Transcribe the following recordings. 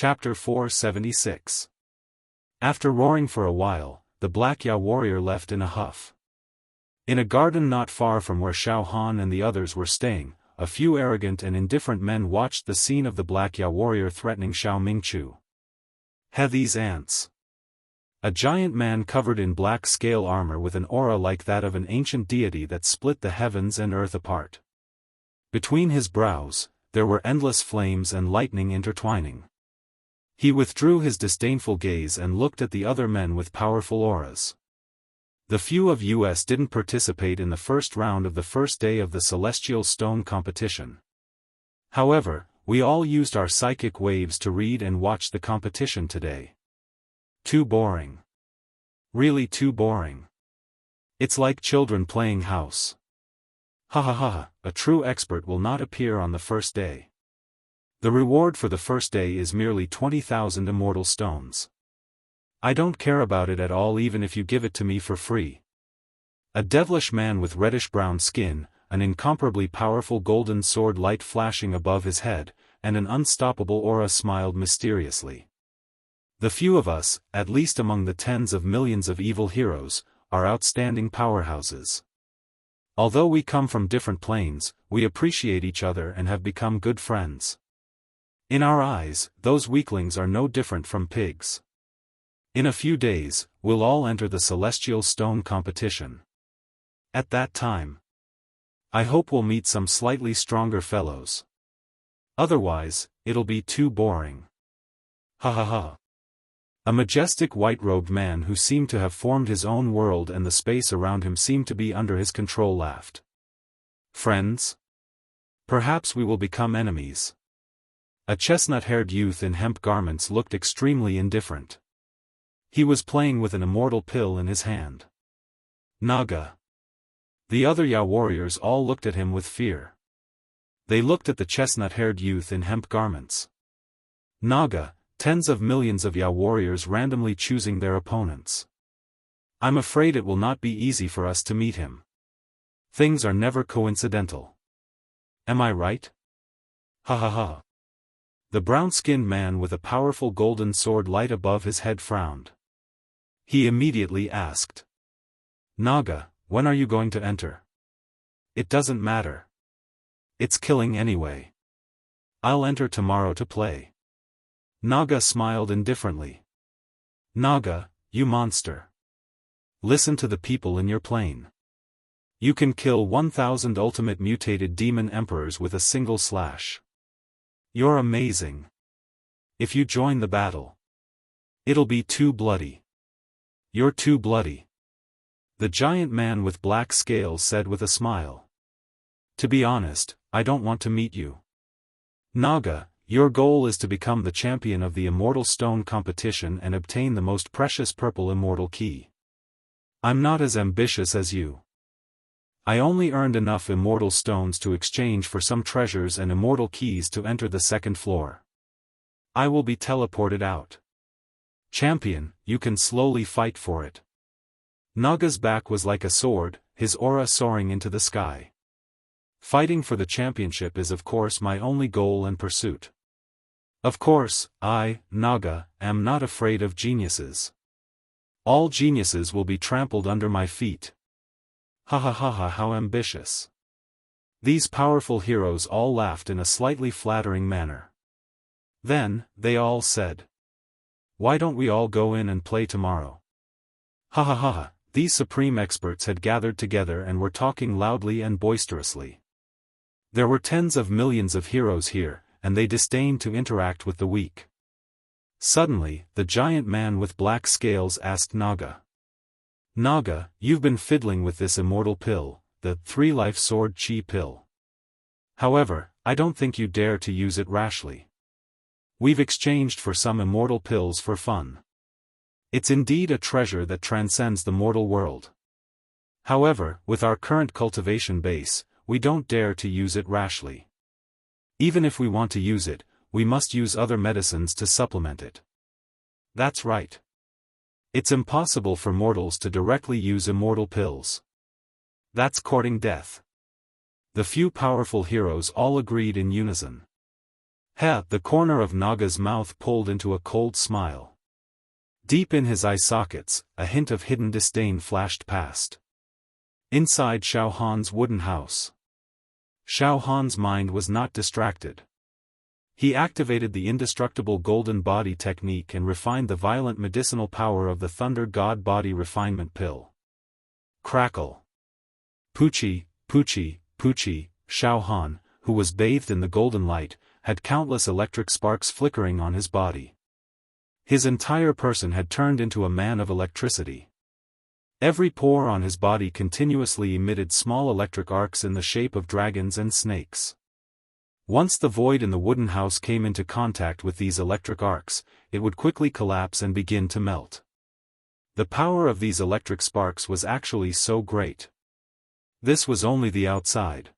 Chapter 476. After roaring for a while, the Black Yao warrior left in a huff. In a garden not far from where Xiaofan and the others were staying, a few arrogant and indifferent men watched the scene of the Black Yao warrior threatening Xiao Mingchu. These ants. A giant man covered in black scale armor with an aura like that of an ancient deity that split the heavens and earth apart. Between his brows, there were endless flames and lightning intertwining. He withdrew his disdainful gaze and looked at the other men with powerful auras. The few of us didn't participate in the first round of the first day of the Celestial Stone competition. However, we all used our psychic waves to read and watch the competition today. Too boring. Really too boring. It's like children playing house. Ha ha ha, a true expert will not appear on the first day. The reward for the first day is merely 20,000 immortal stones. I don't care about it at all even if you give it to me for free. A devilish man with reddish-brown skin, an incomparably powerful golden sword light flashing above his head, and an unstoppable aura smiled mysteriously. The few of us, at least among the tens of millions of evil heroes, are outstanding powerhouses. Although we come from different planes, we appreciate each other and have become good friends. In our eyes, those weaklings are no different from pigs. In a few days, we'll all enter the Celestial Stone competition. At that time, I hope we'll meet some slightly stronger fellows. Otherwise, it'll be too boring. Ha ha ha. A majestic white-robed man who seemed to have formed his own world and the space around him seemed to be under his control laughed. Friends? Perhaps we will become enemies. A chestnut-haired youth in hemp garments looked extremely indifferent. He was playing with an immortal pill in his hand. Naga. The other Yao warriors all looked at him with fear. They looked at the chestnut-haired youth in hemp garments. Naga, tens of millions of Yao warriors randomly choosing their opponents. I'm afraid it will not be easy for us to meet him. Things are never coincidental. Am I right? Ha ha ha. The brown-skinned man with a powerful golden sword light above his head frowned. He immediately asked. Naga, when are you going to enter? It doesn't matter. It's killing anyway. I'll enter tomorrow to play. Naga smiled indifferently. Naga, you monster. Listen to the people in your plane. You can kill 1,000 ultimate mutated demon emperors with a single slash. You're amazing. If you join the battle, it'll be too bloody. You're too bloody. The giant man with black scales said with a smile. To be honest, I don't want to meet you. Naga, your goal is to become the champion of the Immortal Stone competition and obtain the most precious purple immortal key. I'm not as ambitious as you. I only earned enough immortal stones to exchange for some treasures and immortal keys to enter the second floor. I will be teleported out. Champion, you can slowly fight for it. Naga's back was like a sword, his aura soaring into the sky. Fighting for the championship is of course my only goal and pursuit. Of course, I, Naga, am not afraid of geniuses. All geniuses will be trampled under my feet. Ha ha ha ha, how ambitious. These powerful heroes all laughed in a slightly flattering manner. Then, they all said. Why don't we all go in and play tomorrow? Ha ha ha ha, these supreme experts had gathered together and were talking loudly and boisterously. There were tens of millions of heroes here, and they disdained to interact with the weak. Suddenly, the giant man with black scales asked Naga. Naga, you've been fiddling with this immortal pill, the three-life sword chi pill. However, I don't think you dare to use it rashly. We've exchanged for some immortal pills for fun. It's indeed a treasure that transcends the mortal world. However, with our current cultivation base, we don't dare to use it rashly. Even if we want to use it, we must use other medicines to supplement it. That's right. It's impossible for mortals to directly use immortal pills. That's courting death. The few powerful heroes all agreed in unison. The corner of Naga's mouth pulled into a cold smile. Deep in his eye sockets, a hint of hidden disdain flashed past. Inside Xiaofan's wooden house, Xiaofan's mind was not distracted. He activated the indestructible golden body technique and refined the violent medicinal power of the Thunder God Body Refinement Pill. Crackle. Poochie, Poochie, Poochie, Xiaofan, who was bathed in the golden light, had countless electric sparks flickering on his body. His entire person had turned into a man of electricity. Every pore on his body continuously emitted small electric arcs in the shape of dragons and snakes. Once the void in the wooden house came into contact with these electric arcs, it would quickly collapse and begin to melt. The power of these electric sparks was actually so great. This was only the outside.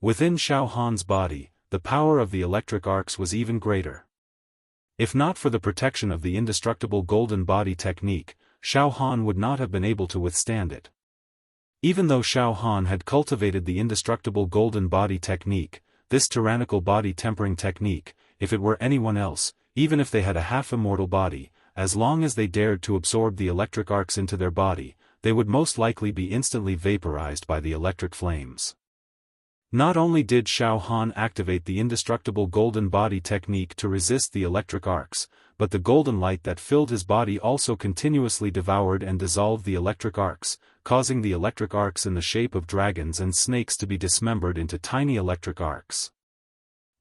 Within Xiaofan's body, the power of the electric arcs was even greater. If not for the protection of the indestructible golden body technique, Xiaofan would not have been able to withstand it. Even though Xiaofan had cultivated the indestructible golden body technique, this tyrannical body tempering technique, if it were anyone else, even if they had a half-immortal body, as long as they dared to absorb the electric arcs into their body, they would most likely be instantly vaporized by the electric flames. Not only did Xiaofan activate the indestructible golden body technique to resist the electric arcs, but the golden light that filled his body also continuously devoured and dissolved the electric arcs, causing the electric arcs in the shape of dragons and snakes to be dismembered into tiny electric arcs.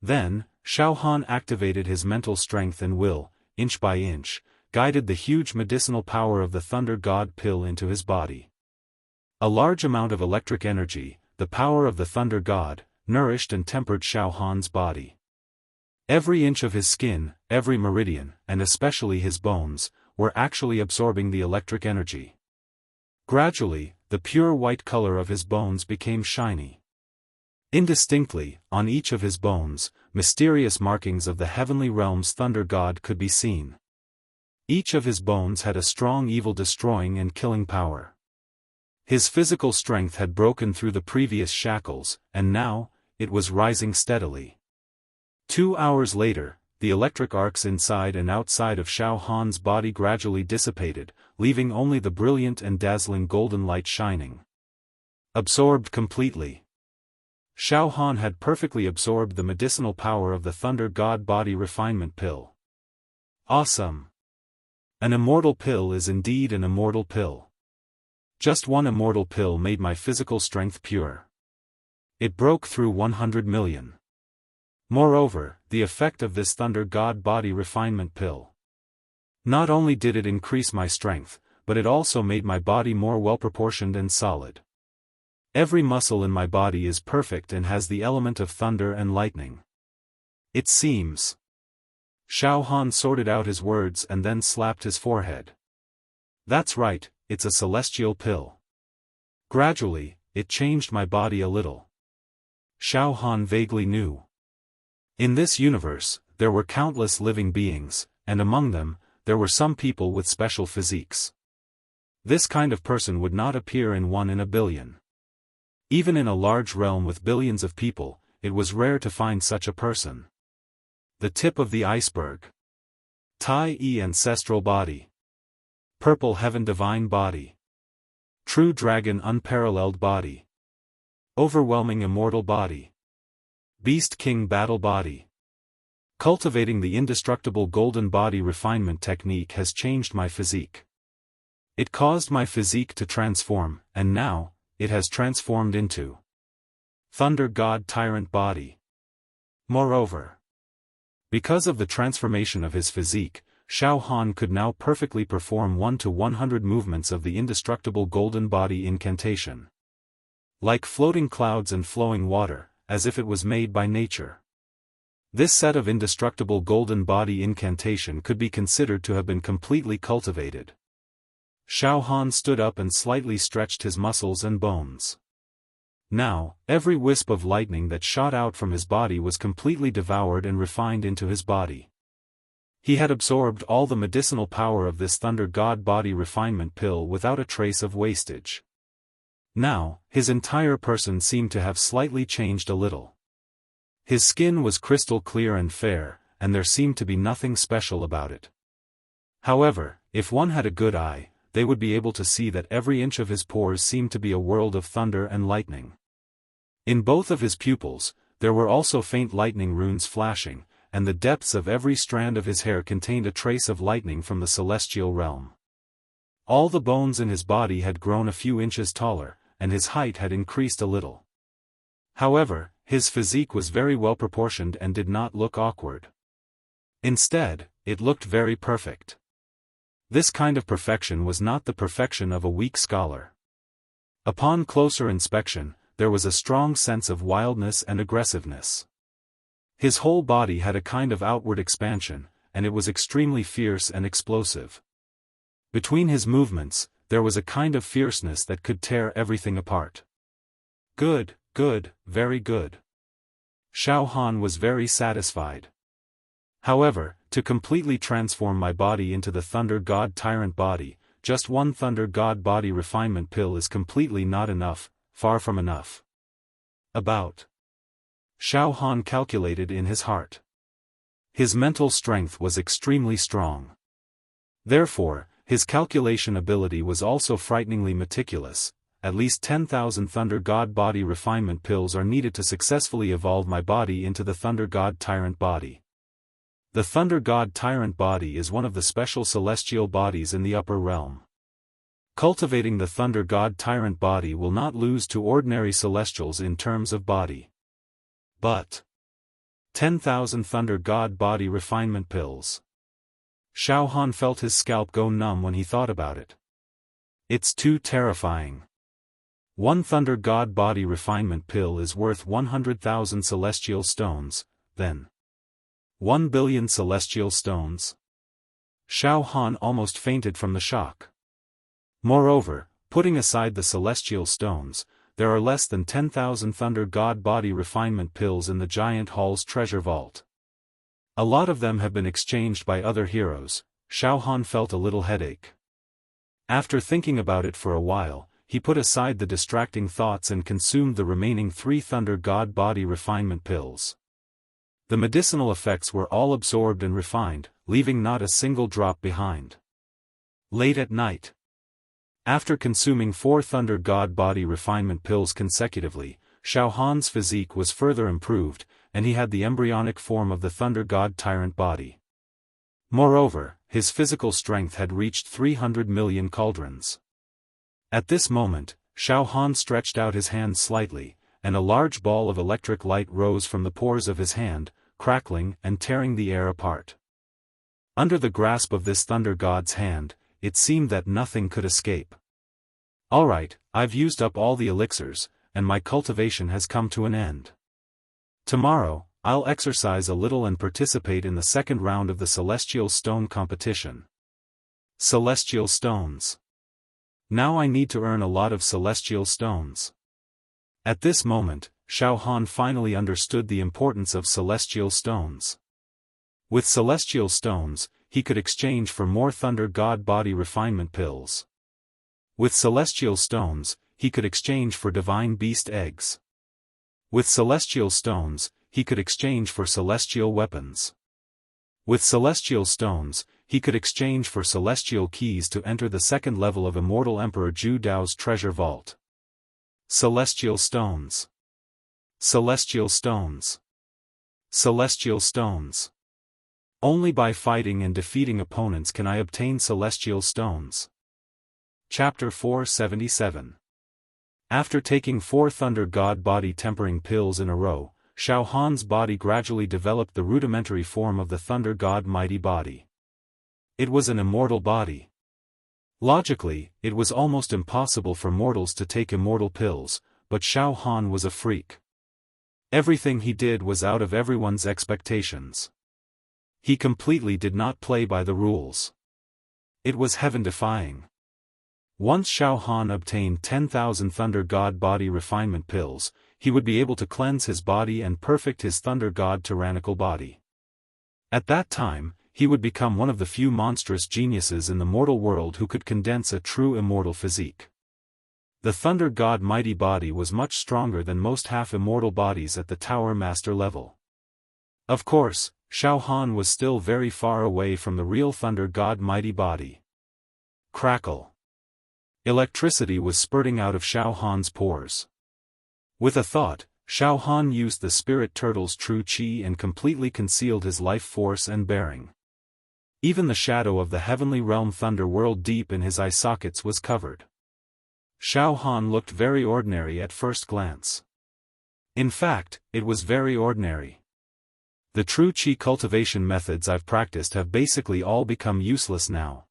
Then, Xiaofan activated his mental strength and will, inch by inch, guided the huge medicinal power of the Thunder God Pill into his body. A large amount of electric energy, the power of the Thunder God, nourished and tempered Xiaofan's body. Every inch of his skin, every meridian, and especially his bones, were actually absorbing the electric energy. Gradually, the pure white color of his bones became shiny. Indistinctly, on each of his bones, mysterious markings of the heavenly realm's Thunder God could be seen. Each of his bones had a strong evil-destroying and killing power. His physical strength had broken through the previous shackles, and now, it was rising steadily. 2 hours later, the electric arcs inside and outside of Xiaofan's body gradually dissipated, leaving only the brilliant and dazzling golden light shining. Absorbed completely. Xiaofan had perfectly absorbed the medicinal power of the Thunder God Body Refinement Pill. Awesome! An immortal pill is indeed an immortal pill. Just one immortal pill made my physical strength pure. It broke through 100 million. Moreover, the effect of this Thunder God Body Refinement Pill. Not only did it increase my strength, but it also made my body more well-proportioned and solid. Every muscle in my body is perfect and has the element of thunder and lightning. It seems. Xiaofan sorted out his words and then slapped his forehead. That's right, it's a celestial pill. Gradually, it changed my body a little. Xiaofan vaguely knew. In this universe, there were countless living beings, and among them, there were some people with special physiques. This kind of person would not appear in 1 in a billion. Even in a large realm with billions of people, it was rare to find such a person. The tip of the iceberg. Tai E Ancestral Body. Purple Heaven Divine Body. True Dragon Unparalleled Body. Overwhelming Immortal Body. Beast King Battle Body. Cultivating the indestructible golden body refinement technique has changed my physique. It caused my physique to transform, and now, it has transformed into Thunder God Tyrant Body. Moreover, because of the transformation of his physique, Xiaofan could now perfectly perform 1 to 100 movements of the indestructible golden body incantation. Like floating clouds and flowing water, as if it was made by nature. This set of indestructible golden body incantation could be considered to have been completely cultivated. Xiaofan stood up and slightly stretched his muscles and bones. Now, every wisp of lightning that shot out from his body was completely devoured and refined into his body. He had absorbed all the medicinal power of this Thunder God Body Refinement Pill without a trace of wastage. Now, his entire person seemed to have slightly changed a little. His skin was crystal clear and fair, and there seemed to be nothing special about it. However, if one had a good eye, they would be able to see that every inch of his pores seemed to be a world of thunder and lightning. In both of his pupils, there were also faint lightning runes flashing, and the depths of every strand of his hair contained a trace of lightning from the celestial realm. All the bones in his body had grown a few inches taller, and his height had increased a little. However, his physique was very well proportioned and did not look awkward. Instead, it looked very perfect. This kind of perfection was not the perfection of a weak scholar. Upon closer inspection, there was a strong sense of wildness and aggressiveness. His whole body had a kind of outward expansion, and it was extremely fierce and explosive. Between his movements, there was a kind of fierceness that could tear everything apart. Good, good, very good. Xiaofan was very satisfied. However, to completely transform my body into the Thunder God Tyrant body, just one Thunder God body refinement pill is completely not enough, far from enough. Xiaofan calculated in his heart. His mental strength was extremely strong. Therefore, his calculation ability was also frighteningly meticulous. At least 10,000 Thunder God body refinement pills are needed to successfully evolve my body into the Thunder God Tyrant body. The Thunder God Tyrant body is one of the special celestial bodies in the upper realm. Cultivating the Thunder God Tyrant body will not lose to ordinary celestials in terms of body. But 10,000 Thunder God body refinement pills. Xiaofan felt his scalp go numb when he thought about it. It's too terrifying. One Thunder God body refinement pill is worth 100,000 celestial stones, then 1 billion celestial stones. Xiaofan almost fainted from the shock. Moreover, putting aside the celestial stones, there are less than 10,000 Thunder God body refinement pills in the giant hall's treasure vault. A lot of them have been exchanged by other heroes. Xiaofan felt a little headache. After thinking about it for a while, he put aside the distracting thoughts and consumed the remaining 3 Thunder God body refinement pills. The medicinal effects were all absorbed and refined, leaving not a single drop behind. Late at night. After consuming 4 Thunder God body refinement pills consecutively, Xiaofan's physique was further improved, and he had the embryonic form of the Thunder God Tyrant body. Moreover, his physical strength had reached 300 million cauldrons. At this moment, Xiaofan stretched out his hand slightly, and a large ball of electric light rose from the pores of his hand, crackling and tearing the air apart. Under the grasp of this Thunder God's hand, it seemed that nothing could escape. Alright, I've used up all the elixirs, and my cultivation has come to an end. Tomorrow, I'll exercise a little and participate in the second round of the Celestial Stone competition. Celestial Stones. Now I need to earn a lot of Celestial Stones. At this moment, Xiaofan finally understood the importance of Celestial Stones. With Celestial Stones, he could exchange for more Thunder God body refinement pills. With Celestial Stones, he could exchange for Divine Beast eggs. With Celestial Stones, he could exchange for celestial weapons. With Celestial Stones, he could exchange for celestial keys to enter the second level of Immortal Emperor Zhu Dao's treasure vault. Celestial Stones. Celestial Stones. Celestial Stones. Only by fighting and defeating opponents can I obtain Celestial Stones. Chapter 477. After taking 4 Thunder God body tempering pills in a row, Xiaofan's body gradually developed the rudimentary form of the Thunder God mighty body. It was an immortal body. Logically, it was almost impossible for mortals to take immortal pills, but Xiaofan was a freak. Everything he did was out of everyone's expectations. He completely did not play by the rules. It was heaven-defying. Once Xiaofan obtained 10,000 Thunder God body refinement pills, he would be able to cleanse his body and perfect his Thunder God tyrannical body. At that time, he would become one of the few monstrous geniuses in the mortal world who could condense a true immortal physique. The Thunder God mighty body was much stronger than most half-immortal bodies at the Tower Master level. Of course, Xiaofan was still very far away from the real Thunder God mighty body. Crackle. Electricity was spurting out of Xiaofan's pores. With a thought, Xiaofan used the spirit turtle's true qi and completely concealed his life force and bearing. Even the shadow of the heavenly realm Thunder World deep in his eye sockets was covered. Xiaofan looked very ordinary at first glance. In fact, it was very ordinary. The true qi cultivation methods I've practiced have basically all become useless now.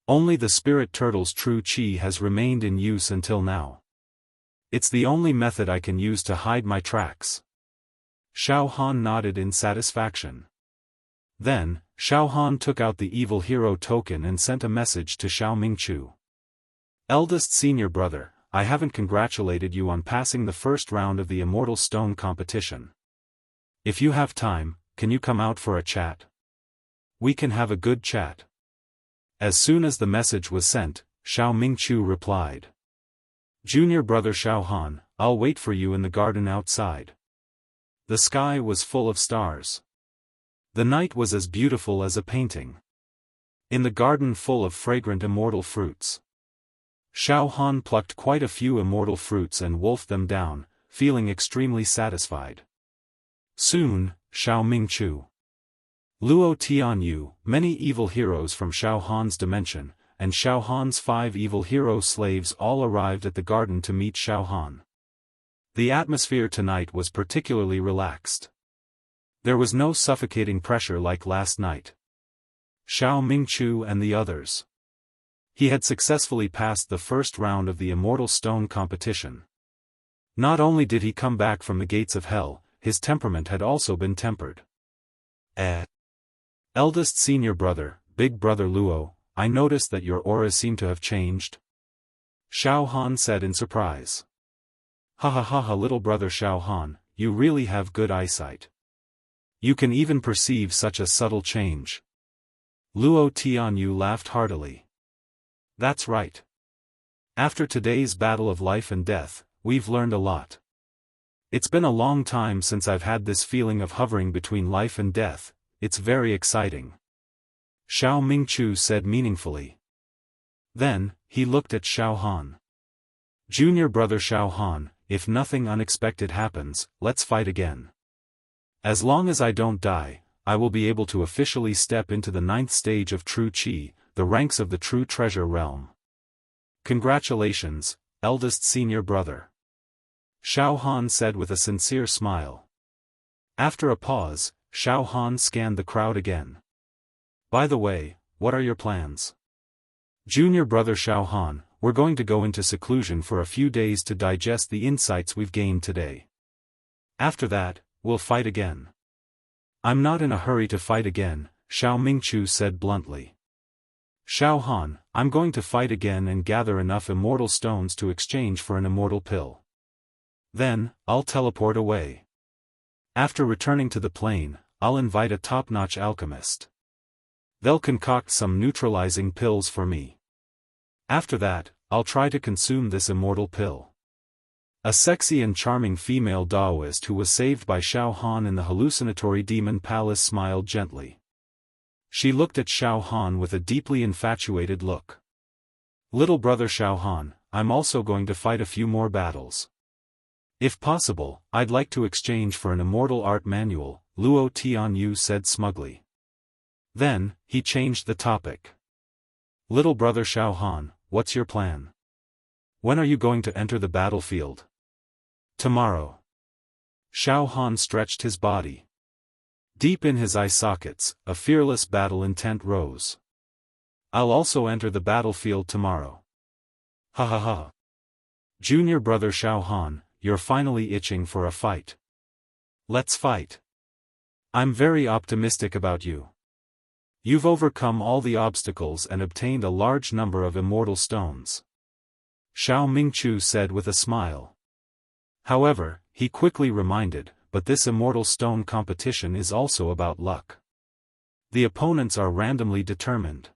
Only the spirit turtle's true qi has remained in use until now. It's the only method I can use to hide my tracks. Xiaofan nodded in satisfaction. Then, Xiaofan took out the evil hero token and sent a message to Xiao Mingqiu. Eldest senior brother, I haven't congratulated you on passing the first round of the Immortal Stone competition. If you have time, can you come out for a chat? We can have a good chat. As soon as the message was sent, Xiao Mingqiu replied. Junior brother Xiaofan, I'll wait for you in the garden outside. The sky was full of stars. The night was as beautiful as a painting. In the garden full of fragrant immortal fruits. Xiaofan plucked quite a few immortal fruits and wolfed them down, feeling extremely satisfied. Soon, Xiao Mingqiu, Luo Tianyu, many evil heroes from Xiaohan's dimension, and Xiaohan's 5 evil hero slaves all arrived at the garden to meet Xiaofan. The atmosphere tonight was particularly relaxed. There was no suffocating pressure like last night. Xiao Mingqiu and the others. He had successfully passed the first round of the Immortal Stone competition. Not only did he come back from the gates of hell, his temperament had also been tempered. Eldest senior brother, big brother Luo, I noticed that your auras seem to have changed. Xiaofan said in surprise. Ha ha ha ha, little brother Xiaofan, you really have good eyesight. You can even perceive such a subtle change. Luo Tianyu laughed heartily. That's right. After today's battle of life and death, we've learned a lot. It's been a long time since I've had this feeling of hovering between life and death. It's very exciting. Xiao Mingqiu said meaningfully. Then, he looked at Xiaofan. Junior brother Xiaofan, if nothing unexpected happens, let's fight again. As long as I don't die, I will be able to officially step into the 9th stage of True Qi, the ranks of the True Treasure Realm. Congratulations, eldest senior brother. Xiaofan said with a sincere smile. After a pause, Xiaofan scanned the crowd again. By the way, what are your plans? Junior brother Xiaofan, we're going to go into seclusion for a few days to digest the insights we've gained today. After that, we'll fight again. I'm not in a hurry to fight again, Xiao Mingqiu said bluntly. Xiaofan, I'm going to fight again and gather enough immortal stones to exchange for an immortal pill. Then, I'll teleport away. After returning to the plane, I'll invite a top-notch alchemist. They'll concoct some neutralizing pills for me. After that, I'll try to consume this immortal pill. A sexy and charming female Taoist who was saved by Xiaofan in the hallucinatory demon palace smiled gently. She looked at Xiaofan with a deeply infatuated look. Little brother Xiaofan, I'm also going to fight a few more battles. If possible, I'd like to exchange for an immortal art manual, Luo Tianyu said smugly. Then, he changed the topic. Little brother Xiaofan, what's your plan? When are you going to enter the battlefield? Tomorrow. Xiaofan stretched his body. Deep in his eye sockets, a fearless battle intent rose. I'll also enter the battlefield tomorrow. Ha ha ha. Junior brother Xiaofan, you're finally itching for a fight. Let's fight. I'm very optimistic about you. You've overcome all the obstacles and obtained a large number of immortal stones. Xiao Mingqiu said with a smile. However, he quickly reminded, but this immortal stone competition is also about luck. The opponents are randomly determined.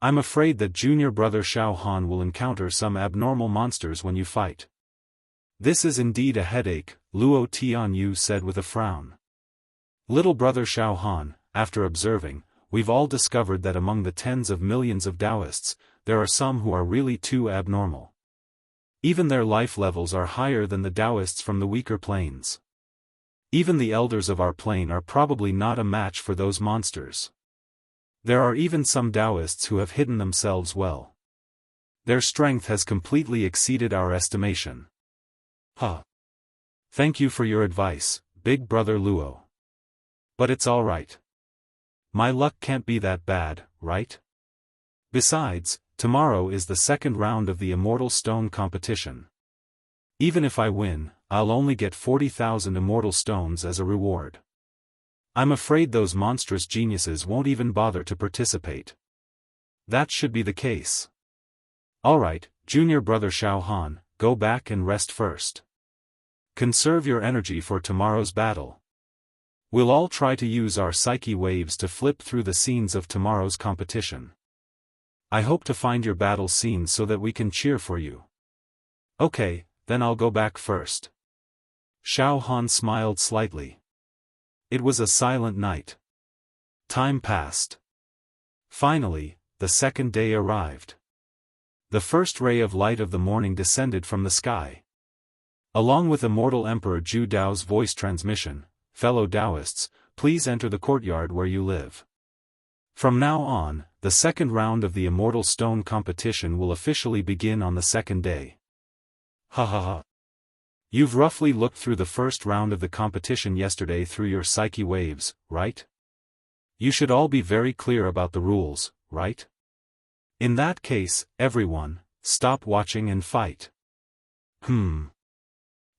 I'm afraid that junior brother Xiaofan will encounter some abnormal monsters when you fight. This is indeed a headache, Luo Tianyu said with a frown. Little brother Xiaofan, after observing, we've all discovered that among the tens of millions of Taoists, there are some who are really too abnormal. Even their life levels are higher than the Taoists from the weaker planes. Even the elders of our plane are probably not a match for those monsters. There are even some Taoists who have hidden themselves well. Their strength has completely exceeded our estimation. Huh. Thank you for your advice, big brother Luo. But it's alright. My luck can't be that bad, right? Besides, tomorrow is the second round of the Immortal Stone competition. Even if I win, I'll only get 40,000 Immortal Stones as a reward. I'm afraid those monstrous geniuses won't even bother to participate. That should be the case. Alright, junior brother Xiaofan, go back and rest first. Conserve your energy for tomorrow's battle. We'll all try to use our psyche waves to flip through the scenes of tomorrow's competition. I hope to find your battle scenes so that we can cheer for you. Okay, then I'll go back first. Xiaofan smiled slightly. It was a silent night. Time passed. Finally, the second day arrived. The first ray of light of the morning descended from the sky. Along with Immortal Emperor Zhu Dao's voice transmission, fellow Taoists, please enter the courtyard where you live. From now on, the second round of the Immortal Stone competition will officially begin on the second day. Ha ha ha. You've roughly looked through the first round of the competition yesterday through your psyche waves, right? You should all be very clear about the rules, right? In that case, everyone, stop watching and fight.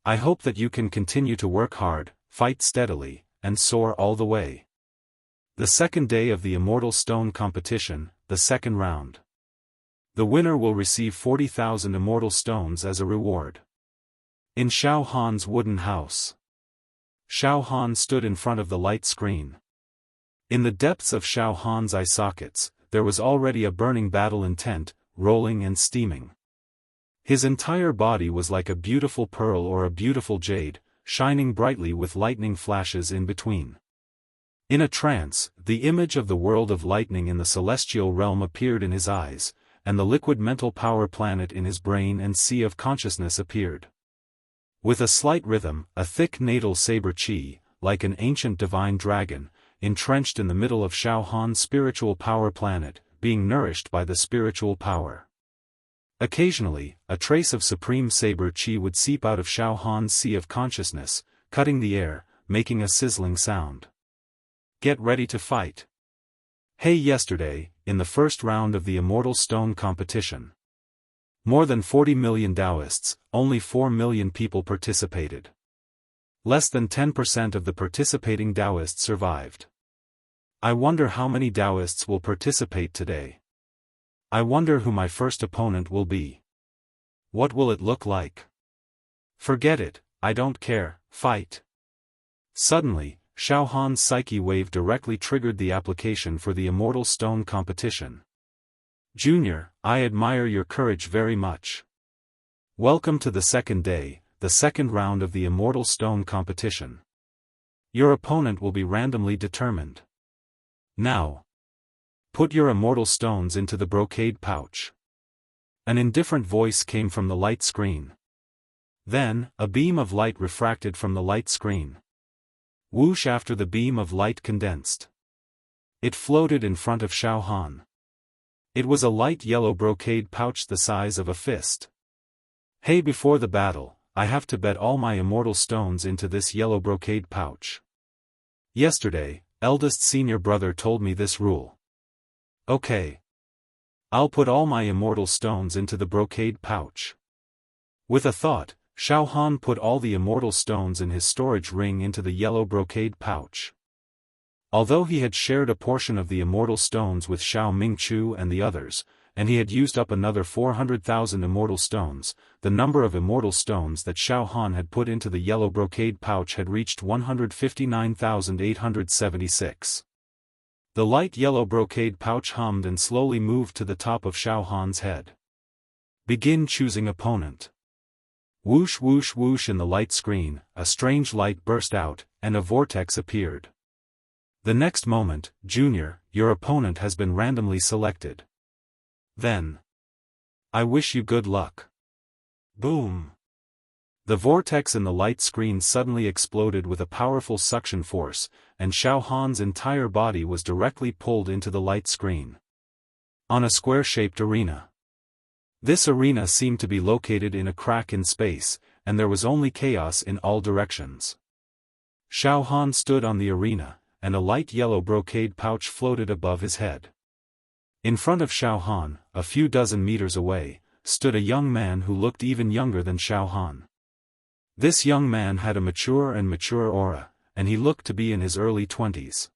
I hope that you can continue to work hard, fight steadily, and soar all the way. The second day of the Immortal Stone competition, the second round. The winner will receive 40,000 Immortal Stones as a reward. In Xiaohan's wooden house. Xiaofan stood in front of the light screen. In the depths of Xiaohan's eye sockets, there was already a burning battle intent, rolling and steaming. His entire body was like a beautiful pearl or a beautiful jade, shining brightly with lightning flashes in between. In a trance, the image of the world of lightning in the celestial realm appeared in his eyes, and the liquid mental power planet in his brain and sea of consciousness appeared. With a slight rhythm, a thick natal saber chi, like an ancient divine dragon, entrenched in the middle of Xiaohan's spiritual power planet, being nourished by the spiritual power. Occasionally, a trace of supreme saber chi would seep out of Xiaohan's sea of consciousness, cutting the air, making a sizzling sound. Get ready to fight. Hey, yesterday, in the first round of the Immortal Stone competition. More than 40 million Taoists, only 4 million people participated. Less than 10% of the participating Taoists survived. I wonder how many Taoists will participate today. I wonder who my first opponent will be. What will it look like? Forget it, I don't care, fight. Suddenly, Xiaohan's psyche wave directly triggered the application for the Immortal Stone competition. Junior, I admire your courage very much. Welcome to the second day, the second round of the Immortal Stone competition. Your opponent will be randomly determined. Now, put your Immortal Stones into the brocade pouch. An indifferent voice came from the light screen. Then, a beam of light refracted from the light screen. Whoosh, after the beam of light condensed. It floated in front of Xiaofan. It was a light yellow brocade pouch the size of a fist. Hey, before the battle, I have to bet all my Immortal Stones into this yellow brocade pouch. Yesterday, eldest senior brother told me this rule. Okay. I'll put all my Immortal Stones into the brocade pouch. With a thought, Xiaofan put all the Immortal Stones in his storage ring into the yellow brocade pouch. Although he had shared a portion of the Immortal Stones with Xiao Mingchu and the others, and he had used up another 400,000 Immortal Stones, the number of Immortal Stones that Xiaofan had put into the yellow brocade pouch had reached 159,876. The light yellow brocade pouch hummed and slowly moved to the top of Xiaohan's head. Begin choosing opponent. Whoosh whoosh whoosh in the light screen, a strange light burst out, and a vortex appeared. The next moment, Junior, your opponent has been randomly selected. Then. I wish you good luck. Boom. The vortex in the light screen suddenly exploded with a powerful suction force, and Xiaohan's entire body was directly pulled into the light screen. On a square-shaped arena. This arena seemed to be located in a crack in space, and there was only chaos in all directions. Xiaohan stood on the arena, and a light yellow brocade pouch floated above his head. In front of Xiaohan, a few dozen meters away, stood a young man who looked even younger than Xiaohan. This young man had a mature aura, and he looked to be in his early 20s.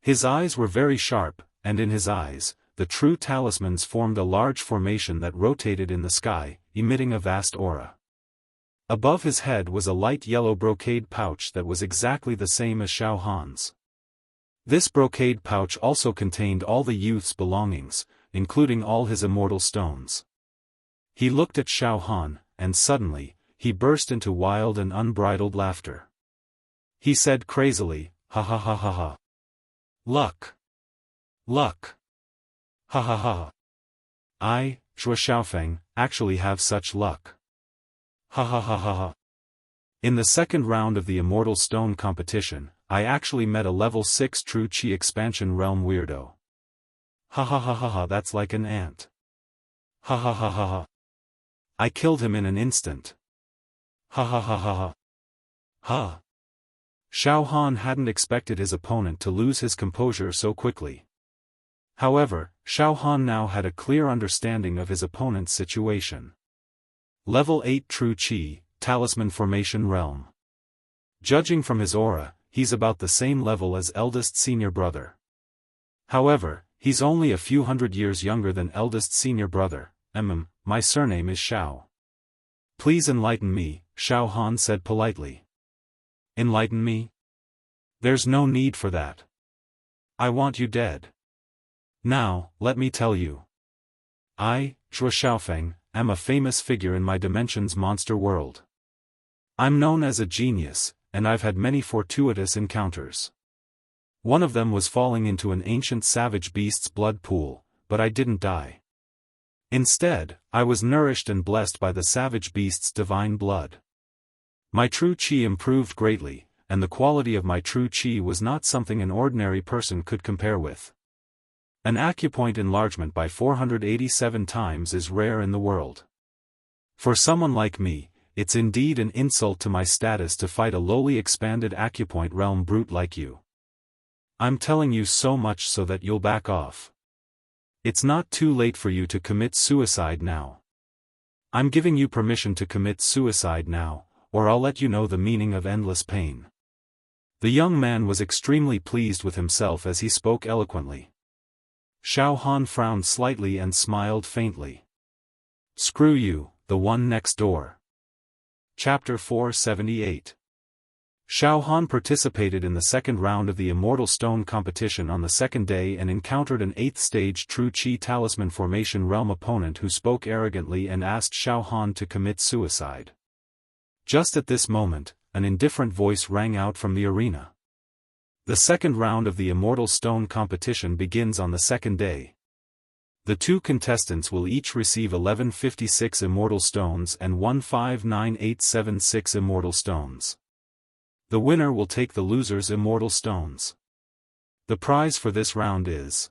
His eyes were very sharp, and in his eyes, the true talismans formed a large formation that rotated in the sky, emitting a vast aura. Above his head was a light yellow brocade pouch that was exactly the same as Xiaohan's. This brocade pouch also contained all the youth's belongings, including all his immortal stones. He looked at Xiaohan, and suddenly, he burst into wild and unbridled laughter. He said crazily, ha ha ha ha ha. Luck. Luck. Ha ha ha. I, Xiaofan, actually have such luck. Ha ha ha ha ha. In the second round of the Immortal Stone competition, I actually met a level 6 True Chi Expansion Realm weirdo. Ha ha ha ha ha, that's like an ant. Ha ha ha ha ha. I killed him in an instant. Ha ha ha ha ha. Ha. Xiaohan hadn't expected his opponent to lose his composure so quickly. However, Xiaohan now had a clear understanding of his opponent's situation. Level 8 True Chi, Talisman Formation Realm. Judging from his aura, he's about the same level as eldest senior brother. However, he's only a few hundred years younger than eldest senior brother. My surname is Xiao. Please enlighten me, Xiaohan said politely. Enlighten me? There's no need for that. I want you dead. Now, let me tell you. I, Xiaofan, am a famous figure in my dimension's monster world. I'm known as a genius, and I've had many fortuitous encounters. One of them was falling into an ancient savage beast's blood pool, but I didn't die. Instead, I was nourished and blessed by the savage beast's divine blood. My true chi improved greatly, and the quality of my true chi was not something an ordinary person could compare with. An acupoint enlargement by 487 times is rare in the world. For someone like me, it's indeed an insult to my status to fight a lowly expanded acupoint realm brute like you. I'm telling you so much so that you'll back off. It's not too late for you to commit suicide now. I'm giving you permission to commit suicide now, or I'll let you know the meaning of endless pain. The young man was extremely pleased with himself as he spoke eloquently. Xiaohan frowned slightly and smiled faintly. Screw you, the one next door. Chapter 478. Xiaohan participated in the second round of the Immortal Stone competition on the second day and encountered an 8th stage True Chi Talisman Formation Realm opponent who spoke arrogantly and asked Xiaohan to commit suicide. Just at this moment, an indifferent voice rang out from the arena. The second round of the Immortal Stone competition begins on the second day. The two contestants will each receive 1156 Immortal Stones and 159876 Immortal Stones. The winner will take the loser's Immortal Stones. The prize for this round is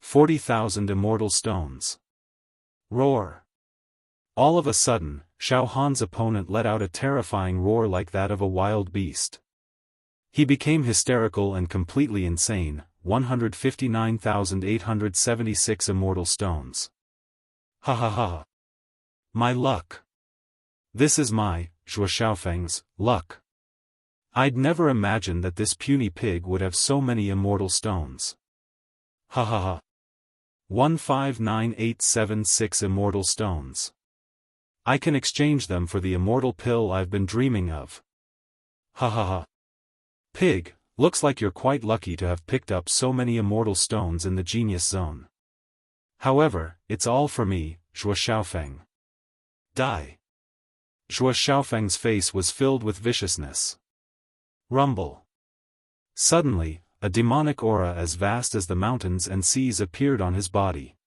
40,000 Immortal Stones. Roar! All of a sudden, Xiaohan's opponent let out a terrifying roar like that of a wild beast. He became hysterical and completely insane. 159,876 Immortal Stones. Ha ha ha. My luck. This is my, Xiaofan's, luck. I'd never imagined that this puny pig would have so many Immortal Stones. Ha ha ha. 159876 Immortal Stones. I can exchange them for the immortal pill I've been dreaming of. Ha ha ha. Pig, Looks like you're quite lucky to have picked up so many immortal stones in the genius zone. However, it's all for me, Zhuo Xiaofeng. Die. Zhuo Xiaofeng's face was filled with viciousness. Rumble. Suddenly, a demonic aura as vast as the mountains and seas appeared on his body.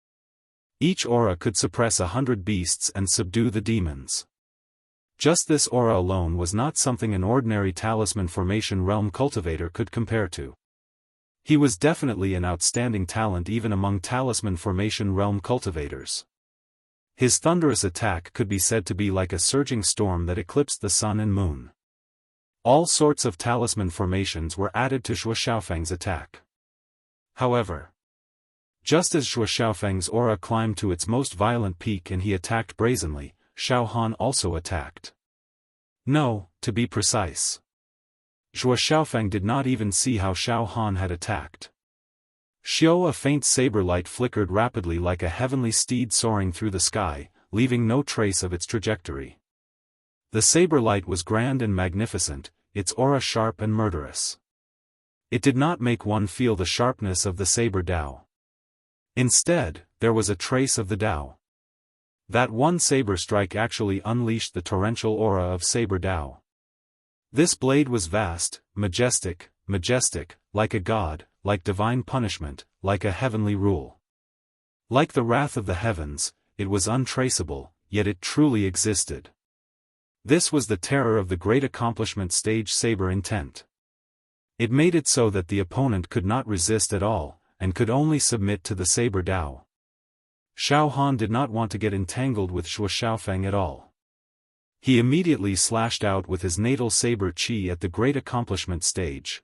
Each aura could suppress 100 beasts and subdue the demons. Just this aura alone was not something an ordinary talisman formation realm cultivator could compare to. He was definitely an outstanding talent even among talisman formation realm cultivators. His thunderous attack could be said to be like a surging storm that eclipsed the sun and moon. All sorts of talisman formations were added to Zhuo Xiaofeng's attack. However, just as Zhuo Xiaofeng's aura climbed to its most violent peak and he attacked brazenly, Xiaohan also attacked. No, to be precise. Zhuo Xiaofeng did not even see how Xiaohan had attacked. A faint saber light flickered rapidly like a heavenly steed soaring through the sky, leaving no trace of its trajectory. The saber light was grand and magnificent, its aura sharp and murderous. It did not make one feel the sharpness of the saber Dao. Instead, there was a trace of the Dao. That one saber strike actually unleashed the torrential aura of saber Dao. This blade was vast, majestic, like a god, like divine punishment, like a heavenly rule. Like the wrath of the heavens, it was untraceable, yet it truly existed. This was the terror of the great accomplishment stage saber intent. It made it so that the opponent could not resist at all, and could only submit to the saber Dao. Xiaohan did not want to get entangled with Zhuo Xiaofeng at all. He immediately slashed out with his natal saber qi at the great accomplishment stage.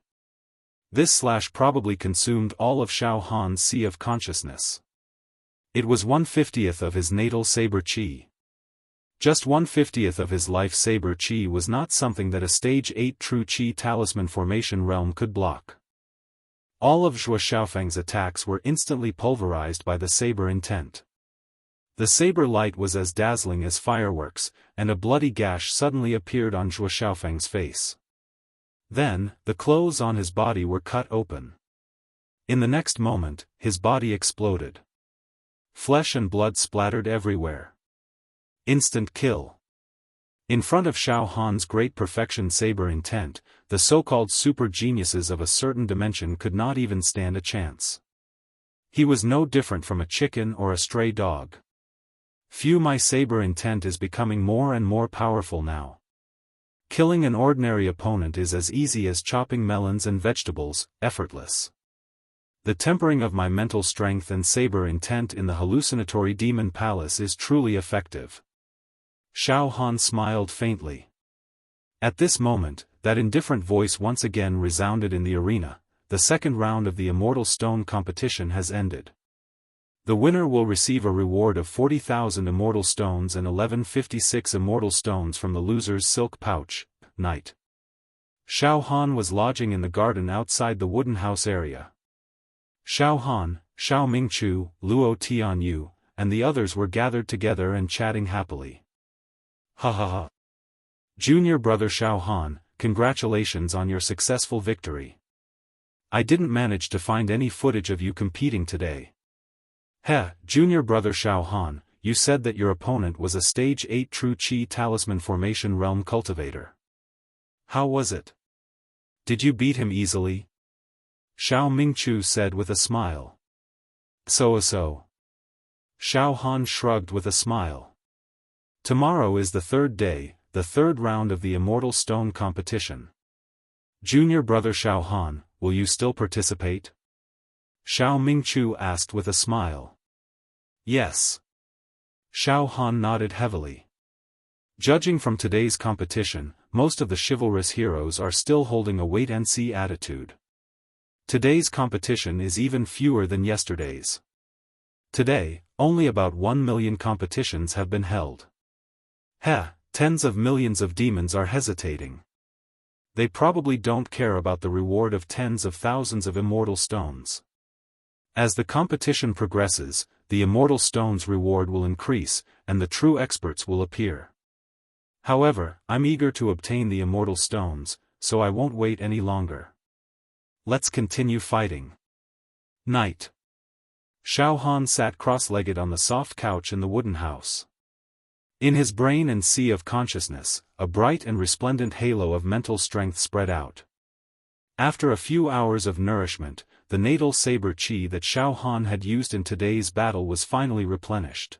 This slash probably consumed all of Xiaohan's sea of consciousness. It was 1/50th of his natal saber qi. Just 1/50th of his life saber qi was not something that a stage 8 true qi talisman formation realm could block. All of Zhuo Xiaofeng's attacks were instantly pulverized by the saber intent. The saber light was as dazzling as fireworks, and a bloody gash suddenly appeared on Zhuo Xiaofeng's face. Then, the clothes on his body were cut open. In the next moment, his body exploded. Flesh and blood splattered everywhere. Instant kill. In front of Xiaohan's great perfection saber intent, the so-called super geniuses of a certain dimension could not even stand a chance. He was no different from a chicken or a stray dog. My saber intent is becoming more and more powerful now. Killing an ordinary opponent is as easy as chopping melons and vegetables, effortless. The tempering of my mental strength and saber intent in the hallucinatory demon palace is truly effective. Xiaohan smiled faintly. At this moment, that indifferent voice once again resounded in the arena. The second round of the Immortal Stone competition has ended. The winner will receive a reward of 40,000 Immortal Stones and 1156 Immortal Stones from the loser's silk pouch, Night. Xiaohan was lodging in the garden outside the wooden house area. Xiaohan, Xiao Mingchu, Luo Tianyu, and the others were gathered together and chatting happily. Ha ha ha. Junior brother Xiaohan, congratulations on your successful victory. I didn't manage to find any footage of you competing today. Junior brother Xiaohan, you said that your opponent was a stage 8 true qi talisman formation realm cultivator. How was it? Did you beat him easily? Xiao Mingchu said with a smile. So. Xiaohan shrugged with a smile. Tomorrow is the third day, the third round of the Immortal Stone competition. Junior brother Xiaohan, will you still participate? Xiao Mingchu asked with a smile. Yes. Xiaohan nodded heavily. Judging from today's competition, most of the chivalrous heroes are still holding a wait-and-see attitude. Today's competition is even fewer than yesterday's. Today, only about 1 million competitions have been held. Tens of millions of demons are hesitating. They probably don't care about the reward of tens of thousands of immortal stones. As the competition progresses, the immortal stones reward will increase, and the true experts will appear. However, I'm eager to obtain the immortal stones, so I won't wait any longer. let's continue fighting. Night. Xiaofan sat cross-legged on the soft couch in the wooden house. In his brain and sea of consciousness, a bright and resplendent halo of mental strength spread out. After a few hours of nourishment, the natal saber chi that Xiaofan had used in today's battle was finally replenished.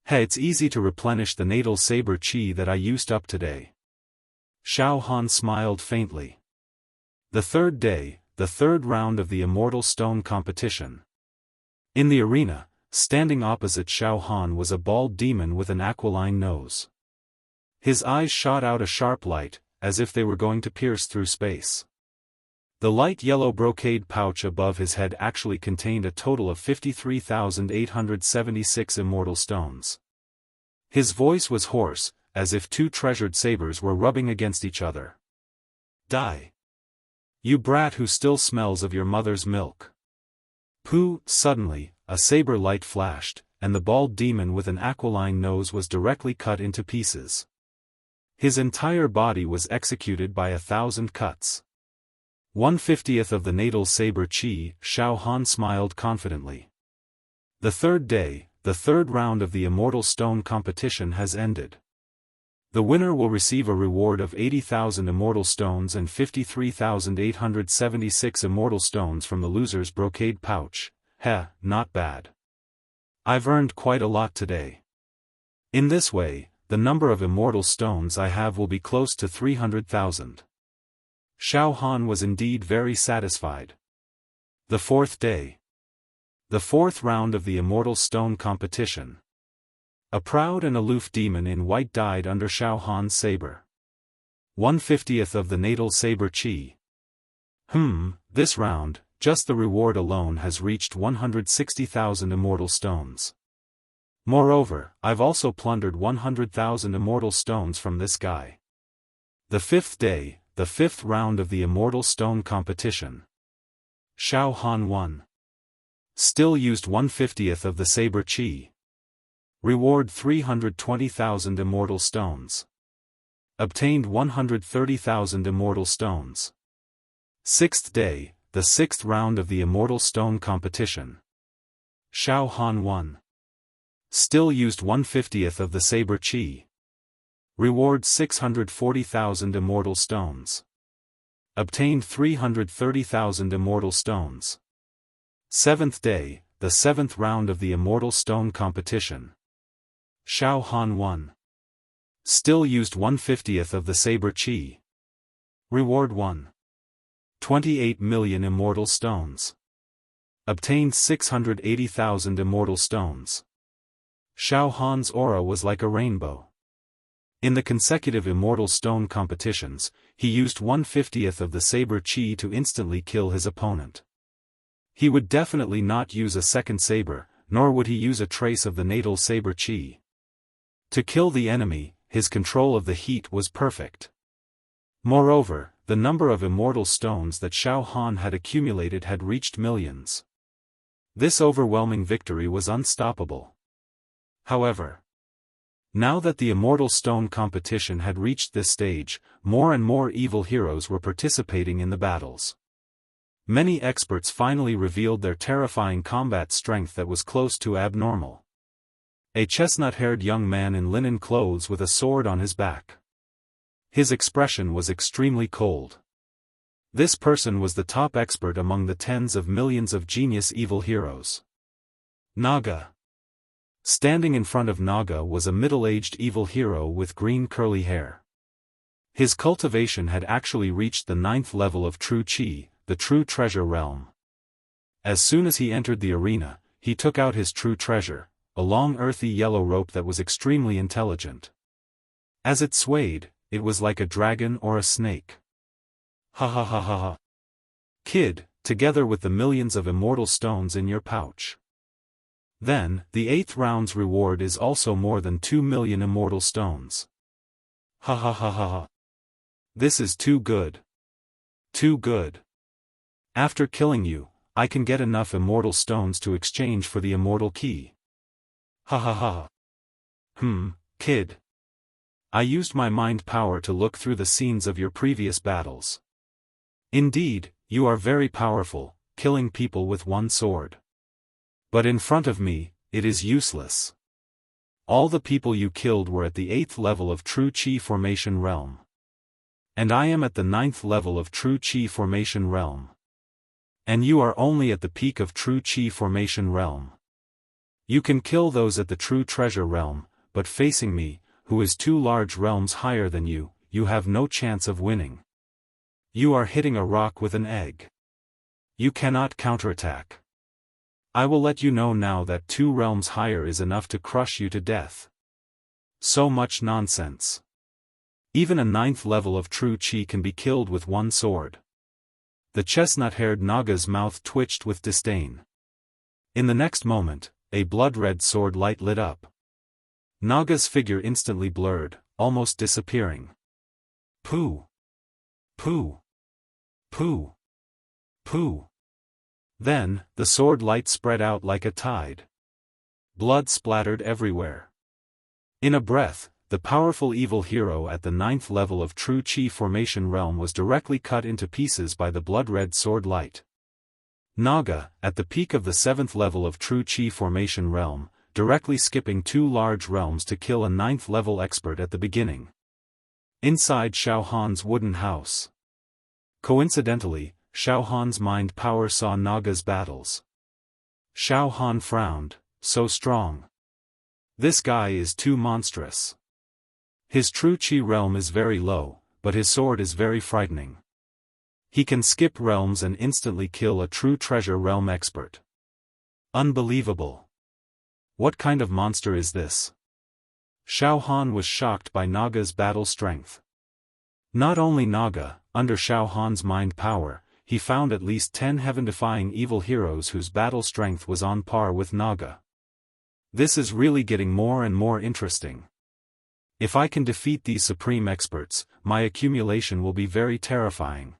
Hey, it's easy to replenish the natal saber chi that I used up today. Xiaofan smiled faintly. The third day, the third round of the Immortal Stone competition. In the arena, standing opposite Xiaofan was a bald demon with an aquiline nose. His eyes shot out a sharp light, as if they were going to pierce through space. The light yellow brocade pouch above his head actually contained a total of 53,876 immortal stones. His voice was hoarse, as if two treasured sabers were rubbing against each other. Die! You brat who still smells of your mother's milk. Pooh! Suddenly, a saber light flashed, and the bald demon with an aquiline nose was directly cut into pieces. His entire body was executed by 1,000 cuts. 1/50th of the natal saber chi, Xiaofan smiled confidently. The third day, the third round of the Immortal Stone competition has ended. The winner will receive a reward of 80,000 immortal stones and 53,876 immortal stones from the loser's brocade pouch. Heh, not bad. I've earned quite a lot today. In this way, the number of immortal stones I have will be close to 300,000. Xiaofan was indeed very satisfied. The fourth day. The fourth round of the Immortal Stone competition. A proud and aloof demon in white died under Xiaofan's saber. 1/50th of the natal saber chi. This round, just the reward alone has reached 160,000 immortal stones. Moreover, I've also plundered 100,000 immortal stones from this guy. The fifth day, the fifth round of the Immortal Stone competition. Xiaofan won. Still used 1/50th of the saber chi. Reward 320,000 immortal stones. Obtained 130,000 immortal stones. Sixth day, the sixth round of the Immortal Stone competition. Xiaofan won. Still used 1/50th of the saber chi. Reward 640,000 immortal stones. Obtained 330,000 immortal stones. Seventh day, the seventh round of the Immortal Stone competition. Xiaofan won. Still used 1/50th of the saber chi. Reward 1.28 million immortal stones. Obtained 680,000 immortal stones. Xiaofan's aura was like a rainbow. In the consecutive Immortal Stone competitions, he used 1/50th of the saber chi to instantly kill his opponent. He would definitely not use a second saber, nor would he use a trace of the natal saber chi. To kill the enemy, his control of the heat was perfect. Moreover, the number of immortal stones that Xiaofan had accumulated had reached millions. This overwhelming victory was unstoppable. However, now that the Immortal Stone competition had reached this stage, more and more evil heroes were participating in the battles. Many experts finally revealed their terrifying combat strength that was close to abnormal. A chestnut-haired young man in linen clothes with a sword on his back. His expression was extremely cold. This person was the top expert among the tens of millions of genius evil heroes. Naga. Standing in front of Naga was a middle-aged evil hero with green curly hair. His cultivation had actually reached the 9th level of True Chi, the True Treasure realm. As soon as he entered the arena, he took out his true treasure, a long earthy yellow rope that was extremely intelligent. As it swayed, it was like a dragon or a snake. Ha ha ha ha ha. Kid, together with the millions of immortal stones in your pouch. Then, the 8th round's reward is also more than 2 million immortal stones. Ha ha ha ha ha. This is too good. Too good. After killing you, I can get enough immortal stones to exchange for the immortal key. Ha ha ha. Kid. I used my mind power to look through the scenes of your previous battles. Indeed, you are very powerful, killing people with one sword. But in front of me, it is useless. All the people you killed were at the 8th level of True Qi Formation Realm. And I am at the 9th level of True Qi Formation Realm. And you are only at the peak of True Qi Formation Realm. You can kill those at the True Treasure Realm, but facing me, who is 2 large realms higher than you, you have no chance of winning. You are hitting a rock with an egg. You cannot counterattack. I will let you know now that 2 realms higher is enough to crush you to death. So much nonsense. Even a 9th level of True Qi can be killed with one sword. The chestnut-haired Naga's mouth twitched with disdain. In the next moment, a blood-red sword light lit up. Naga's figure instantly blurred, almost disappearing. Pooh! Pooh! Pooh! Pooh! Then, the sword light spread out like a tide. Blood splattered everywhere. In a breath, the powerful evil hero at the 9th level of True Qi Formation Realm was directly cut into pieces by the blood-red sword light. Naga, at the peak of the 7th level of True Qi Formation Realm, directly skipping 2 large realms to kill a 9th level expert at the beginning. Inside Xiaofan's wooden house. Coincidentally, Xiaofan's mind power saw Naga's battles. Xiaofan frowned, so strong. This guy is too monstrous. His True Qi realm is very low, but his sword is very frightening. He can skip realms and instantly kill a True Treasure Realm expert. Unbelievable. What kind of monster is this? Xiaofan was shocked by Naga's battle strength. Not only Naga, under Xiaofan's mind power, he found at least 10 heaven-defying evil heroes whose battle strength was on par with Naga. This is really getting more and more interesting. If I can defeat these supreme experts, my accumulation will be very terrifying.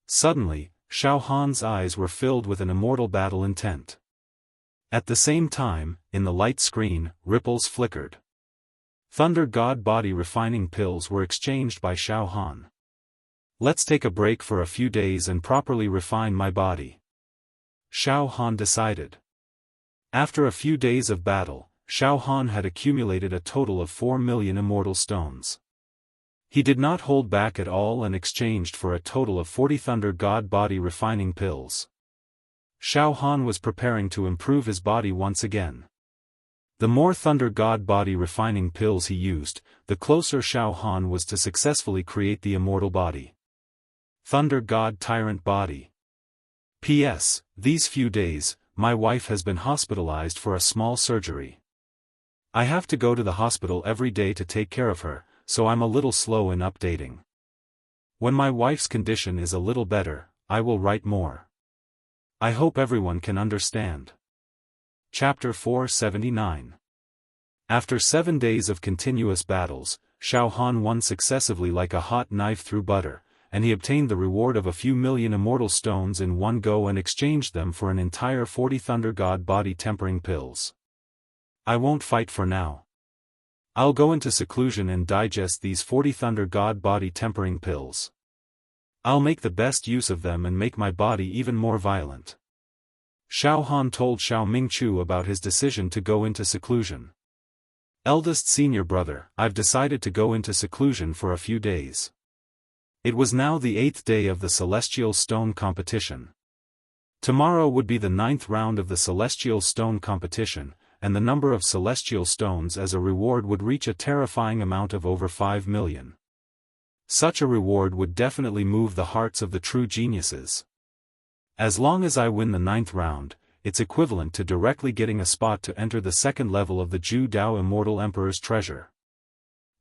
Suddenly, Xiaofan's eyes were filled with an immortal battle intent. At the same time, in the light screen, ripples flickered. Thunder God body refining pills were exchanged by Xiaofan. Let's take a break for a few days and properly refine my body. Xiaofan decided. After a few days of battle, Xiaofan had accumulated a total of 4 million immortal stones. He did not hold back at all and exchanged for a total of 40 Thunder God body refining pills. Xiaofan was preparing to improve his body once again. The more Thunder God body refining pills he used, the closer Xiaofan was to successfully create the immortal body. Thunder God Tyrant Body. P.S. These few days, my wife has been hospitalized for a small surgery. I have to go to the hospital every day to take care of her, so I'm a little slow in updating. When my wife's condition is a little better, I will write more. I hope everyone can understand. Chapter 479. After 7 days of continuous battles, Xiaofan won successively like a hot knife through butter, and he obtained the reward of a few million immortal stones in one go and exchanged them for an entire 40 Thunder God body tempering pills. I won't fight for now. I'll go into seclusion and digest these 40 Thunder God body tempering pills. I'll make the best use of them and make my body even more violent. Xiaohan told Xiao Mingchu about his decision to go into seclusion. Eldest senior brother, I've decided to go into seclusion for a few days. It was now the 8th day of the Celestial Stone competition. Tomorrow would be the 9th round of the Celestial Stone competition, and the number of Celestial Stones as a reward would reach a terrifying amount of over 5 million. Such a reward would definitely move the hearts of the true geniuses. As long as I win the 9th round, it's equivalent to directly getting a spot to enter the 2nd level of the Ju Dao Immortal Emperor's treasure.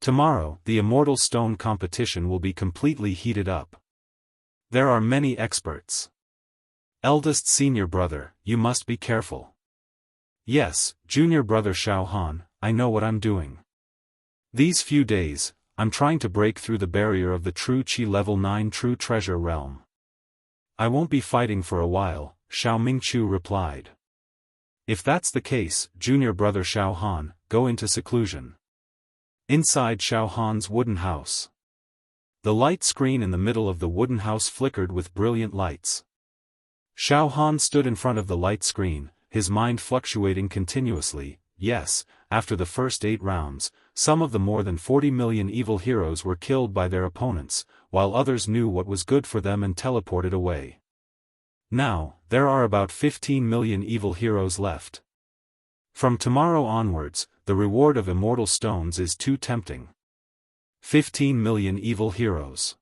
Tomorrow, the Immortal Stone competition will be completely heated up. There are many experts. Eldest senior brother, you must be careful. Yes, junior brother Xiaohan, I know what I'm doing. These few days, I'm trying to break through the barrier of the True Qi Level 9 True Treasure Realm. I won't be fighting for a while, Xiao Mingchu replied. If that's the case, junior brother Xiaohan, go into seclusion. Inside Xiaohan's wooden house. The light screen in the middle of the wooden house flickered with brilliant lights. Xiaofan stood in front of the light screen, his mind fluctuating continuously. Yes, after the first 8 rounds, some of the more than 40 million evil heroes were killed by their opponents, while others knew what was good for them and teleported away. Now, there are about 15 million evil heroes left. From tomorrow onwards, the reward of immortal stones is too tempting. 15 million evil heroes.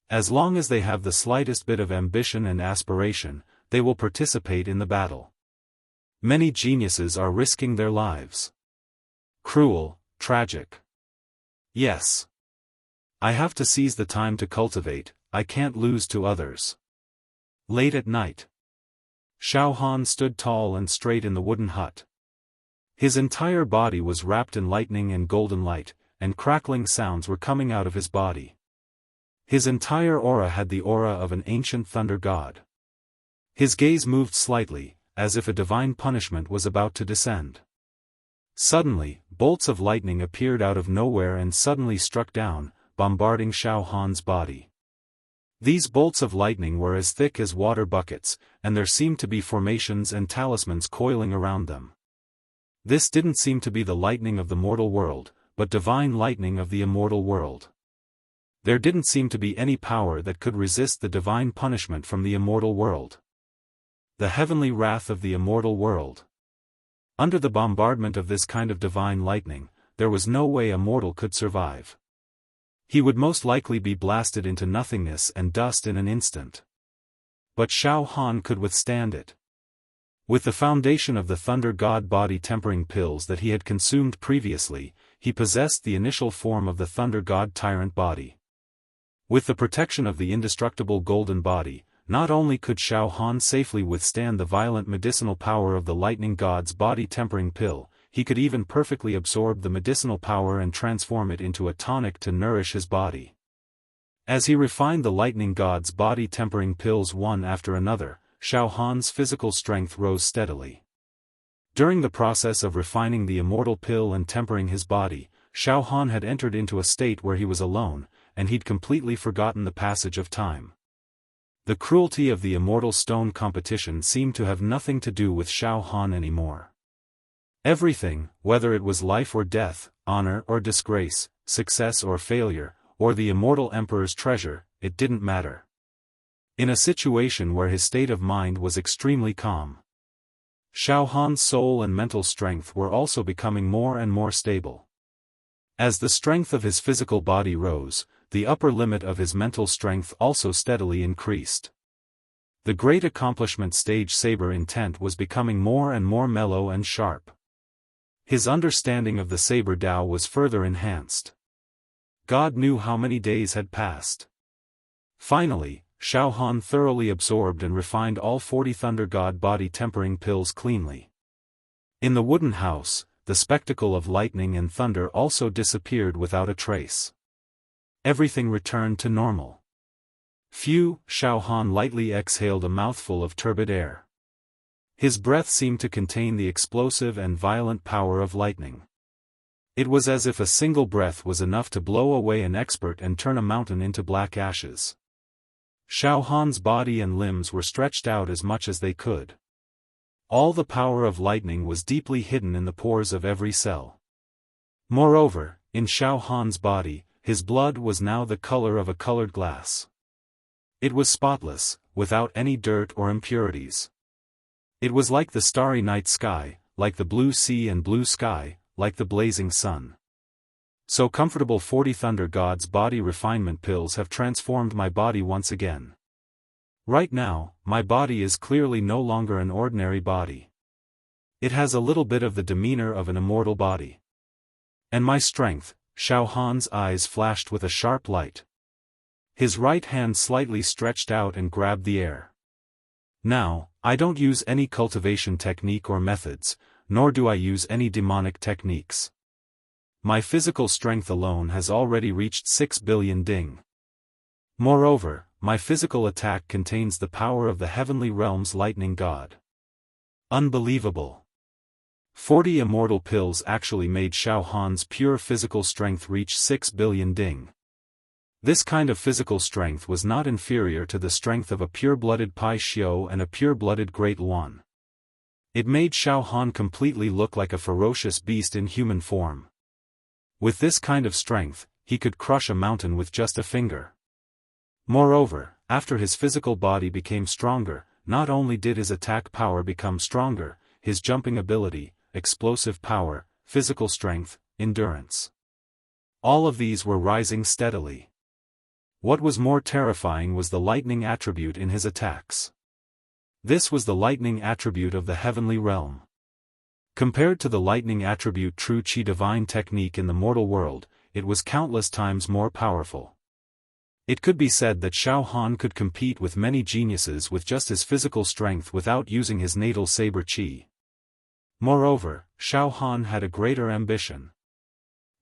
As long as they have the slightest bit of ambition and aspiration, they will participate in the battle. Many geniuses are risking their lives. Cruel, tragic. Yes. I have to seize the time to cultivate, I can't lose to others. Late at night. Xiaofan stood tall and straight in the wooden hut. His entire body was wrapped in lightning and golden light, and crackling sounds were coming out of his body. His entire aura had the aura of an ancient thunder god. His gaze moved slightly, as if a divine punishment was about to descend. Suddenly, bolts of lightning appeared out of nowhere and suddenly struck down, bombarding Xiaofan's body. These bolts of lightning were as thick as water buckets, and there seemed to be formations and talismans coiling around them. This didn't seem to be the lightning of the mortal world, but divine lightning of the immortal world. There didn't seem to be any power that could resist the divine punishment from the immortal world. The heavenly wrath of the immortal world. Under the bombardment of this kind of divine lightning, there was no way a mortal could survive. He would most likely be blasted into nothingness and dust in an instant. But Xiaofan could withstand it. With the foundation of the Thunder God body tempering pills that he had consumed previously, he possessed the initial form of the Thunder God tyrant body. With the protection of the indestructible golden body, not only could Xiaofan safely withstand the violent medicinal power of the Lightning God's body tempering pill, he could even perfectly absorb the medicinal power and transform it into a tonic to nourish his body. As he refined the Lightning God's body tempering pills one after another, Xiaofan's physical strength rose steadily. During the process of refining the immortal pill and tempering his body, Xiaofan had entered into a state where he was alone, and he'd completely forgotten the passage of time. The cruelty of the immortal stone competition seemed to have nothing to do with Xiaofan anymore. Everything, whether it was life or death, honor or disgrace, success or failure, or the immortal emperor's treasure, it didn't matter. In a situation where his state of mind was extremely calm, Xiaofan's soul and mental strength were also becoming more and more stable. As the strength of his physical body rose, the upper limit of his mental strength also steadily increased. The great accomplishment stage saber intent was becoming more and more mellow and sharp. His understanding of the saber Tao was further enhanced. God knew how many days had passed. Finally, Xiaofan thoroughly absorbed and refined all 40 Thunder God body tempering pills cleanly. In the wooden house, the spectacle of lightning and thunder also disappeared without a trace. Everything returned to normal. Phew, Xiaofan lightly exhaled a mouthful of turbid air. His breath seemed to contain the explosive and violent power of lightning. It was as if a single breath was enough to blow away an expert and turn a mountain into black ashes. Xiaofan's body and limbs were stretched out as much as they could. All the power of lightning was deeply hidden in the pores of every cell. Moreover, in Xiaofan's body, his blood was now the color of a colored glass. It was spotless, without any dirt or impurities. It was like the starry night sky, like the blue sea and blue sky, like the blazing sun. So comfortable 40 Thunder God's body refinement pills have transformed my body once again. Right now, my body is clearly no longer an ordinary body. It has a little bit of the demeanor of an immortal body. And my strength, Xiaofan's eyes flashed with a sharp light. His right hand slightly stretched out and grabbed the air. Now, I don't use any cultivation technique or methods, nor do I use any demonic techniques. My physical strength alone has already reached 6 billion ding. Moreover, my physical attack contains the power of the heavenly realm's lightning god. Unbelievable. 40 immortal pills actually made Xiaofan's pure physical strength reach 6 billion ding. This kind of physical strength was not inferior to the strength of a pure-blooded Pai Xiao and a pure-blooded Great Luan. It made Xiaofan completely look like a ferocious beast in human form. With this kind of strength, he could crush a mountain with just a finger. Moreover, after his physical body became stronger, not only did his attack power become stronger, his jumping ability, explosive power, physical strength, endurance. All of these were rising steadily. What was more terrifying was the lightning attribute in his attacks. This was the lightning attribute of the heavenly realm. Compared to the lightning attribute true Qi divine technique in the mortal world, it was countless times more powerful. It could be said that Xiaofan could compete with many geniuses with just his physical strength without using his natal saber Qi. Moreover, Xiaofan had a greater ambition.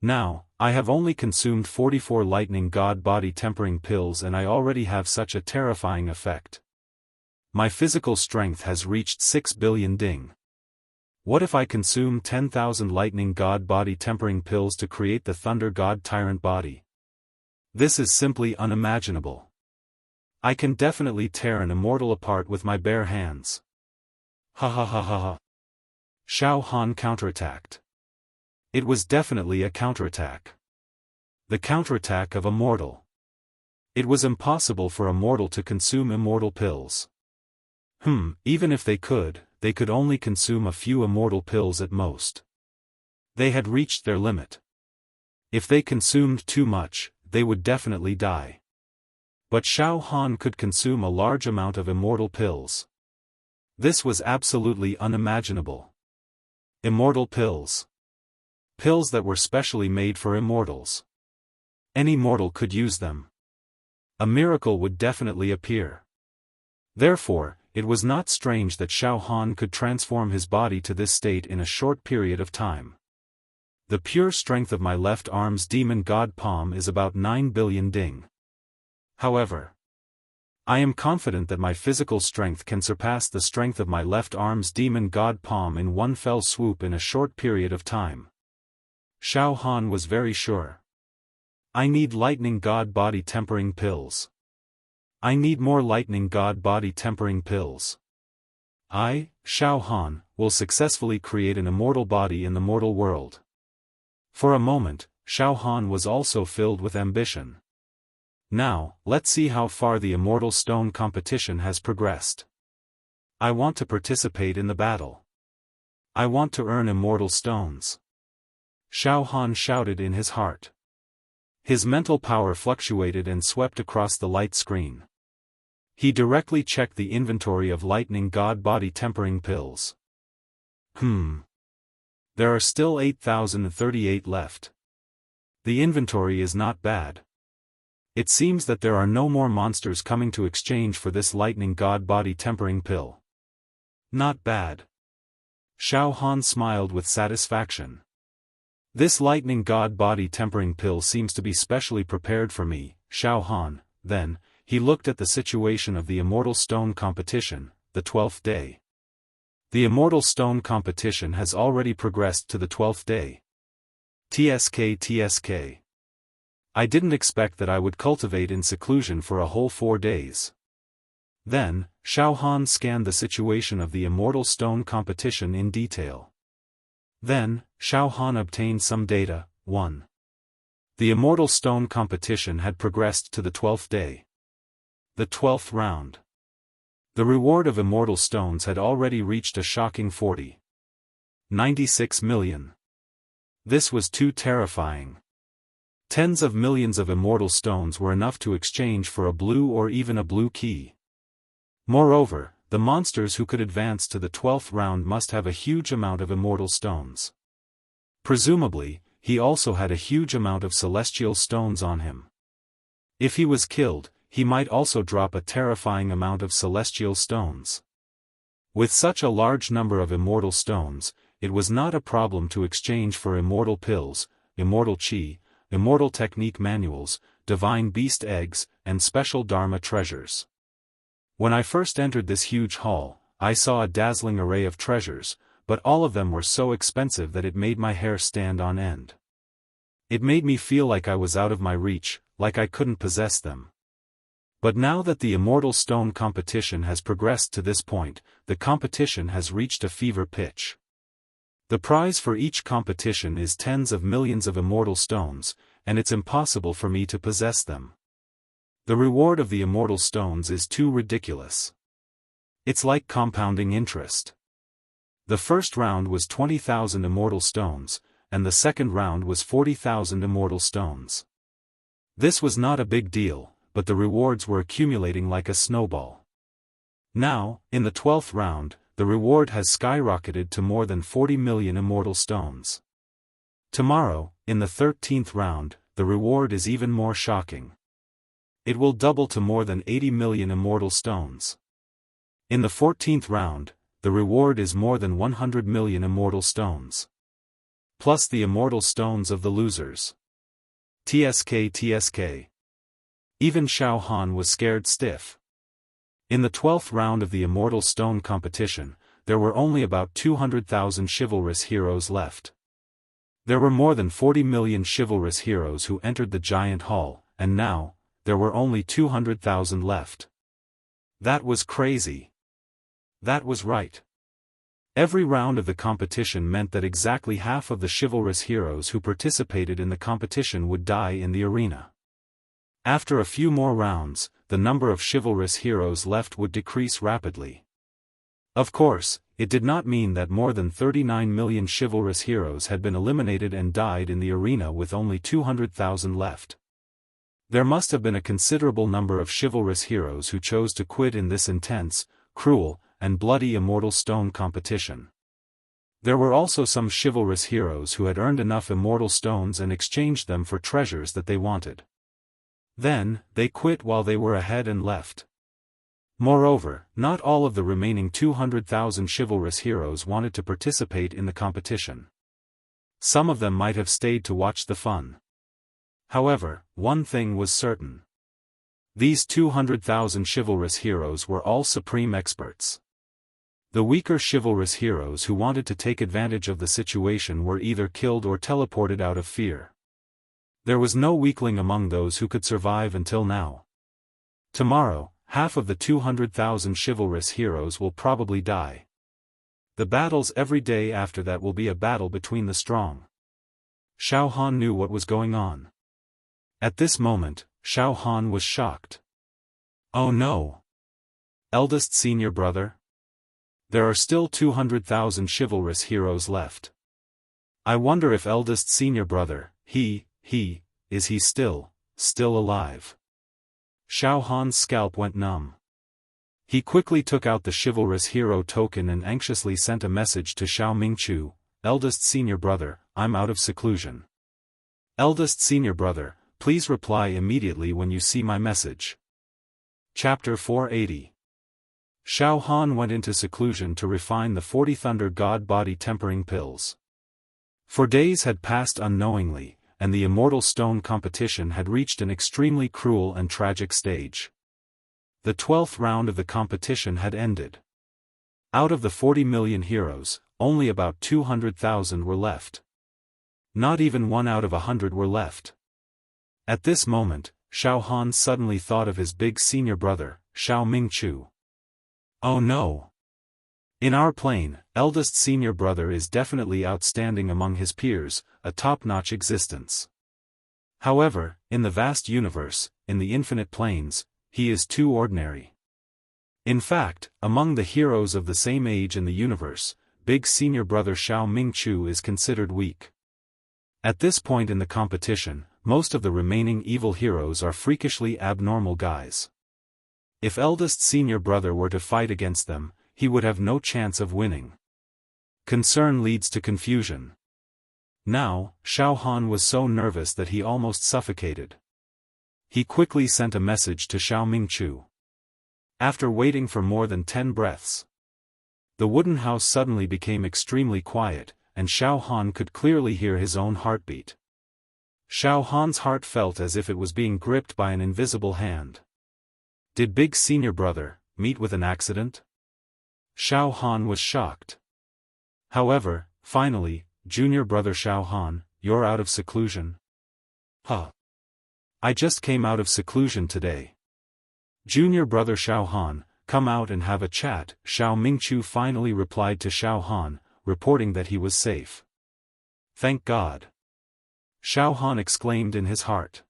Now, I have only consumed 44 lightning god body tempering pills and I already have such a terrifying effect. My physical strength has reached 6 billion ding. What if I consume 10,000 lightning god body tempering pills to create the thunder god tyrant body? This is simply unimaginable. I can definitely tear an immortal apart with my bare hands. Ha ha ha ha ha. Xiaofan counterattacked. It was definitely a counterattack. The counterattack of a mortal. It was impossible for a mortal to consume immortal pills. Even if they could only consume a few immortal pills at most. They had reached their limit. If they consumed too much, they would definitely die. But Xiaofan could consume a large amount of immortal pills. This was absolutely unimaginable. Immortal pills. Pills that were specially made for immortals. Any mortal could use them. A miracle would definitely appear. Therefore, it was not strange that Xiaofan could transform his body to this state in a short period of time. The pure strength of my left arm's demon god palm is about 9 billion ding. However, I am confident that my physical strength can surpass the strength of my left arm's demon god palm in one fell swoop in a short period of time. Xiaofan was very sure. I need lightning god body tempering pills. I need more lightning god body tempering pills. I, Xiaofan, will successfully create an immortal body in the mortal world. For a moment, Xiaofan was also filled with ambition. Now, let's see how far the immortal stone competition has progressed. I want to participate in the battle. I want to earn immortal stones. Xiaofan shouted in his heart. His mental power fluctuated and swept across the light screen. He directly checked the inventory of lightning god body tempering pills. There are still 8,038 left. The inventory is not bad. It seems that there are no more monsters coming to exchange for this lightning god body tempering pill. Not bad. Xiaofan smiled with satisfaction. This lightning god body tempering pill seems to be specially prepared for me, Xiaofan. Then, he looked at the situation of the Immortal Stone competition, the 12th day. The Immortal Stone competition has already progressed to the 12th day. TSK. I didn't expect that I would cultivate in seclusion for a whole 4 days. Then, Xiaofan scanned the situation of the Immortal Stone competition in detail. Then, Xiaofan obtained some data. 1. The Immortal Stone competition had progressed to the 12th day. The 12th round. The reward of Immortal Stones had already reached a shocking 96 million. This was too terrifying. Tens of millions of Immortal Stones were enough to exchange for a blue or even a blue key. Moreover, the monsters who could advance to the 12th round must have a huge amount of Immortal Stones. Presumably, he also had a huge amount of Celestial Stones on him. If he was killed, he might also drop a terrifying amount of Celestial Stones. With such a large number of Immortal Stones, it was not a problem to exchange for Immortal Pills, Immortal Qi, Immortal Technique Manuals, Divine Beast Eggs, and Special Dharma Treasures. When I first entered this huge hall, I saw a dazzling array of treasures, but all of them were so expensive that it made my hair stand on end. It made me feel like I was out of my reach, like I couldn't possess them. But now that the Immortal Stone competition has progressed to this point, the competition has reached a fever pitch. The prize for each competition is tens of millions of Immortal Stones, and it's impossible for me to possess them. The reward of the Immortal Stones is too ridiculous. It's like compounding interest. The first round was 20,000 Immortal Stones, and the second round was 40,000 Immortal Stones. This was not a big deal, but the rewards were accumulating like a snowball. Now, in the 12th round, the reward has skyrocketed to more than 40 million Immortal Stones. Tomorrow, in the 13th round, the reward is even more shocking. It will double to more than 80 million Immortal Stones. In the 14th round, the reward is more than 100 million Immortal Stones. Plus the Immortal Stones of the losers. TSK. Even Xiaofan was scared stiff. In the 12th round of the Immortal Stone competition, there were only about 200,000 chivalrous heroes left. There were more than 40 million chivalrous heroes who entered the giant hall, and now, there were only 200,000 left. That was crazy. That was right. Every round of the competition meant that exactly half of the chivalrous heroes who participated in the competition would die in the arena. After a few more rounds, the number of chivalrous heroes left would decrease rapidly. Of course, it did not mean that more than 39 million chivalrous heroes had been eliminated and died in the arena with only 200,000 left. There must have been a considerable number of chivalrous heroes who chose to quit in this intense, cruel, and bloody Immortal Stone competition. There were also some chivalrous heroes who had earned enough Immortal Stones and exchanged them for treasures that they wanted. Then, they quit while they were ahead and left. Moreover, not all of the remaining 200,000 chivalrous heroes wanted to participate in the competition. Some of them might have stayed to watch the fun. However, one thing was certain. These 200,000 chivalrous heroes were all supreme experts. The weaker chivalrous heroes who wanted to take advantage of the situation were either killed or teleported out of fear. There was no weakling among those who could survive until now. Tomorrow, half of the 200,000 chivalrous heroes will probably die. The battles every day after that will be a battle between the strong. Xiaofan knew what was going on. At this moment, Xiaofan was shocked. Oh no! Eldest senior brother? There are still 200,000 chivalrous heroes left. I wonder if eldest senior brother, is he still alive? Xiaohan's scalp went numb. He quickly took out the chivalrous hero token and anxiously sent a message to Xiao Mingqiu, eldest senior brother, I'm out of seclusion. Eldest senior brother, please reply immediately when you see my message. Chapter 480. Xiaofan went into seclusion to refine the 40 Thunder God body tempering pills. For days had passed unknowingly, and the Immortal Stone competition had reached an extremely cruel and tragic stage. The 12th round of the competition had ended. Out of the 40 million heroes, only about 200,000 were left. Not even 1 out of 100 were left. At this moment, Xiaofan suddenly thought of his big senior brother, Xiao Mingqiu. Oh no! In our plane, eldest senior brother is definitely outstanding among his peers, a top-notch existence. However, in the vast universe, in the infinite planes, he is too ordinary. In fact, among the heroes of the same age in the universe, big senior brother Xiao Mingqiu is considered weak. At this point in the competition, most of the remaining evil heroes are freakishly abnormal guys. If eldest senior brother were to fight against them, he would have no chance of winning. Concern leads to confusion. Now, Xiaofan was so nervous that he almost suffocated. He quickly sent a message to Xiao Mingqiu. After waiting for more than 10 breaths, the wooden house suddenly became extremely quiet, and Xiaofan could clearly hear his own heartbeat. Xiaohan's heart felt as if it was being gripped by an invisible hand. Did big senior brother meet with an accident? Xiaofan was shocked. However, finally, junior brother Xiaofan, you're out of seclusion? Huh. I just came out of seclusion today. Junior brother Xiaofan, come out and have a chat, Xiao Mingqiu finally replied to Xiaofan, reporting that he was safe. Thank God. Xiaofan exclaimed in his heart.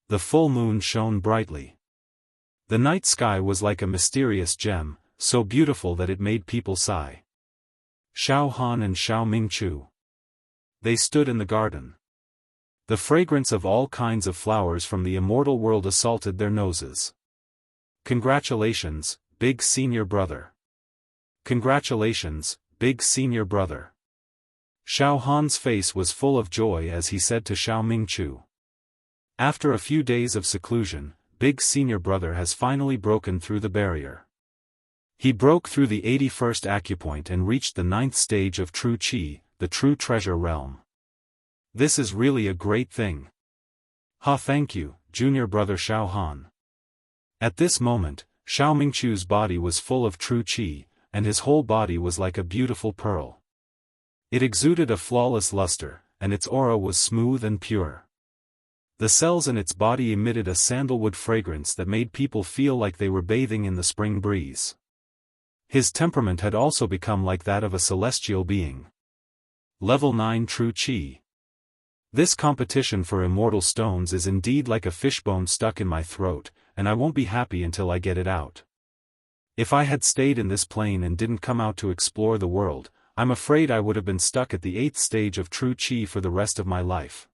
The full moon shone brightly. The night sky was like a mysterious gem, so beautiful that it made people sigh. Xiaofan and Xiao Mingqiu. They stood in the garden. The fragrance of all kinds of flowers from the immortal world assaulted their noses. Congratulations, big senior brother. Congratulations, big senior brother. Xiaohan's face was full of joy as he said to Xiao Mingqiu. After a few days of seclusion, big senior brother has finally broken through the barrier. He broke through the 81st acupoint and reached the 9th stage of true qi, the true treasure realm. This is really a great thing. Thank you, junior brother Xiaofan. At this moment, Xiao Mingqiu's body was full of true qi, and his whole body was like a beautiful pearl. It exuded a flawless luster, and its aura was smooth and pure. The cells in its body emitted a sandalwood fragrance that made people feel like they were bathing in the spring breeze. His temperament had also become like that of a celestial being. Level 9 True Qi. This competition for immortal stones is indeed like a fishbone stuck in my throat, and I won't be happy until I get it out. If I had stayed in this plane and didn't come out to explore the world, I'm afraid I would have been stuck at the 8th stage of true qi for the rest of my life.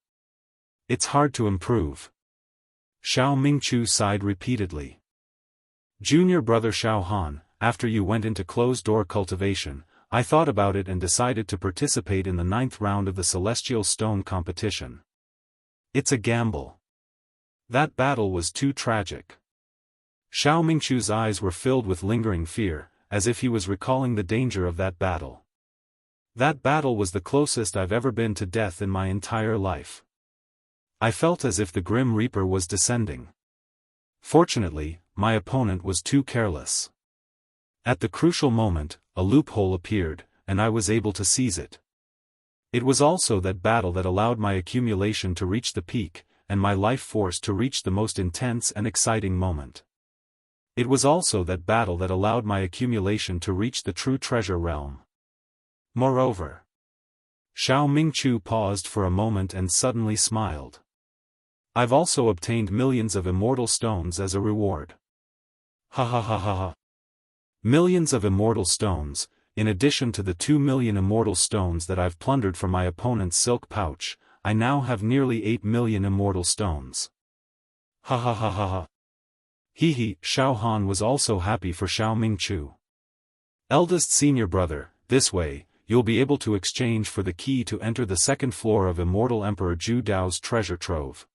It's hard to improve. Xiao Mingqiu sighed repeatedly. Junior brother Xiaofan, after you went into closed-door cultivation, I thought about it and decided to participate in the 9th round of the Celestial Stone competition. It's a gamble. That battle was too tragic. Xiao Mingqiu's eyes were filled with lingering fear, as if he was recalling the danger of that battle. That battle was the closest I've ever been to death in my entire life. I felt as if the Grim Reaper was descending. Fortunately, my opponent was too careless. At the crucial moment, a loophole appeared, and I was able to seize it. It was also that battle that allowed my accumulation to reach the peak, and my life force to reach the most intense and exciting moment. It was also that battle that allowed my accumulation to reach the true treasure realm. Moreover, Xiao Mingqiu paused for a moment and suddenly smiled. I've also obtained millions of immortal stones as a reward. Ha ha ha ha ha. Millions of immortal stones, in addition to the 2 million immortal stones that I've plundered from my opponent's silk pouch, I now have nearly 8 million immortal stones. Ha ha ha ha ha. Hee, Xiaofan was also happy for Xiao Mingqiu. Eldest senior brother, this way, you'll be able to exchange for the key to enter the 2nd floor of Immortal Emperor Zhu Dao's treasure trove.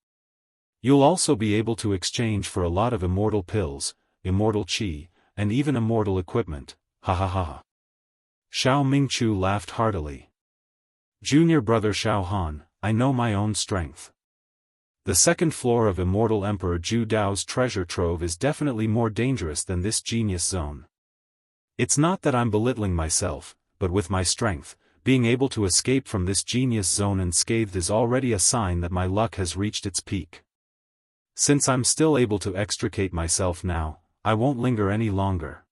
You'll also be able to exchange for a lot of immortal pills, immortal qi, and even immortal equipment, ha ha ha. Xiao Mingqiu laughed heartily. Junior brother Xiaofan, I know my own strength. The 2nd floor of Immortal Emperor Zhu Dao's treasure trove is definitely more dangerous than this genius zone. It's not that I'm belittling myself, but with my strength, being able to escape from this genius zone unscathed is already a sign that my luck has reached its peak. Since I'm still able to extricate myself now, I won't linger any longer.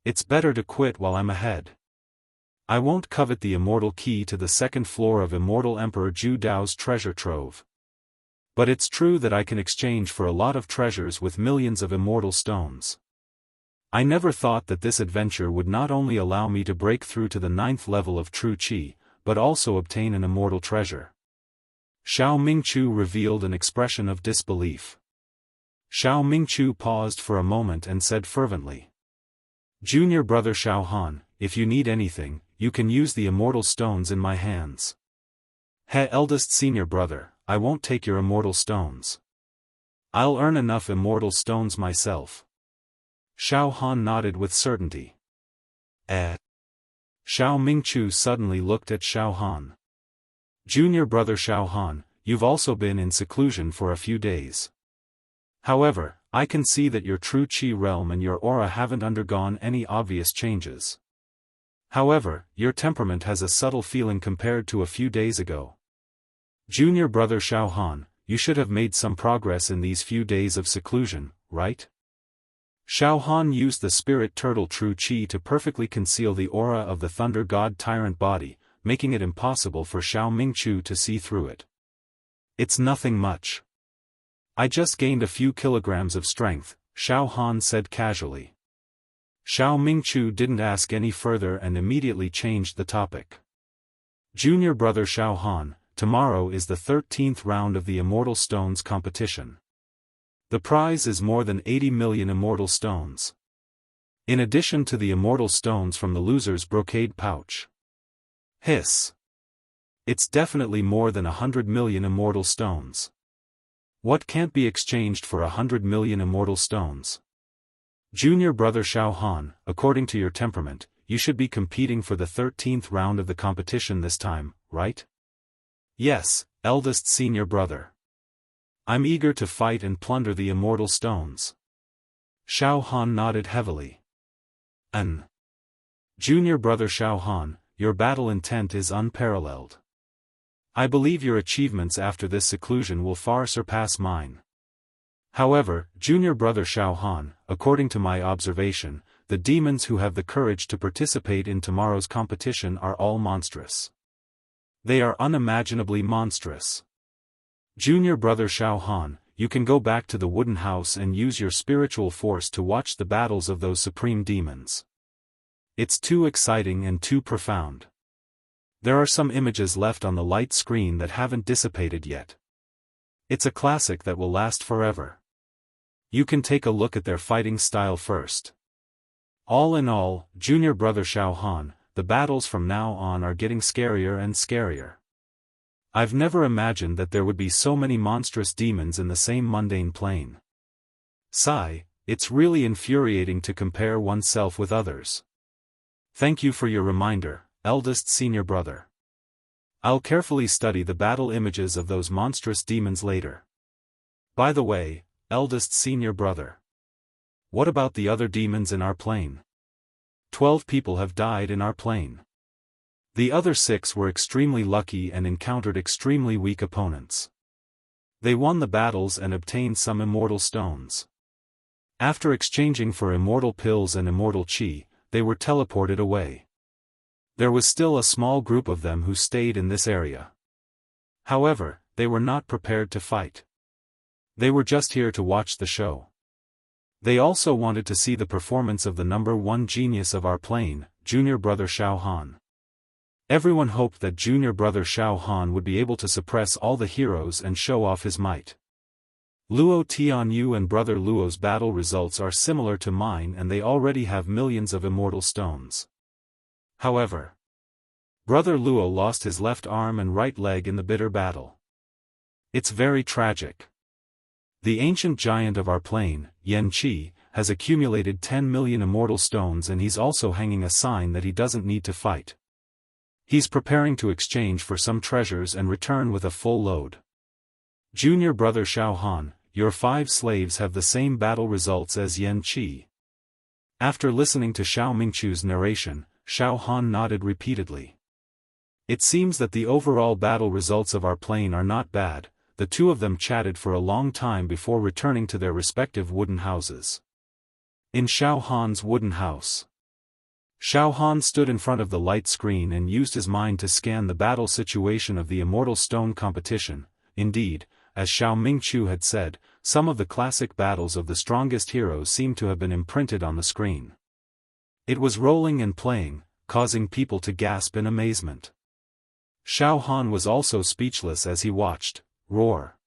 It's better to quit while I'm ahead. I won't covet the immortal key to the 2nd floor of Immortal Emperor Zhu Dao's treasure trove. But it's true that I can exchange for a lot of treasures with millions of immortal stones. I never thought that this adventure would not only allow me to break through to the 9th level of true qi, but also obtain an immortal treasure. Xiao Mingqiu revealed an expression of disbelief. Xiao Mingqiu paused for a moment and said fervently. Junior brother Xiaofan, if you need anything, you can use the immortal stones in my hands. Eldest senior brother, I won't take your immortal stones. I'll earn enough immortal stones myself. Xiaofan nodded with certainty. Xiao Mingqiu suddenly looked at Xiaofan. Junior brother Xiaofan, you've also been in seclusion for a few days. However, I can see that your true qi realm and your aura haven't undergone any obvious changes. However, your temperament has a subtle feeling compared to a few days ago. Junior brother Xiaofan, you should have made some progress in these few days of seclusion, right? Xiaofan used the spirit turtle true qi to perfectly conceal the aura of the thunder god tyrant body, making it impossible for Xiao Mingqiu to see through it. It's nothing much. I just gained a few kilograms of strength, Xiaofan said casually. Xiao Mingqiu didn't ask any further and immediately changed the topic. Junior brother Xiaofan, tomorrow is the 13th round of the Immortal Stones competition. The prize is more than 80 million Immortal Stones. In addition to the Immortal Stones from the loser's brocade pouch. Hiss. It's definitely more than 100 million Immortal Stones. What can't be exchanged for 100 million Immortal Stones? Junior brother Xiaofan, according to your temperament, you should be competing for the 13th round of the competition this time, right? Yes, eldest senior brother. I'm eager to fight and plunder the Immortal Stones. Xiaofan nodded heavily. Junior brother Xiaofan, your battle intent is unparalleled. I believe your achievements after this seclusion will far surpass mine. However, junior brother Xiaofan, according to my observation, the demons who have the courage to participate in tomorrow's competition are all monstrous. They are unimaginably monstrous. Junior brother Xiaofan, you can go back to the wooden house and use your spiritual force to watch the battles of those supreme demons. It's too exciting and too profound. There are some images left on the light screen that haven't dissipated yet. It's a classic that will last forever. You can take a look at their fighting style first. All in all, junior brother Xiaofan, the battles from now on are getting scarier and scarier. I've never imagined that there would be so many monstrous demons in the same mundane plane. Sigh, it's really infuriating to compare oneself with others. Thank you for your reminder, eldest senior brother. I'll carefully study the battle images of those monstrous demons later. By the way, eldest senior brother. What about the other demons in our plane? 12 people have died in our plane. The other 6 were extremely lucky and encountered extremely weak opponents. They won the battles and obtained some immortal stones. After exchanging for immortal pills and immortal chi, they were teleported away. There was still a small group of them who stayed in this area. However, they were not prepared to fight. They were just here to watch the show. They also wanted to see the performance of the number 1 genius of our plane, junior brother Xiaofan. Everyone hoped that junior brother Xiaofan would be able to suppress all the heroes and show off his might. Luo Tianyu and brother Luo's battle results are similar to mine and they already have millions of immortal stones. However, brother Luo lost his left arm and right leg in the bitter battle. It's very tragic. The ancient giant of our plane, Yan Qi, has accumulated 10 million immortal stones and he's also hanging a sign that he doesn't need to fight. He's preparing to exchange for some treasures and return with a full load. Junior brother Xiaofan, your 5 slaves have the same battle results as Yan Qi. After listening to Xiao Mingqiu's narration, Xiaofan nodded repeatedly. It seems that the overall battle results of our plane are not bad. The 2 of them chatted for a long time before returning to their respective wooden houses. In Xiaohan's wooden house, Xiaofan stood in front of the light screen and used his mind to scan the battle situation of the Immortal Stone competition. Indeed, as Xiao Mingqiu had said, some of the classic battles of the strongest heroes seemed to have been imprinted on the screen. It was rolling and playing, causing people to gasp in amazement. Xiaofan was also speechless as he watched. Roar.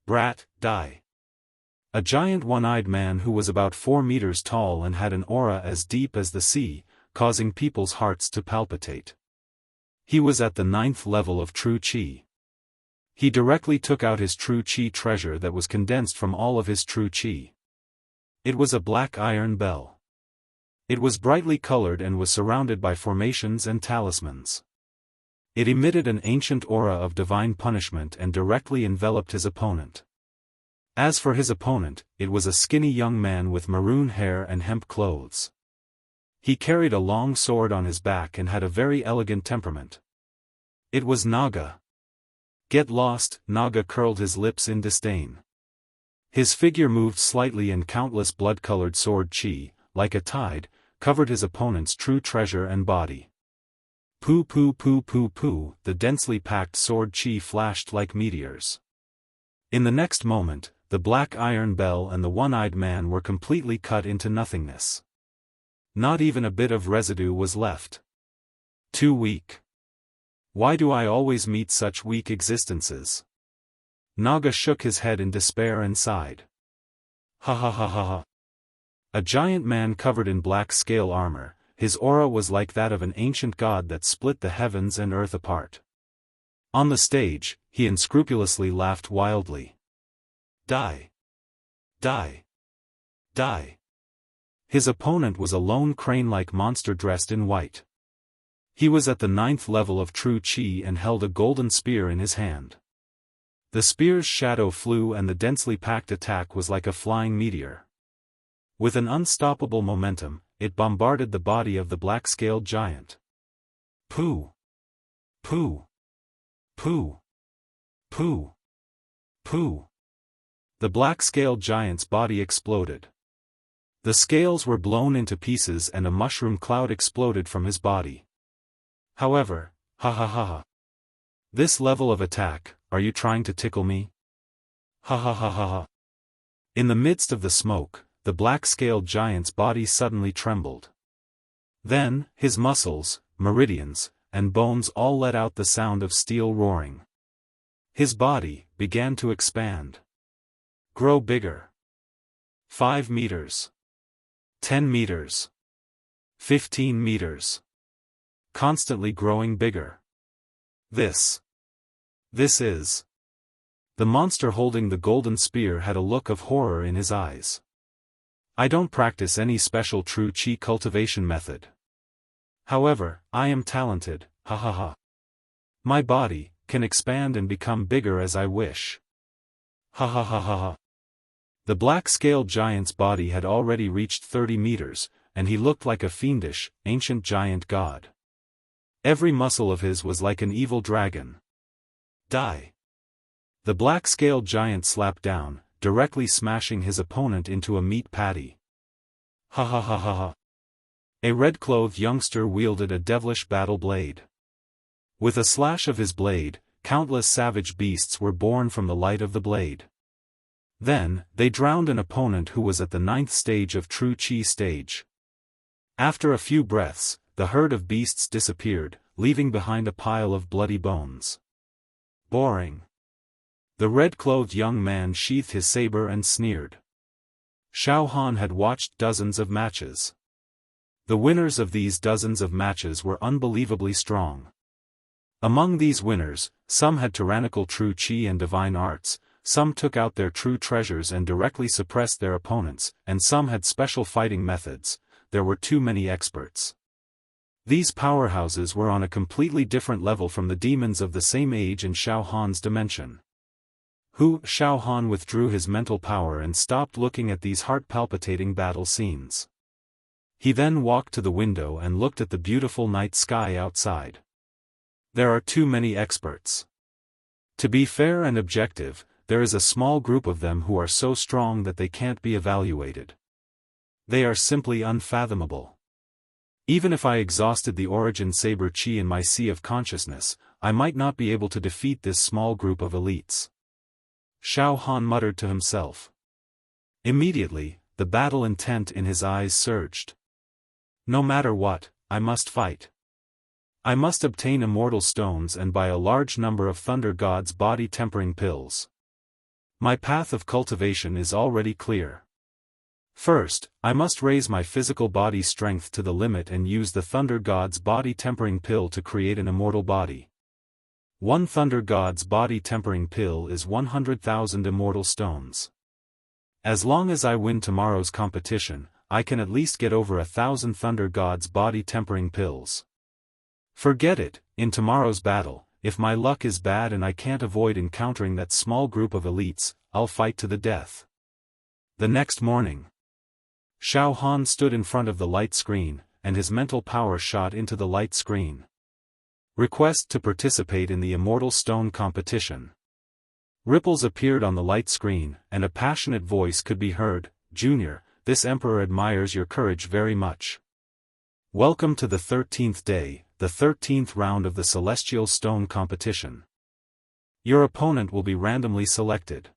Brat, die. A giant one-eyed man who was about 4 meters tall and had an aura as deep as the sea, causing people's hearts to palpitate. He was at the 9th level of true qi. He directly took out his true qi treasure that was condensed from all of his true qi. It was a black iron bell. It was brightly colored and was surrounded by formations and talismans. It emitted an ancient aura of divine punishment and directly enveloped his opponent. As for his opponent, it was a skinny young man with maroon hair and hemp clothes. He carried a long sword on his back and had a very elegant temperament. It was Naga. Get lost, Naga curled his lips in disdain. His figure moved slightly and countless blood-colored sword chi, like a tide, covered his opponent's true treasure and body. Poo poo poo poo poo, the densely packed sword chi flashed like meteors. In the next moment, the black iron bell and the one-eyed man were completely cut into nothingness. Not even a bit of residue was left. Too weak. Why do I always meet such weak existences? Naga shook his head in despair and sighed. Ha ha ha ha ha. A giant man covered in black scale armor, his aura was like that of an ancient god that split the heavens and earth apart. On the stage, he unscrupulously laughed wildly. Die. Die. Die. His opponent was a lone crane-like monster dressed in white. He was at the 9th level of true chi and held a golden spear in his hand. The spear's shadow flew and the densely packed attack was like a flying meteor. With an unstoppable momentum, it bombarded the body of the black-scaled giant. Pooh! Pooh! Pooh! Pooh! Pooh! The black-scaled giant's body exploded. The scales were blown into pieces and a mushroom cloud exploded from his body. However, ha ha ha ha. This level of attack, are you trying to tickle me? Ha ha ha ha ha. In the midst of the smoke, the black-scaled giant's body suddenly trembled. Then, his muscles, meridians, and bones all let out the sound of steel roaring. His body began to expand. Grow bigger. 5 meters. 10 meters. 15 meters. Constantly growing bigger. This is. The monster holding the golden spear had a look of horror in his eyes. I don't practice any special true chi cultivation method. However, I am talented, ha ha ha. My body can expand and become bigger as I wish. Ha ha ha ha ha. The black-scaled giant's body had already reached 30 meters, and he looked like a fiendish, ancient giant god. Every muscle of his was like an evil dragon. Die. The black-scaled giant slapped down, directly smashing his opponent into a meat patty. Ha ha ha ha ha. A red-clothed youngster wielded a devilish battle blade. With a slash of his blade, countless savage beasts were born from the light of the blade. Then, they drowned an opponent who was at the 9th stage of true chi stage. After a few breaths, the herd of beasts disappeared, leaving behind a pile of bloody bones. Boring. The red-clothed young man sheathed his saber and sneered. Xiaofan had watched dozens of matches. The winners of these dozens of matches were unbelievably strong. Among these winners, some had tyrannical true chi and divine arts, some took out their true treasures and directly suppressed their opponents, and some had special fighting methods. There were too many experts. These powerhouses were on a completely different level from the demons of the same age in Xiaohan's dimension. Xiaofan withdrew his mental power and stopped looking at these heart-palpitating battle scenes. He then walked to the window and looked at the beautiful night sky outside. There are too many experts. To be fair and objective, there is a small group of them who are so strong that they can't be evaluated. They are simply unfathomable. Even if I exhausted the origin saber chi in my sea of consciousness, I might not be able to defeat this small group of elites. Xiaofan muttered to himself. Immediately, the battle intent in his eyes surged. No matter what, I must fight. I must obtain immortal stones and buy a large number of Thunder God's body tempering pills. My path of cultivation is already clear. First, I must raise my physical body strength to the limit and use the Thunder God's body tempering pill to create an immortal body. One Thunder God's body tempering pill is 100,000 immortal stones. As long as I win tomorrow's competition, I can at least get over 1,000 Thunder God's body tempering pills. Forget it, in tomorrow's battle, if my luck is bad and I can't avoid encountering that small group of elites, I'll fight to the death. The next morning, Xiaofan stood in front of the light screen, and his mental power shot into the light screen. Request to participate in the Immortal Stone competition. Ripples appeared on the light screen, and a passionate voice could be heard. Junior, this Emperor admires your courage very much. Welcome to the 13th day, the 13th round of the Celestial Stone competition. Your opponent will be randomly selected.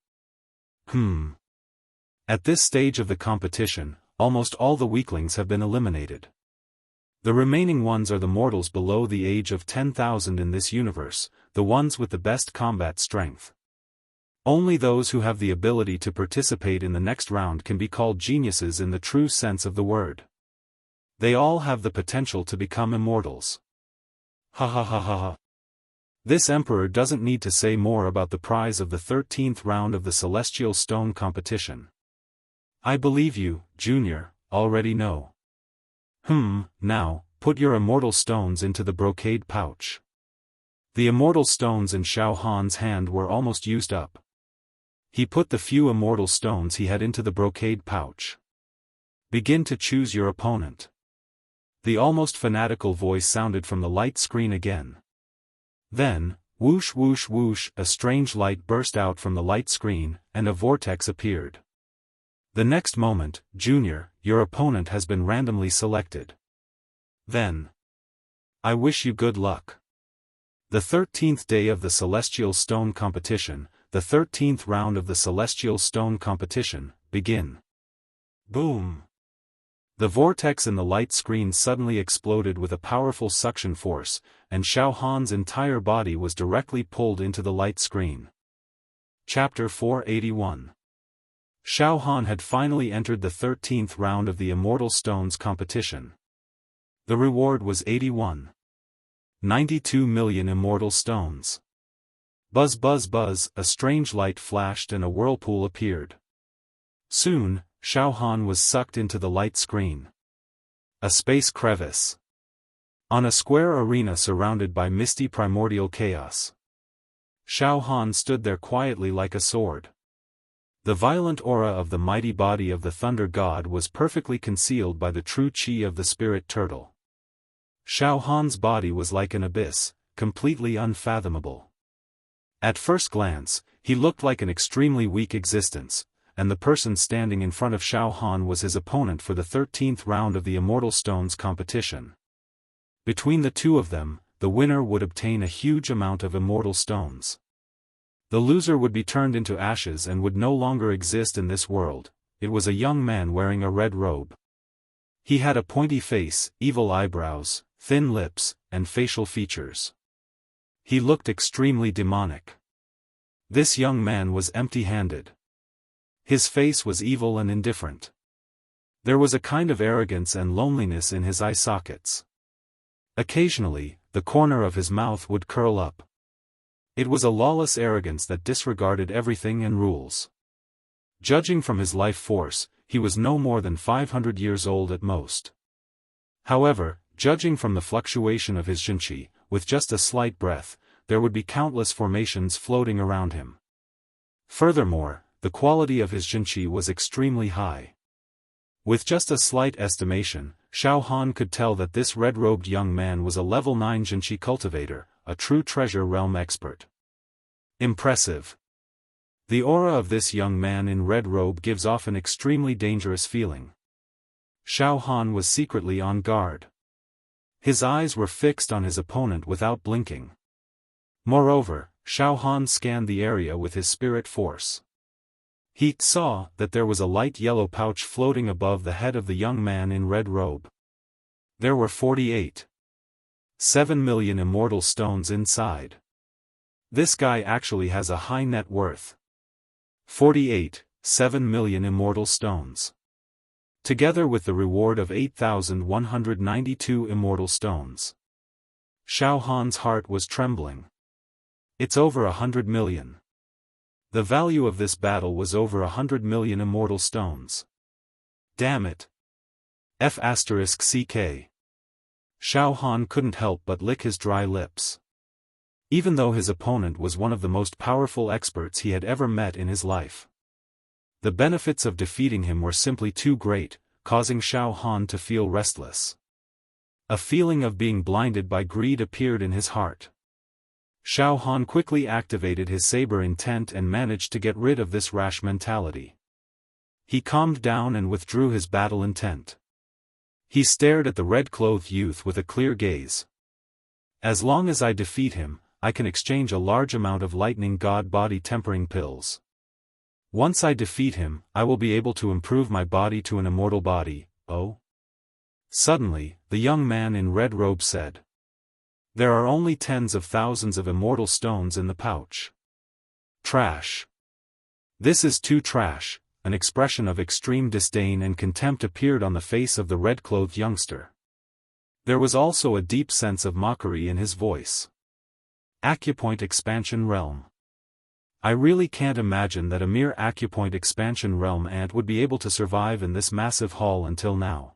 At this stage of the competition, almost all the weaklings have been eliminated. The remaining ones are the mortals below the age of 10,000 in this universe, the ones with the best combat strength. Only those who have the ability to participate in the next round can be called geniuses in the true sense of the word. They all have the potential to become immortals. Ha ha ha ha ha. This Emperor doesn't need to say more about the prize of the 13th round of the Celestial Stone competition. I believe you, Junior, already know. Now, put your immortal stones into the brocade pouch. The immortal stones in Xiaofan's hand were almost used up. He put the few immortal stones he had into the brocade pouch. Begin to choose your opponent. The almost fanatical voice sounded from the light screen again. Then, whoosh whoosh whoosh, a strange light burst out from the light screen, and a vortex appeared. The next moment, Junior, your opponent has been randomly selected. Then. I wish you good luck. The 13th day of the Celestial Stone competition, the 13th round of the Celestial Stone competition, begin. Boom. The vortex in the light screen suddenly exploded with a powerful suction force, and Xiaofan's entire body was directly pulled into the light screen. Chapter 481. Xiaofan had finally entered the 13th round of the Immortal Stones competition. The reward was 92 million immortal stones. Buzz buzz buzz, a strange light flashed and a whirlpool appeared. Soon, Xiaofan was sucked into the light screen. A space crevice. On a square arena surrounded by misty primordial chaos. Xiaofan stood there quietly like a sword. The violent aura of the mighty body of the Thunder God was perfectly concealed by the true chi of the Spirit Turtle. Xiaofan's body was like an abyss, completely unfathomable. At first glance, he looked like an extremely weak existence, and the person standing in front of Xiaofan was his opponent for the 13th round of the Immortal Stones competition. Between the two of them, the winner would obtain a huge amount of immortal stones. The loser would be turned into ashes and would no longer exist in this world. It was a young man wearing a red robe. He had a pointy face, evil eyebrows, thin lips, and facial features. He looked extremely demonic. This young man was empty-handed. His face was evil and indifferent. There was a kind of arrogance and loneliness in his eye sockets. Occasionally, the corner of his mouth would curl up. It was a lawless arrogance that disregarded everything and rules. Judging from his life force, he was no more than 500 years old at most. However, judging from the fluctuation of his jinqi, with just a slight breath, there would be countless formations floating around him. Furthermore, the quality of his jinqi was extremely high. With just a slight estimation, Xiaofan could tell that this red-robed young man was a level 9 jinqi cultivator, a true treasure realm expert. Impressive. The aura of this young man in red robe gives off an extremely dangerous feeling. Xiaofan was secretly on guard. His eyes were fixed on his opponent without blinking. Moreover, Xiaofan scanned the area with his spirit force. He saw that there was a light yellow pouch floating above the head of the young man in red robe. There were 7 million immortal stones inside. This guy actually has a high net worth. 7 million immortal stones. Together with the reward of 8,192 immortal stones. Xiaofan's heart was trembling. It's over 100 million. The value of this battle was over 100 million immortal stones. Damn it. F***ck. Xiaofan couldn't help but lick his dry lips. Even though his opponent was one of the most powerful experts he had ever met in his life. The benefits of defeating him were simply too great, causing Xiaofan to feel restless. A feeling of being blinded by greed appeared in his heart. Xiaofan quickly activated his saber intent and managed to get rid of this rash mentality. He calmed down and withdrew his battle intent. He stared at the red-clothed youth with a clear gaze. As long as I defeat him, I can exchange a large amount of lightning god body tempering pills. Once I defeat him, I will be able to improve my body to an immortal body. Oh? Suddenly, the young man in red robe said. There are only tens of thousands of immortal stones in the pouch. Trash. This is too trash. An expression of extreme disdain and contempt appeared on the face of the red-clothed youngster. There was also a deep sense of mockery in his voice. Acupoint Expansion Realm. I really can't imagine that a mere Acupoint Expansion Realm ant would be able to survive in this massive hall until now.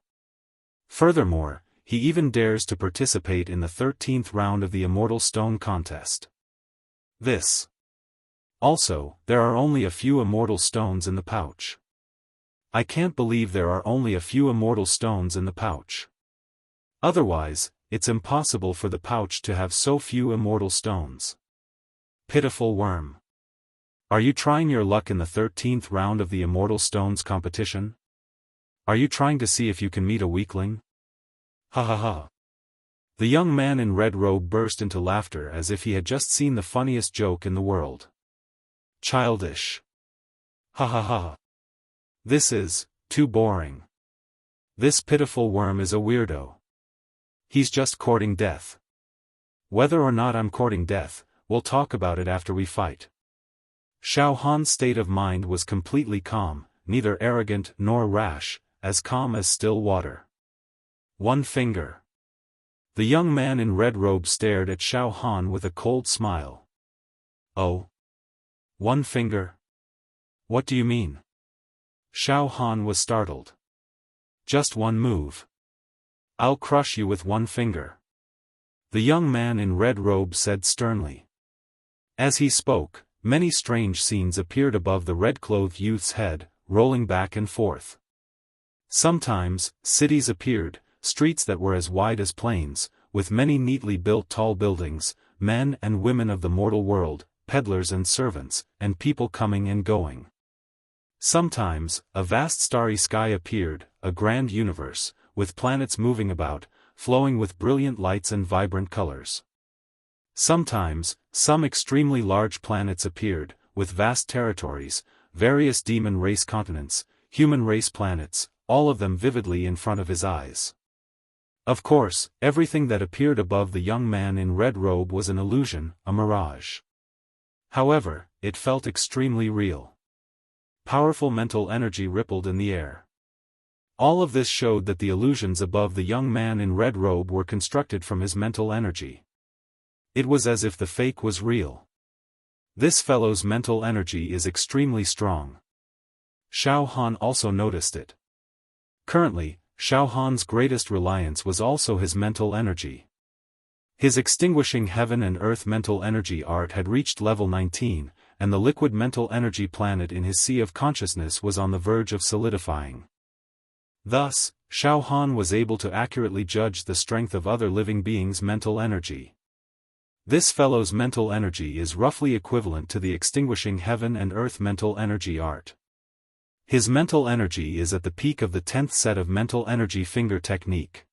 Furthermore, he even dares to participate in the 13th round of the Immortal Stone contest. This. Also, there are only a few immortal stones in the pouch. I can't believe there are only a few immortal stones in the pouch. Otherwise, it's impossible for the pouch to have so few immortal stones. Pitiful worm. Are you trying your luck in the 13th round of the Immortal Stones competition? Are you trying to see if you can meet a weakling? Ha ha ha. The young man in red robe burst into laughter as if he had just seen the funniest joke in the world. Childish. Ha ha ha. This is too boring. This pitiful worm is a weirdo. He's just courting death. Whether or not I'm courting death, we'll talk about it after we fight. Xiaohan's state of mind was completely calm, neither arrogant nor rash, as calm as still water. One finger. The young man in red robe stared at Xiaofan with a cold smile. Oh. One finger? What do you mean? Xiaofan was startled. Just one move. I'll crush you with one finger. The young man in red robe said sternly. As he spoke, many strange scenes appeared above the red-clothed youth's head, rolling back and forth. Sometimes, cities appeared, streets that were as wide as plains, with many neatly built tall buildings, men and women of the mortal world, peddlers and servants, and people coming and going. Sometimes, a vast starry sky appeared, a grand universe, with planets moving about, flowing with brilliant lights and vibrant colors. Sometimes, some extremely large planets appeared, with vast territories, various demon race continents, human race planets, all of them vividly in front of his eyes. Of course, everything that appeared above the young man in red robe was an illusion, a mirage. However, it felt extremely real. Powerful mental energy rippled in the air. All of this showed that the illusions above the young man in red robe were constructed from his mental energy. It was as if the fake was real. This fellow's mental energy is extremely strong. Xiaofan also noticed it. Currently, Xiaohan's greatest reliance was also his mental energy. His extinguishing heaven and earth mental energy art had reached level 19, and the liquid mental energy planet in his sea of consciousness was on the verge of solidifying. Thus, Xiaofan was able to accurately judge the strength of other living beings' mental energy. This fellow's mental energy is roughly equivalent to the extinguishing heaven and earth mental energy art. His mental energy is at the peak of the 10th set of mental energy finger technique.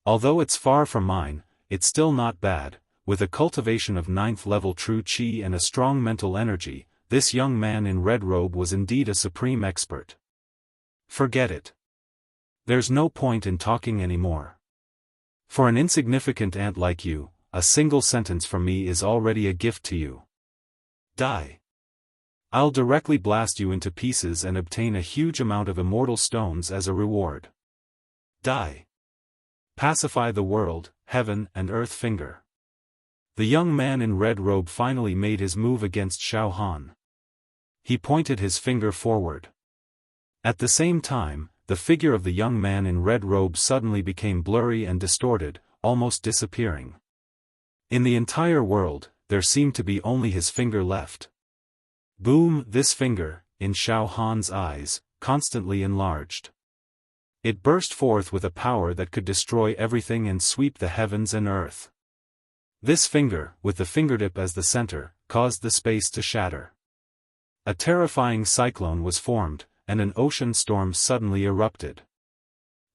Although it's far from mine, it's still not bad. With a cultivation of 9th level true qi and a strong mental energy, this young man in red robe was indeed a supreme expert. Forget it. There's no point in talking anymore. For an insignificant ant like you, a single sentence from me is already a gift to you. Die. I'll directly blast you into pieces and obtain a huge amount of immortal stones as a reward. Die. Pacify the world, heaven and earth finger. The young man in red robe finally made his move against Xiaohan. He pointed his finger forward. At the same time, the figure of the young man in red robe suddenly became blurry and distorted, almost disappearing. In the entire world, there seemed to be only his finger left. Boom! This finger, in Xiaohan's eyes, constantly enlarged. It burst forth with a power that could destroy everything and sweep the heavens and earth. This finger, with the fingertip as the center, caused the space to shatter. A terrifying cyclone was formed, and an ocean storm suddenly erupted.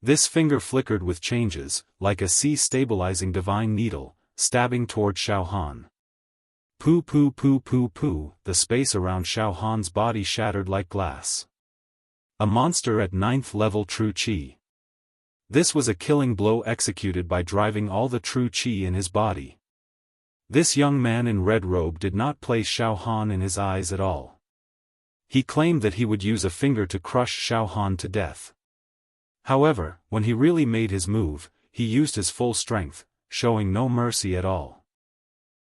This finger flickered with changes, like a sea-stabilizing divine needle, stabbing toward Xiaofan. Poo poo poo poo poo, the space around Xiaofan's body shattered like glass. A monster at 9th level true qi. This was a killing blow executed by driving all the true qi in his body. This young man in red robe did not place Xiaofan in his eyes at all. He claimed that he would use a finger to crush Xiaofan to death. However, when he really made his move, he used his full strength, showing no mercy at all.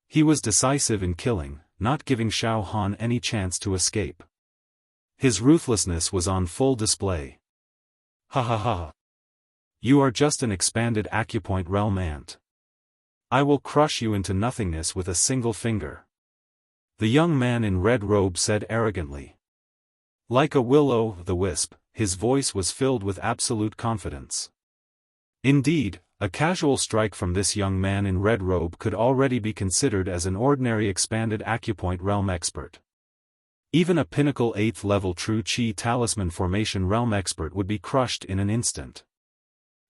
He was decisive in killing, not giving Xiaofan any chance to escape. His ruthlessness was on full display. Ha ha ha. You are just an expanded acupoint realm ant. I will crush you into nothingness with a single finger. The young man in red robe said arrogantly. Like a will-o'-the-wisp, his voice was filled with absolute confidence. Indeed, a casual strike from this young man in red robe could already be considered as an ordinary expanded acupoint realm expert. Even a pinnacle 8th level true qi talisman formation realm expert would be crushed in an instant.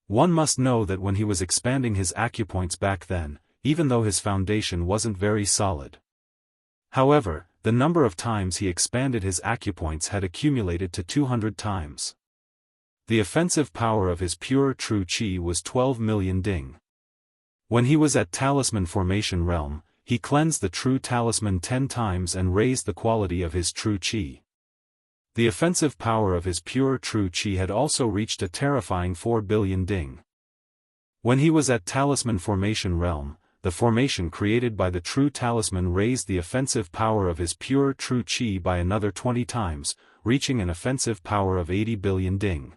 One must know that when he was expanding his acupoints back then, even though his foundation wasn't very solid. However, the number of times he expanded his acupoints had accumulated to 200 times. The offensive power of his pure true qi was 12 million ding. When he was at talisman formation realm, he cleansed the true talisman 10 times and raised the quality of his true qi. The offensive power of his pure true qi had also reached a terrifying 4 billion ding. When he was at talisman formation realm, the formation created by the true talisman raised the offensive power of his pure true qi by another 20 times, reaching an offensive power of 80 billion ding.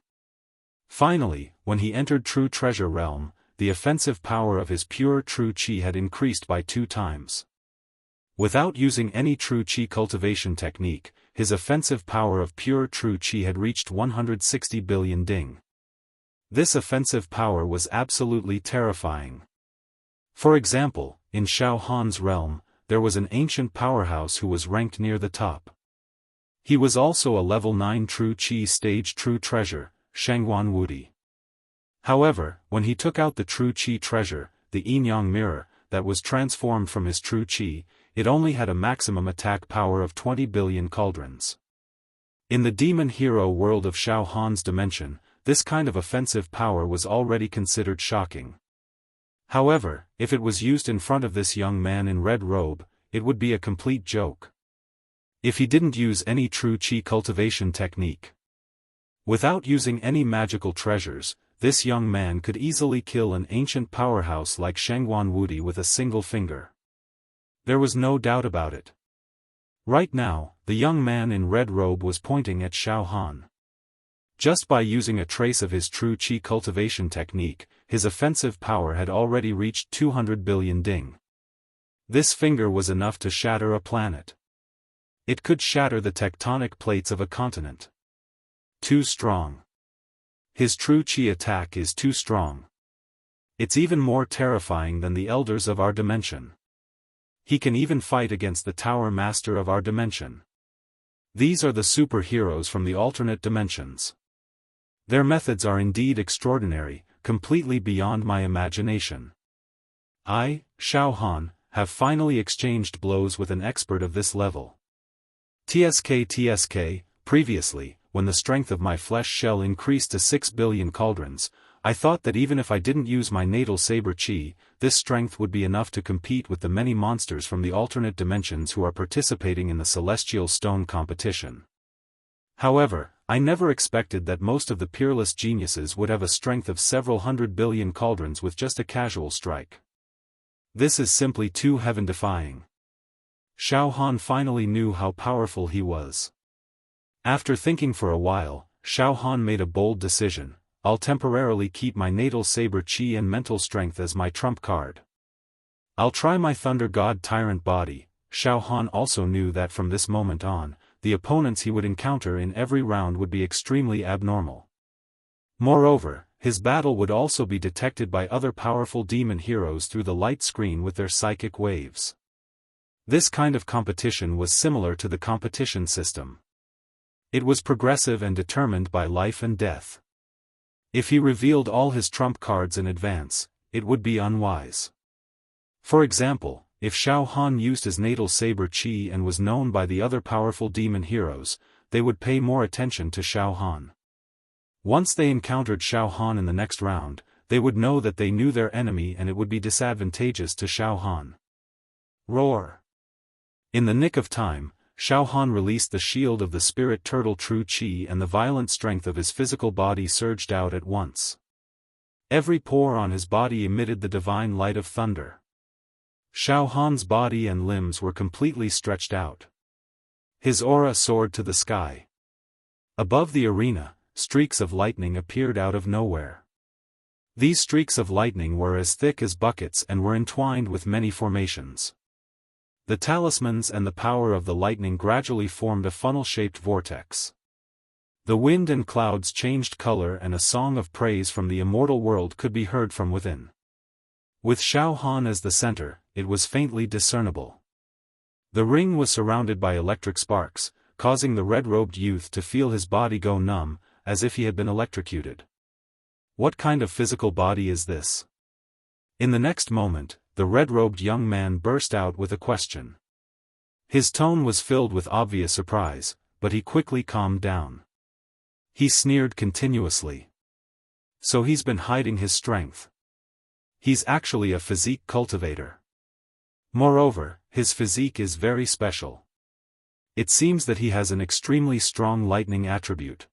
Finally, when he entered true treasure realm, the offensive power of his pure true qi had increased by 2 times. Without using any true qi cultivation technique, his offensive power of pure true qi had reached 160 billion ding. This offensive power was absolutely terrifying. For example, in Xiaofan's realm, there was an ancient powerhouse who was ranked near the top. He was also a level 9 true qi stage true treasure, Shangguan Wudi. However, when he took out the true qi treasure, the yin-yang mirror, that was transformed from his true qi, it only had a maximum attack power of 20 billion cauldrons. In the demon hero world of Xiaofan's dimension, this kind of offensive power was already considered shocking. However, if it was used in front of this young man in red robe, it would be a complete joke. If he didn't use any true qi cultivation technique. Without using any magical treasures, this young man could easily kill an ancient powerhouse like Shangguan Wudi with a single finger. There was no doubt about it. Right now, the young man in red robe was pointing at Xiaofan. Just by using a trace of his true qi cultivation technique, his offensive power had already reached 200 billion ding. This finger was enough to shatter a planet. It could shatter the tectonic plates of a continent. Too strong. His true qi attack is too strong. It's even more terrifying than the elders of our dimension. He can even fight against the Tower Master of our dimension. These are the superheroes from the alternate dimensions. Their methods are indeed extraordinary, completely beyond my imagination. I, Xiaofan, have finally exchanged blows with an expert of this level. TSK, previously, when the strength of my flesh shell increased to 6 billion cauldrons, I thought that even if I didn't use my natal saber qi, this strength would be enough to compete with the many monsters from the alternate dimensions who are participating in the Celestial Stone competition. However, I never expected that most of the peerless geniuses would have a strength of several 100 billion cauldrons with just a casual strike. This is simply too heaven-defying. Xiaofan finally knew how powerful he was. After thinking for a while, Xiaofan made a bold decision. I'll temporarily keep my natal saber qi and mental strength as my trump card. I'll try my Thunder God Tyrant body. Xiaofan also knew that from this moment on, the opponents he would encounter in every round would be extremely abnormal. Moreover, his battle would also be detected by other powerful demon heroes through the light screen with their psychic waves. This kind of competition was similar to the competition system. It was progressive and determined by life and death. If he revealed all his trump cards in advance, it would be unwise. For example, if Xiaofan used his natal saber qi and was known by the other powerful demon heroes, they would pay more attention to Xiaofan. Once they encountered Xiaofan in the next round, they would know that they knew their enemy and it would be disadvantageous to Xiaofan. Roar! In the nick of time, Xiaofan released the shield of the spirit turtle true qi and the violent strength of his physical body surged out at once. Every pore on his body emitted the divine light of thunder. Xiaofan's body and limbs were completely stretched out. His aura soared to the sky. Above the arena, streaks of lightning appeared out of nowhere. These streaks of lightning were as thick as buckets and were entwined with many formations. The talismans and the power of the lightning gradually formed a funnel-shaped vortex. The wind and clouds changed color and a song of praise from the immortal world could be heard from within. With Xiaofan as the center, it was faintly discernible. The ring was surrounded by electric sparks, causing the red-robed youth to feel his body go numb, as if he had been electrocuted. What kind of physical body is this? In the next moment, the red-robed young man burst out with a question. His tone was filled with obvious surprise, but he quickly calmed down. He sneered continuously. So he's been hiding his strength. He's actually a physique cultivator. Moreover, his physique is very special. It seems that he has an extremely strong lightning attribute.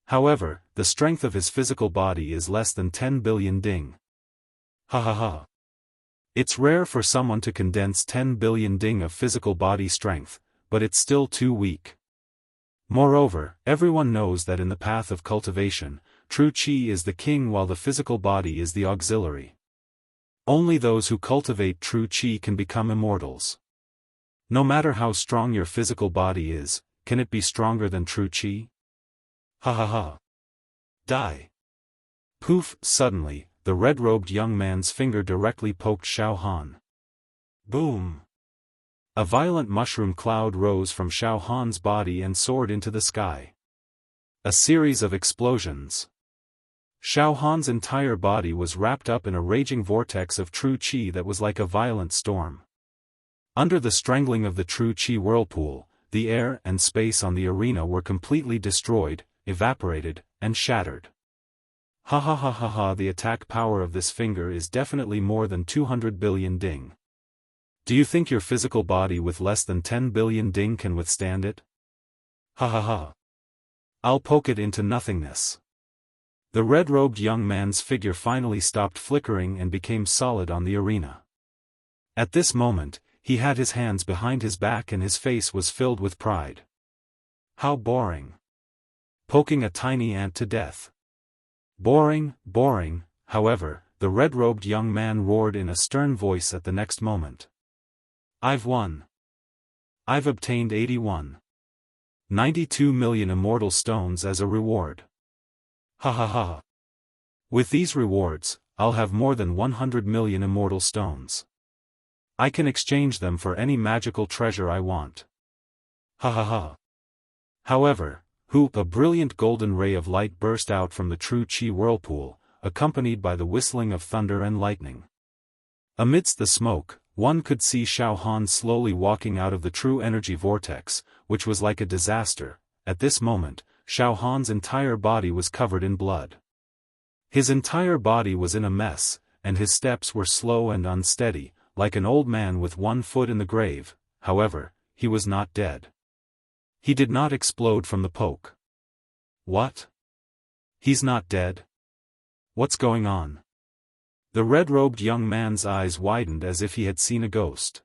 However, the strength of his physical body is less than 10 billion ding. Ha ha ha. It's rare for someone to condense 10 billion ding of physical body strength, but it's still too weak. Moreover, everyone knows that in the path of cultivation, true qi is the king while the physical body is the auxiliary. Only those who cultivate true qi can become immortals. No matter how strong your physical body is, can it be stronger than true qi? Ha ha ha. Die. Poof! Suddenly, the red-robed young man's finger directly poked Xiaofan. Boom! A violent mushroom cloud rose from Xiaofan's body and soared into the sky. A series of explosions. Xiaofan's entire body was wrapped up in a raging vortex of true qi that was like a violent storm. Under the strangling of the true qi whirlpool, the air and space on the arena were completely destroyed, evaporated, and shattered. Ha ha ha ha ha, the attack power of this finger is definitely more than 200 billion ding. Do you think your physical body with less than 10 billion ding can withstand it? Ha ha ha. I'll poke it into nothingness. The red-robed young man's figure finally stopped flickering and became solid on the arena. At this moment, he had his hands behind his back and his face was filled with pride. How boring. Poking a tiny ant to death. Boring, boring. However, the red-robed young man roared in a stern voice at the next moment. I've won. I've obtained 92 million immortal stones as a reward. Ha ha ha. With these rewards, I'll have more than 100 million immortal stones. I can exchange them for any magical treasure I want. Ha ha ha. However, a brilliant golden ray of light burst out from the true qi whirlpool, accompanied by the whistling of thunder and lightning. Amidst the smoke, one could see Xiaofan slowly walking out of the true energy vortex, which was like a disaster. At this moment, Xiaofan's entire body was covered in blood. His entire body was in a mess, and his steps were slow and unsteady, like an old man with one foot in the grave. However, he was not dead. He did not explode from the poke. What? He's not dead? What's going on? The red-robed young man's eyes widened as if he had seen a ghost.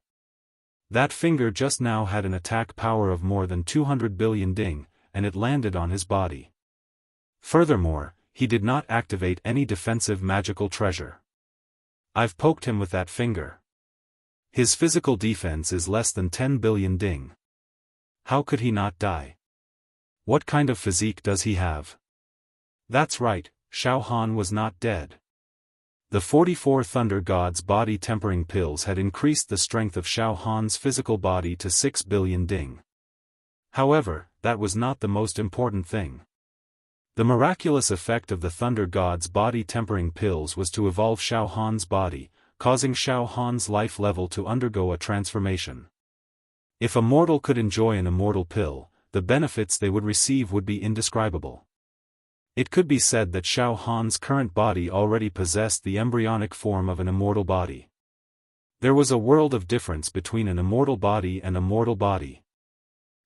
That finger just now had an attack power of more than 200 billion ding, and it landed on his body. Furthermore, he did not activate any defensive magical treasure. I've poked him with that finger. His physical defense is less than 10 billion ding. How could he not die? What kind of physique does he have? That's right, Xiaofan was not dead. The 44 Thunder God's body tempering pills had increased the strength of Xiaofan's physical body to 6 billion ding. However, that was not the most important thing. The miraculous effect of the Thunder God's body tempering pills was to evolve Xiaofan's body, causing Xiaofan's life level to undergo a transformation. If a mortal could enjoy an immortal pill, the benefits they would receive would be indescribable. It could be said that Xiaofan's current body already possessed the embryonic form of an immortal body. There was a world of difference between an immortal body and a mortal body.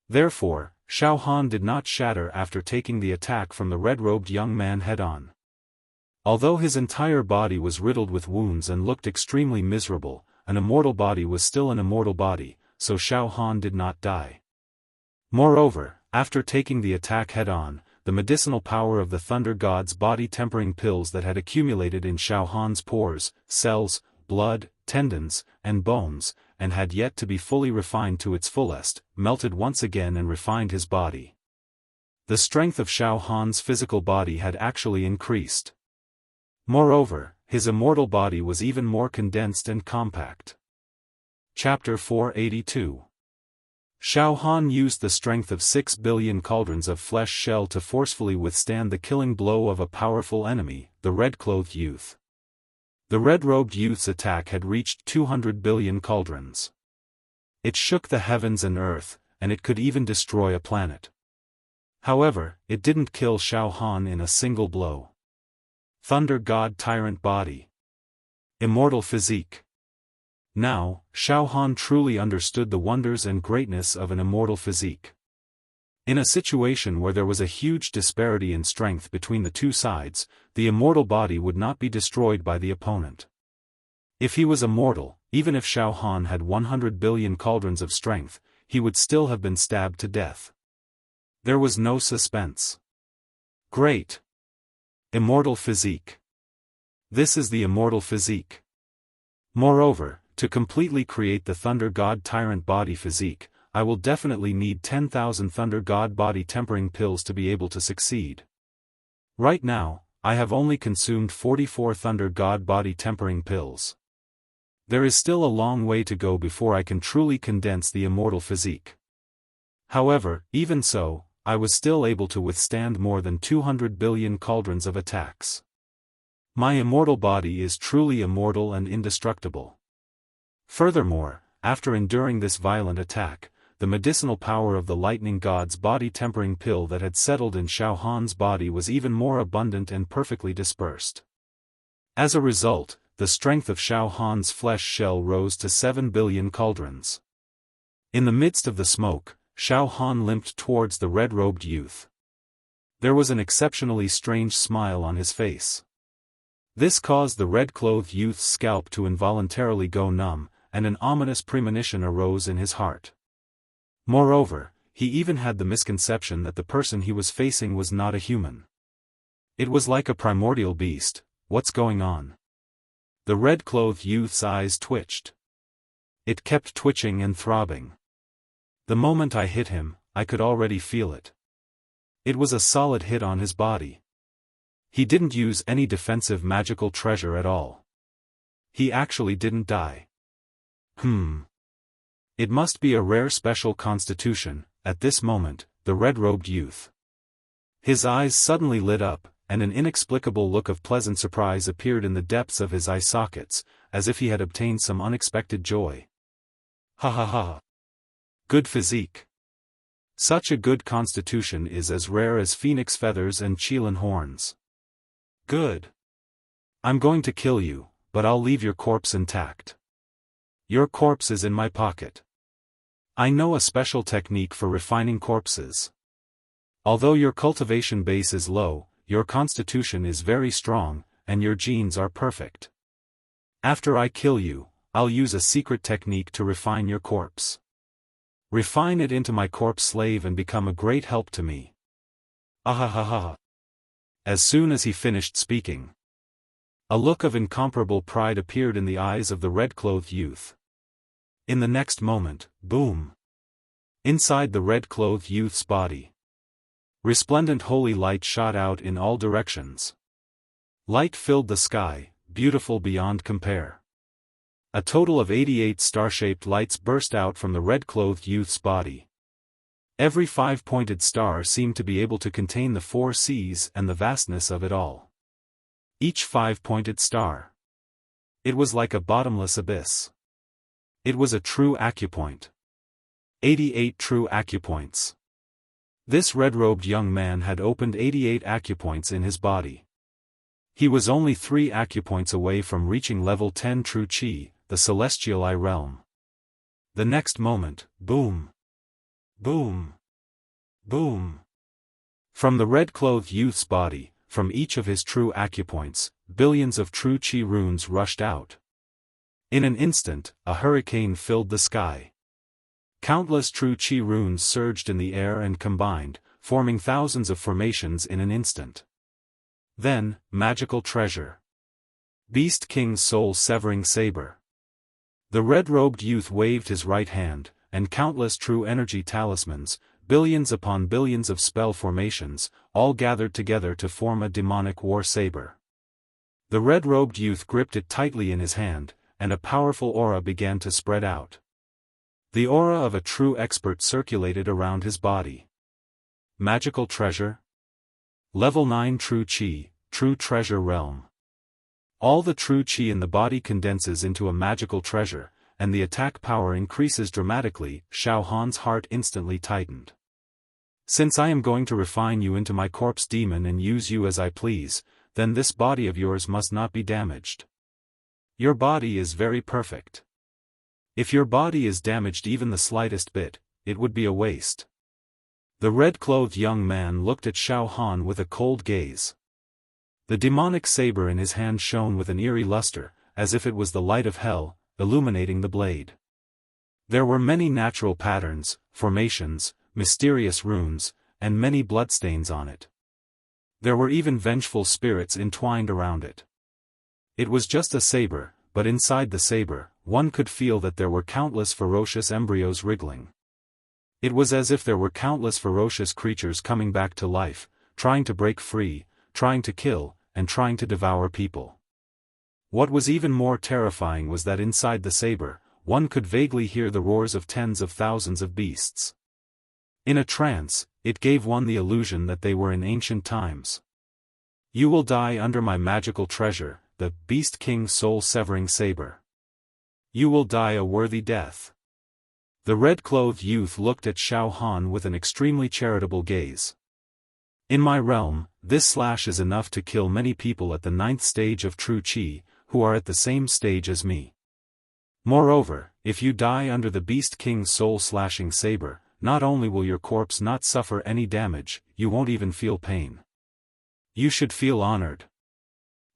Therefore, Xiaofan did not shatter after taking the attack from the red-robed young man head-on. Although his entire body was riddled with wounds and looked extremely miserable, an immortal body was still an immortal body, so Xiaofan did not die. Moreover, after taking the attack head-on, the medicinal power of the Thunder God's body-tempering pills that had accumulated in Xiaofan's pores, cells, blood, tendons, and bones, and had yet to be fully refined to its fullest, melted once again and refined his body. The strength of Xiaofan's physical body had actually increased. Moreover, his immortal body was even more condensed and compact. Chapter 482. Xiaofan used the strength of 6 billion cauldrons of flesh shell to forcefully withstand the killing blow of a powerful enemy, the red-clothed youth. The red-robed youth's attack had reached 200 billion cauldrons. It shook the heavens and earth, and it could even destroy a planet. However, it didn't kill Xiaofan in a single blow. Thunder God Tyrant Body. Immortal Physique. Now, Xiaofan truly understood the wonders and greatness of an immortal physique. In a situation where there was a huge disparity in strength between the two sides, the immortal body would not be destroyed by the opponent. If he was immortal, even if Xiaofan had 100 billion cauldrons of strength, he would still have been stabbed to death. There was no suspense. Great! Immortal Physique. This is the immortal physique. Moreover, to completely create the Thunder God Tyrant Body Physique, I will definitely need 10,000 Thunder God Body Tempering Pills to be able to succeed. Right now, I have only consumed 44 Thunder God Body Tempering Pills. There is still a long way to go before I can truly condense the immortal physique. However, even so, I was still able to withstand more than 200 billion cauldrons of attacks. My immortal body is truly immortal and indestructible. Furthermore, after enduring this violent attack, the medicinal power of the Lightning God's body-tempering pill that had settled in Xiaofan's body was even more abundant and perfectly dispersed. As a result, the strength of Xiaofan's flesh shell rose to 7 billion cauldrons. In the midst of the smoke, Xiaofan limped towards the red-robed youth. There was an exceptionally strange smile on his face. This caused the red-clothed youth's scalp to involuntarily go numb, and an ominous premonition arose in his heart. Moreover, he even had the misconception that the person he was facing was not a human. It was like a primordial beast. What's going on? The red-clothed youth's eyes twitched. It kept twitching and throbbing. The moment I hit him, I could already feel it. It was a solid hit on his body. He didn't use any defensive magical treasure at all. He actually didn't die. It must be a rare special constitution. At this moment, the red-robed youth. His eyes suddenly lit up, and an inexplicable look of pleasant surprise appeared in the depths of his eye sockets, as if he had obtained some unexpected joy. Ha ha ha. Good physique. Such a good constitution is as rare as phoenix feathers and qilin horns. Good. I'm going to kill you, but I'll leave your corpse intact. Your corpse is in my pocket. I know a special technique for refining corpses. Although your cultivation base is low, your constitution is very strong, and your genes are perfect. After I kill you, I'll use a secret technique to refine your corpse. Refine it into my corpse slave and become a great help to me. Ahahaha. As soon as he finished speaking, a look of incomparable pride appeared in the eyes of the red-clothed youth. In the next moment, boom! Inside the red-clothed youth's body, Resplendent holy light shot out in all directions. Light filled the sky, beautiful beyond compare. A total of 88 star-shaped lights burst out from the red-clothed youth's body. Every 5-pointed star seemed to be able to contain the 4 seas and the vastness of it all. Each 5-pointed star. It was like a bottomless abyss. It was a true acupoint. 88 true acupoints. This red-robed young man had opened 88 acupoints in his body. He was only 3 acupoints away from reaching level 10 true chi, the celestial eye realm. The next moment, boom! Boom! Boom! From the red-clothed youth's body, from each of his true acupoints, billions of true chi runes rushed out. In an instant, a hurricane filled the sky. Countless true chi runes surged in the air and combined, forming thousands of formations in an instant. Then, magical treasure. Beast King's soul-severing saber. The red-robed youth waved his right hand, and countless true energy talismans, billions upon billions of spell formations, all gathered together to form a demonic war saber. The red-robed youth gripped it tightly in his hand, and a powerful aura began to spread out. The aura of a true expert circulated around his body. Magical treasure? Level 9 true chi, true treasure realm. All the true chi in the body condenses into a magical treasure, and the attack power increases dramatically. Xiaofan's heart instantly tightened. Since I am going to refine you into my corpse demon and use you as I please, then this body of yours must not be damaged. Your body is very perfect. If your body is damaged even the slightest bit, it would be a waste. The red-clothed young man looked at Xiaofan with a cold gaze. The demonic saber in his hand shone with an eerie luster, as if it was the light of hell, illuminating the blade. There were many natural patterns, formations, mysterious runes, and many bloodstains on it. There were even vengeful spirits entwined around it. It was just a saber, but inside the saber, one could feel that there were countless ferocious embryos wriggling. It was as if there were countless ferocious creatures coming back to life, trying to break free, trying to kill, and trying to devour people. What was even more terrifying was that inside the saber, one could vaguely hear the roars of tens of thousands of beasts. In a trance, it gave one the illusion that they were in ancient times. You will die under my magical treasure, the Beast King's soul-severing saber. You will die a worthy death. The red-clothed youth looked at Xiaofan with an extremely charitable gaze. In my realm, this slash is enough to kill many people at the 9th stage of true chi, who are at the same stage as me. Moreover, if you die under the Beast King's soul-slashing saber, not only will your corpse not suffer any damage, you won't even feel pain. You should feel honored.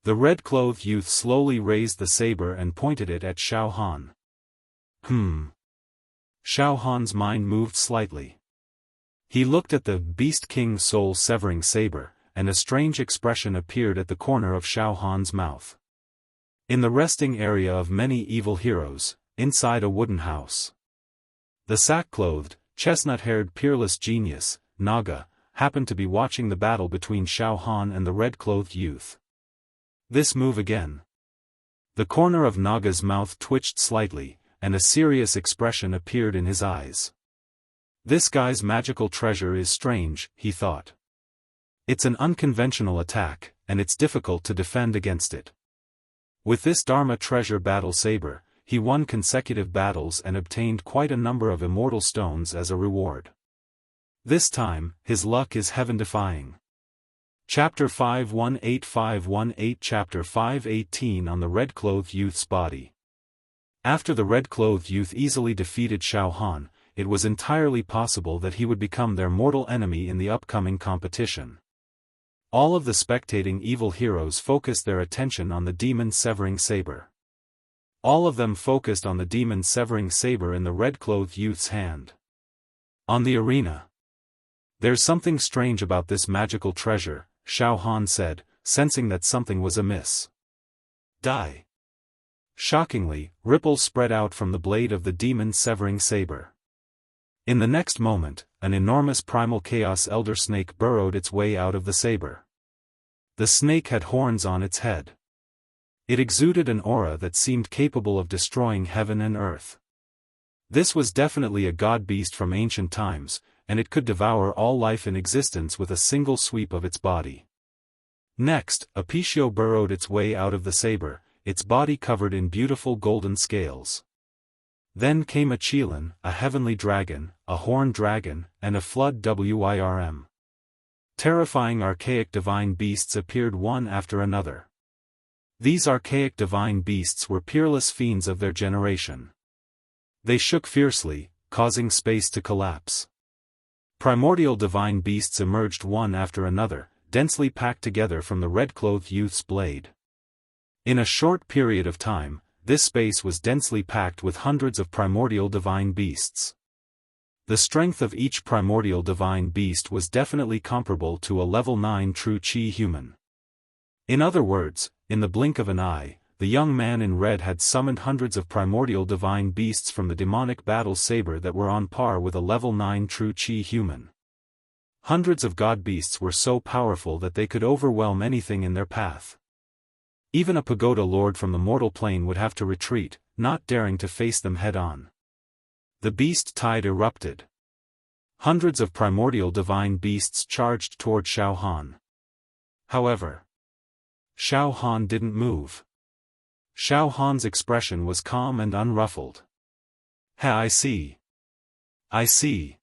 The red-clothed youth slowly raised the saber and pointed it at Xiaofan. Xiaofan's mind moved slightly. He looked at the Beast King's soul-severing saber, and a strange expression appeared at the corner of Xiaofan's mouth. In the resting area of many evil heroes, inside a wooden house. The sack-clothed, chestnut-haired peerless genius, Naga, happened to be watching the battle between Xiaofan and the red-clothed youth. This move again. The corner of Naga's mouth twitched slightly, and a serious expression appeared in his eyes. This guy's magical treasure is strange, he thought. It's an unconventional attack, and it's difficult to defend against it. With this Dharma treasure battle saber, he won consecutive battles and obtained quite a number of immortal stones as a reward. This time, his luck is heaven-defying. Chapter 518518 Chapter 518 On the red-clothed youth's body. After the red-clothed youth easily defeated Xiaofan, it was entirely possible that he would become their mortal enemy in the upcoming competition. All of the spectating evil heroes focused their attention on the demon-severing saber. All of them focused on the demon-severing saber in the red-clothed youth's hand. On the arena. There's something strange about this magical treasure, Xiaofan said, sensing that something was amiss. Die. Shockingly, ripples spread out from the blade of the demon-severing saber. In the next moment, an enormous primal chaos elder snake burrowed its way out of the saber. The snake had horns on its head. It exuded an aura that seemed capable of destroying heaven and earth. This was definitely a god beast from ancient times, and it could devour all life in existence with a single sweep of its body. Next, a Pishio burrowed its way out of the saber, its body covered in beautiful golden scales. Then came a Qilin, a heavenly dragon, a horned dragon, and a flood Wyrm. Terrifying archaic divine beasts appeared one after another. These archaic divine beasts were peerless fiends of their generation. They shook fiercely, causing space to collapse. Primordial divine beasts emerged one after another, densely packed together from the red-clothed youth's blade. In a short period of time, this space was densely packed with hundreds of primordial divine beasts. The strength of each primordial divine beast was definitely comparable to a level 9 true Qi human. In other words, in the blink of an eye, the young man in red had summoned hundreds of primordial divine beasts from the demonic battle saber that were on par with a level 9 true Qi human. Hundreds of god beasts were so powerful that they could overwhelm anything in their path. Even a pagoda lord from the mortal plane would have to retreat, not daring to face them head-on. The beast tide erupted. Hundreds of primordial divine beasts charged toward Xiaofan. However, Xiaofan didn't move. Xiaofan's expression was calm and unruffled. I see. I see.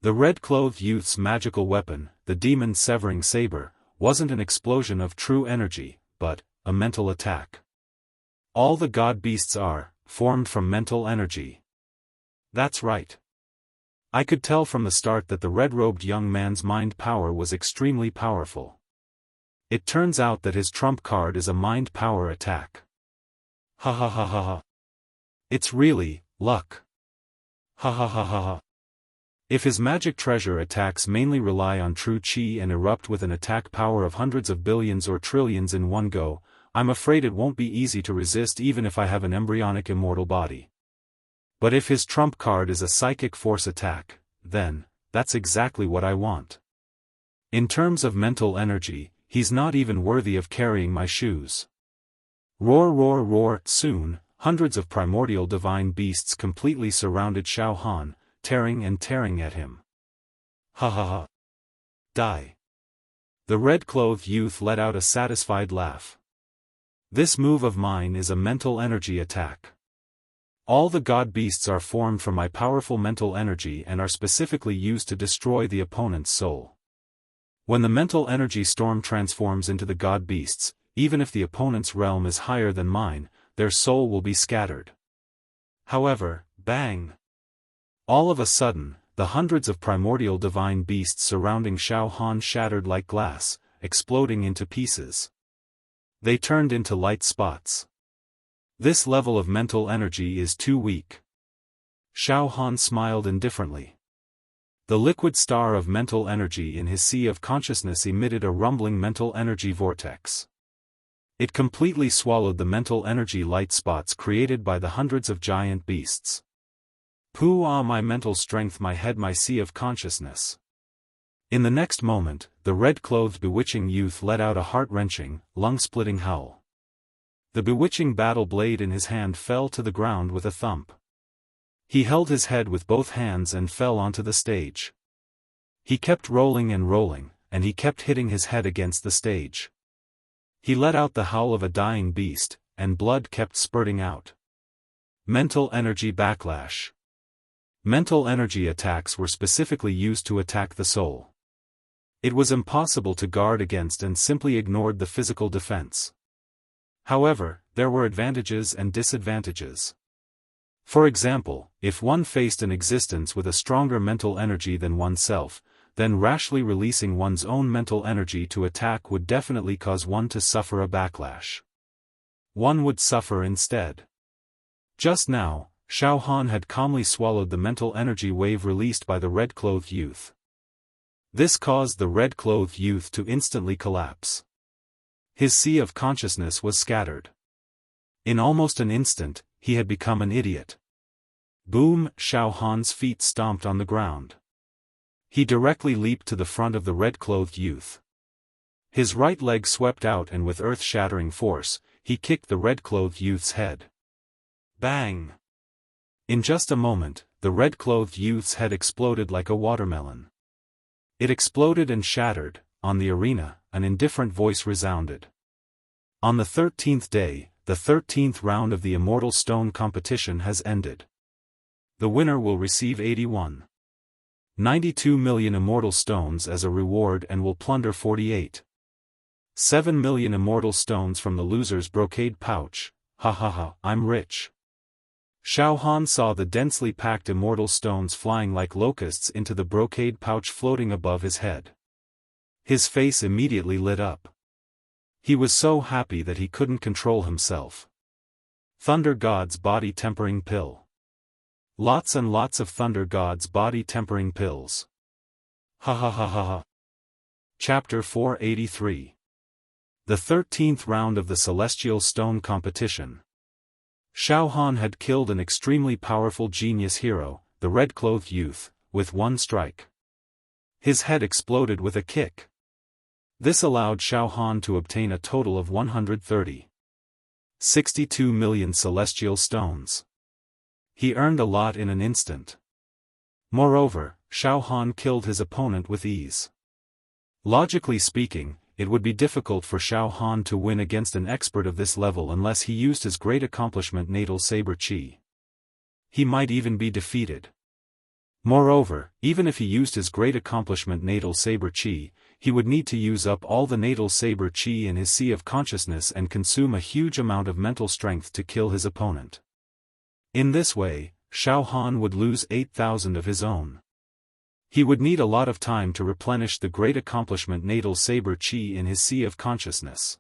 The red-clothed youth's magical weapon, the demon-severing saber, wasn't an explosion of true energy, but a mental attack. All the god beasts are formed from mental energy. That's right. I could tell from the start that the red-robed young man's mind power was extremely powerful. It turns out that his trump card is a mind power attack. Ha ha ha ha ha. It's really luck. Ha ha ha ha ha. If his magic treasure attacks mainly rely on true Qi and erupt with an attack power of hundreds of billions or trillions in one go, I'm afraid it won't be easy to resist even if I have an embryonic immortal body. But if his trump card is a psychic force attack, then, that's exactly what I want. In terms of mental energy, he's not even worthy of carrying my shoes. Roar roar roar. Soon, hundreds of primordial divine beasts completely surrounded Xiaofan, tearing and tearing at him. Ha ha ha. Die. The red-clothed youth let out a satisfied laugh. This move of mine is a mental energy attack. All the god beasts are formed from my powerful mental energy and are specifically used to destroy the opponent's soul. When the mental energy storm transforms into the god beasts, even if the opponent's realm is higher than mine, their soul will be scattered. However, bang! All of a sudden, the hundreds of primordial divine beasts surrounding Xiaofan shattered like glass, exploding into pieces. They turned into light spots. This level of mental energy is too weak. Xiaofan smiled indifferently. The liquid star of mental energy in his sea of consciousness emitted a rumbling mental energy vortex. It completely swallowed the mental energy light spots created by the hundreds of giant beasts. Pooh ah, my mental strength, my head, my sea of consciousness. In the next moment, the red-clothed bewitching youth let out a heart-wrenching, lung-splitting howl. The bewitching battle blade in his hand fell to the ground with a thump. He held his head with both hands and fell onto the stage. He kept rolling and rolling, and he kept hitting his head against the stage. He let out the howl of a dying beast, and blood kept spurting out. Mental energy backlash. Mental energy attacks were specifically used to attack the soul. It was impossible to guard against and simply ignored the physical defense. However, there were advantages and disadvantages. For example, if one faced an existence with a stronger mental energy than oneself, then rashly releasing one's own mental energy to attack would definitely cause one to suffer a backlash. One would suffer instead. Just now, Xiaofan had calmly swallowed the mental energy wave released by the red-clothed youth. This caused the red-clothed youth to instantly collapse. His sea of consciousness was scattered. In almost an instant, he had become an idiot. Boom! Xiaofan's feet stomped on the ground. He directly leaped to the front of the red-clothed youth. His right leg swept out and with earth-shattering force, he kicked the red-clothed youth's head. Bang! In just a moment, the red-clothed youth's head exploded like a watermelon. It exploded and shattered. On the arena, an indifferent voice resounded. On the 13th day, the 13th round of the Immortal Stone competition has ended. The winner will receive 81.92 million Immortal Stones as a reward and will plunder 48.7 million Immortal Stones from the loser's brocade pouch. Ha ha ha, I'm rich. Xiaofan saw the densely packed Immortal Stones flying like locusts into the brocade pouch floating above his head. His face immediately lit up. He was so happy that he couldn't control himself. Thunder God's Body Tempering Pill. Lots and lots of Thunder God's Body Tempering Pills. Ha ha ha ha ha. Chapter 483. The 13th round of the Celestial Stone competition. Xiaofan had killed an extremely powerful genius hero, the red-clothed youth, with one strike. His head exploded with a kick. This allowed Xiaofan to obtain a total of 130.62 million celestial stones. He earned a lot in an instant. Moreover, Xiaofan killed his opponent with ease. Logically speaking, it would be difficult for Xiaofan to win against an expert of this level unless he used his great accomplishment Natal Saber Chi. He might even be defeated. Moreover, even if he used his great accomplishment Natal Saber Chi, he would need to use up all the Natal Saber Chi in his sea of consciousness and consume a huge amount of mental strength to kill his opponent. In this way, Xiaofan would lose 8,000 of his own. He would need a lot of time to replenish the great accomplishment Natal Saber Chi in his sea of consciousness.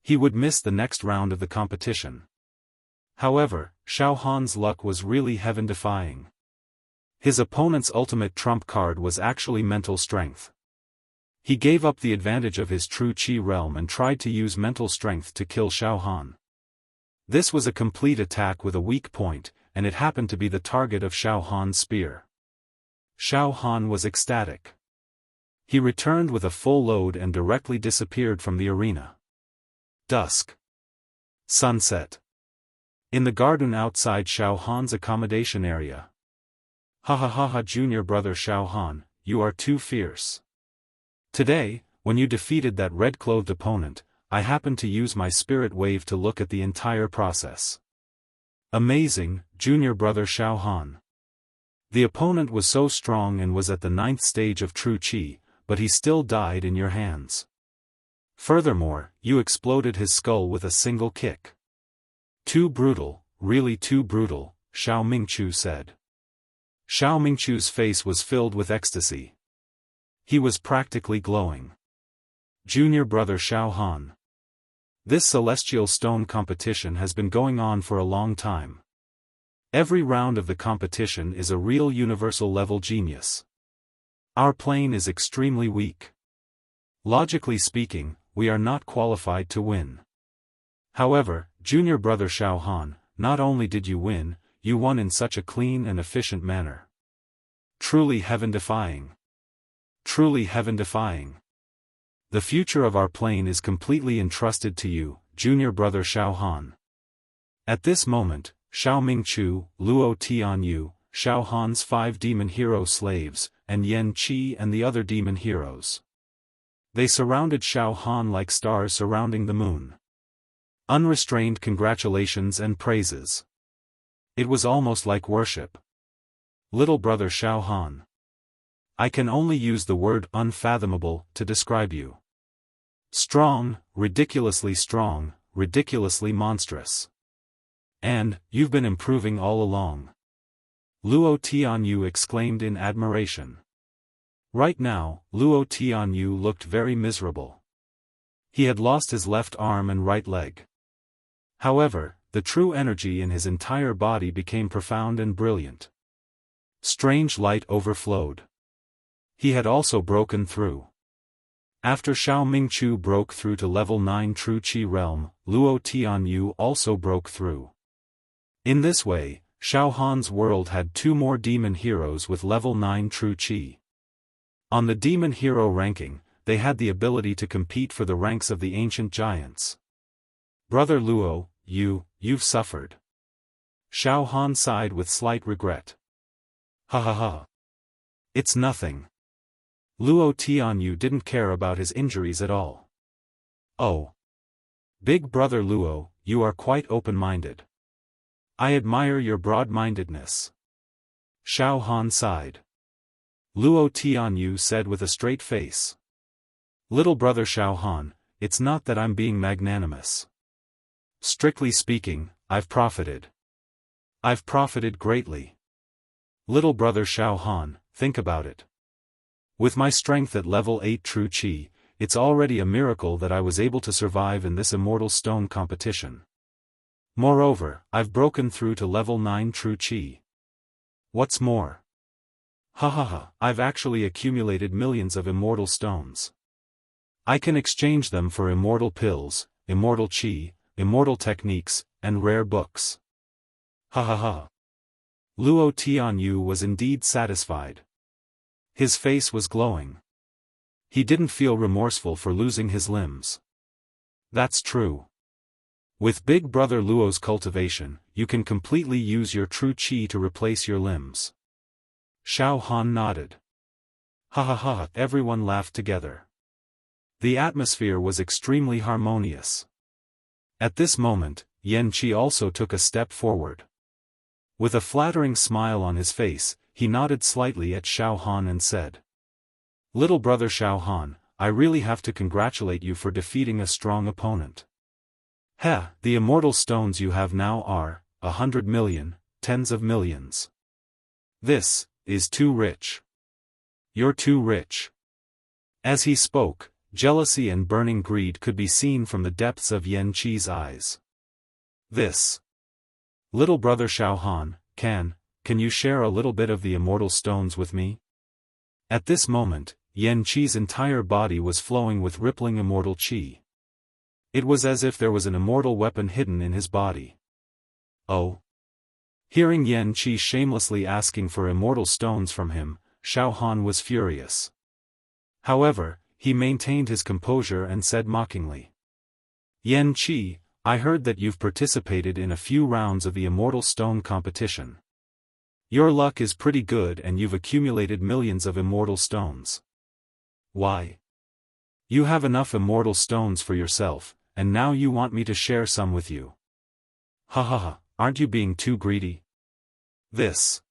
He would miss the next round of the competition. However, Xiaofan's luck was really heaven-defying. His opponent's ultimate trump card was actually mental strength. He gave up the advantage of his true Qi realm and tried to use mental strength to kill Xiaofan. This was a complete attack with a weak point, and it happened to be the target of Xiaofan's spear. Xiaofan was ecstatic. He returned with a full load and directly disappeared from the arena. Dusk. Sunset. In the garden outside Xiaofan's accommodation area. Ha ha ha ha, junior brother Xiaofan, you are too fierce. Today, when you defeated that red-clothed opponent, I happened to use my spirit wave to look at the entire process. Amazing, junior brother Xiaofan. The opponent was so strong and was at the 9th stage of true Qi, but he still died in your hands. Furthermore, you exploded his skull with a single kick. Too brutal, really too brutal, Xiao Mingqiu said. Xiao Mingqiu's face was filled with ecstasy. He was practically glowing. Junior brother Xiaofan. This celestial stone competition has been going on for a long time. Every round of the competition is a real universal level genius. Our plane is extremely weak. Logically speaking, we are not qualified to win. However, junior brother Xiaofan, not only did you win, you won in such a clean and efficient manner. Truly heaven-defying. Truly heaven-defying. The future of our plane is completely entrusted to you, junior brother Xiaofan. At this moment, Xiao Mingqiu, Luo Tianyu, Xiaofan's 5 demon hero slaves, and Yan Qi and the other demon heroes. They surrounded Xiaofan like stars surrounding the moon. Unrestrained congratulations and praises. It was almost like worship. Little brother Xiaofan. I can only use the word unfathomable to describe you. Strong, ridiculously monstrous. And, you've been improving all along. Luo Tianyu exclaimed in admiration. Right now, Luo Tianyu looked very miserable. He had lost his left arm and right leg. However, the true energy in his entire body became profound and brilliant. Strange light overflowed. He had also broken through. After Xiao Mingqiu broke through to level 9 True Qi realm, Luo Tianyu also broke through. In this way, Xiaohan's world had 2 more demon heroes with level 9 true Qi. On the demon hero ranking, they had the ability to compete for the ranks of the ancient giants. Brother Luo, you've suffered. Xiaohan sighed with slight regret. Ha ha ha. It's nothing. Luo Tianyu didn't care about his injuries at all. Oh. Big brother Luo, you are quite open-minded. I admire your broad-mindedness. Xiaohan sighed. Luo Tianyu said with a straight face. Little brother Xiaohan, it's not that I'm being magnanimous. Strictly speaking, I've profited. I've profited greatly. Little brother Xiaohan, think about it. With my strength at level 8 true Qi, it's already a miracle that I was able to survive in this immortal stone competition. Moreover, I've broken through to level 9 true Qi. What's more? Ha ha ha, I've actually accumulated millions of immortal stones. I can exchange them for immortal pills, immortal Qi, immortal techniques, and rare books. Ha ha ha. Luo Tianyu was indeed satisfied. His face was glowing. He didn't feel remorseful for losing his limbs. That's true. With Big Brother Luo's cultivation, you can completely use your true Qi to replace your limbs. Xiaohan nodded. Ha ha ha, everyone laughed together. The atmosphere was extremely harmonious. At this moment, Yan Qi also took a step forward. With a flattering smile on his face, he nodded slightly at Xiaohan and said. Little brother Xiaohan, I really have to congratulate you for defeating a strong opponent. The immortal stones you have now are, 100 million, tens of millions. This is too rich. You're too rich. As he spoke, jealousy and burning greed could be seen from the depths of Yan Qi's eyes. This. Little brother Xiaohan, can you share a little bit of the immortal stones with me? At this moment, Yan Qi's entire body was flowing with rippling immortal Qi. It was as if there was an immortal weapon hidden in his body. Oh. Hearing Yan Qi shamelessly asking for immortal stones from him, Xiaohan was furious. However, he maintained his composure and said mockingly. Yan Qi, I heard that you've participated in a few rounds of the immortal stone competition. Your luck is pretty good and you've accumulated millions of immortal stones. Why? You have enough immortal stones for yourself, and now you want me to share some with you. Ha ha ha, aren't you being too greedy? This.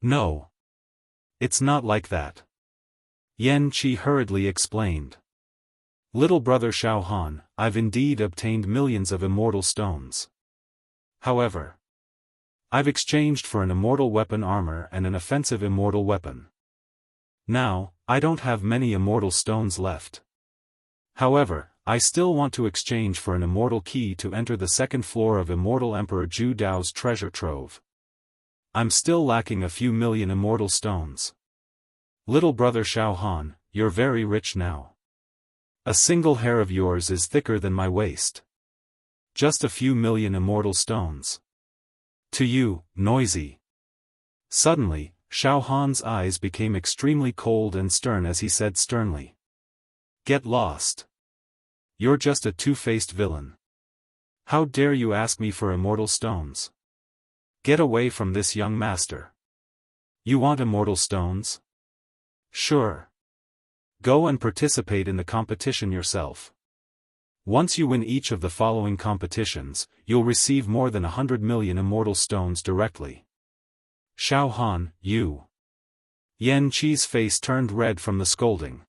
No. It's not like that. Yan Qi hurriedly explained. Little brother Xiaohan, I've indeed obtained millions of immortal stones. However, I've exchanged for an immortal weapon armor and an offensive immortal weapon. Now, I don't have many immortal stones left. However, I still want to exchange for an immortal key to enter the second floor of Immortal Emperor Zhu Dao's treasure trove. I'm still lacking a few million immortal stones. Little brother Xiaohan, you're very rich now. A single hair of yours is thicker than my waist. Just a few million immortal stones. To you, noisy. Suddenly, Xiaohan's eyes became extremely cold and stern as he said sternly. Get lost. You're just a two-faced villain. How dare you ask me for immortal stones? Get away from this young master. You want immortal stones? Sure. Go and participate in the competition yourself. Once you win each of the following competitions, you'll receive more than 100 million immortal stones directly. Xiaohan, you. Yan Qi's face turned red from the scolding.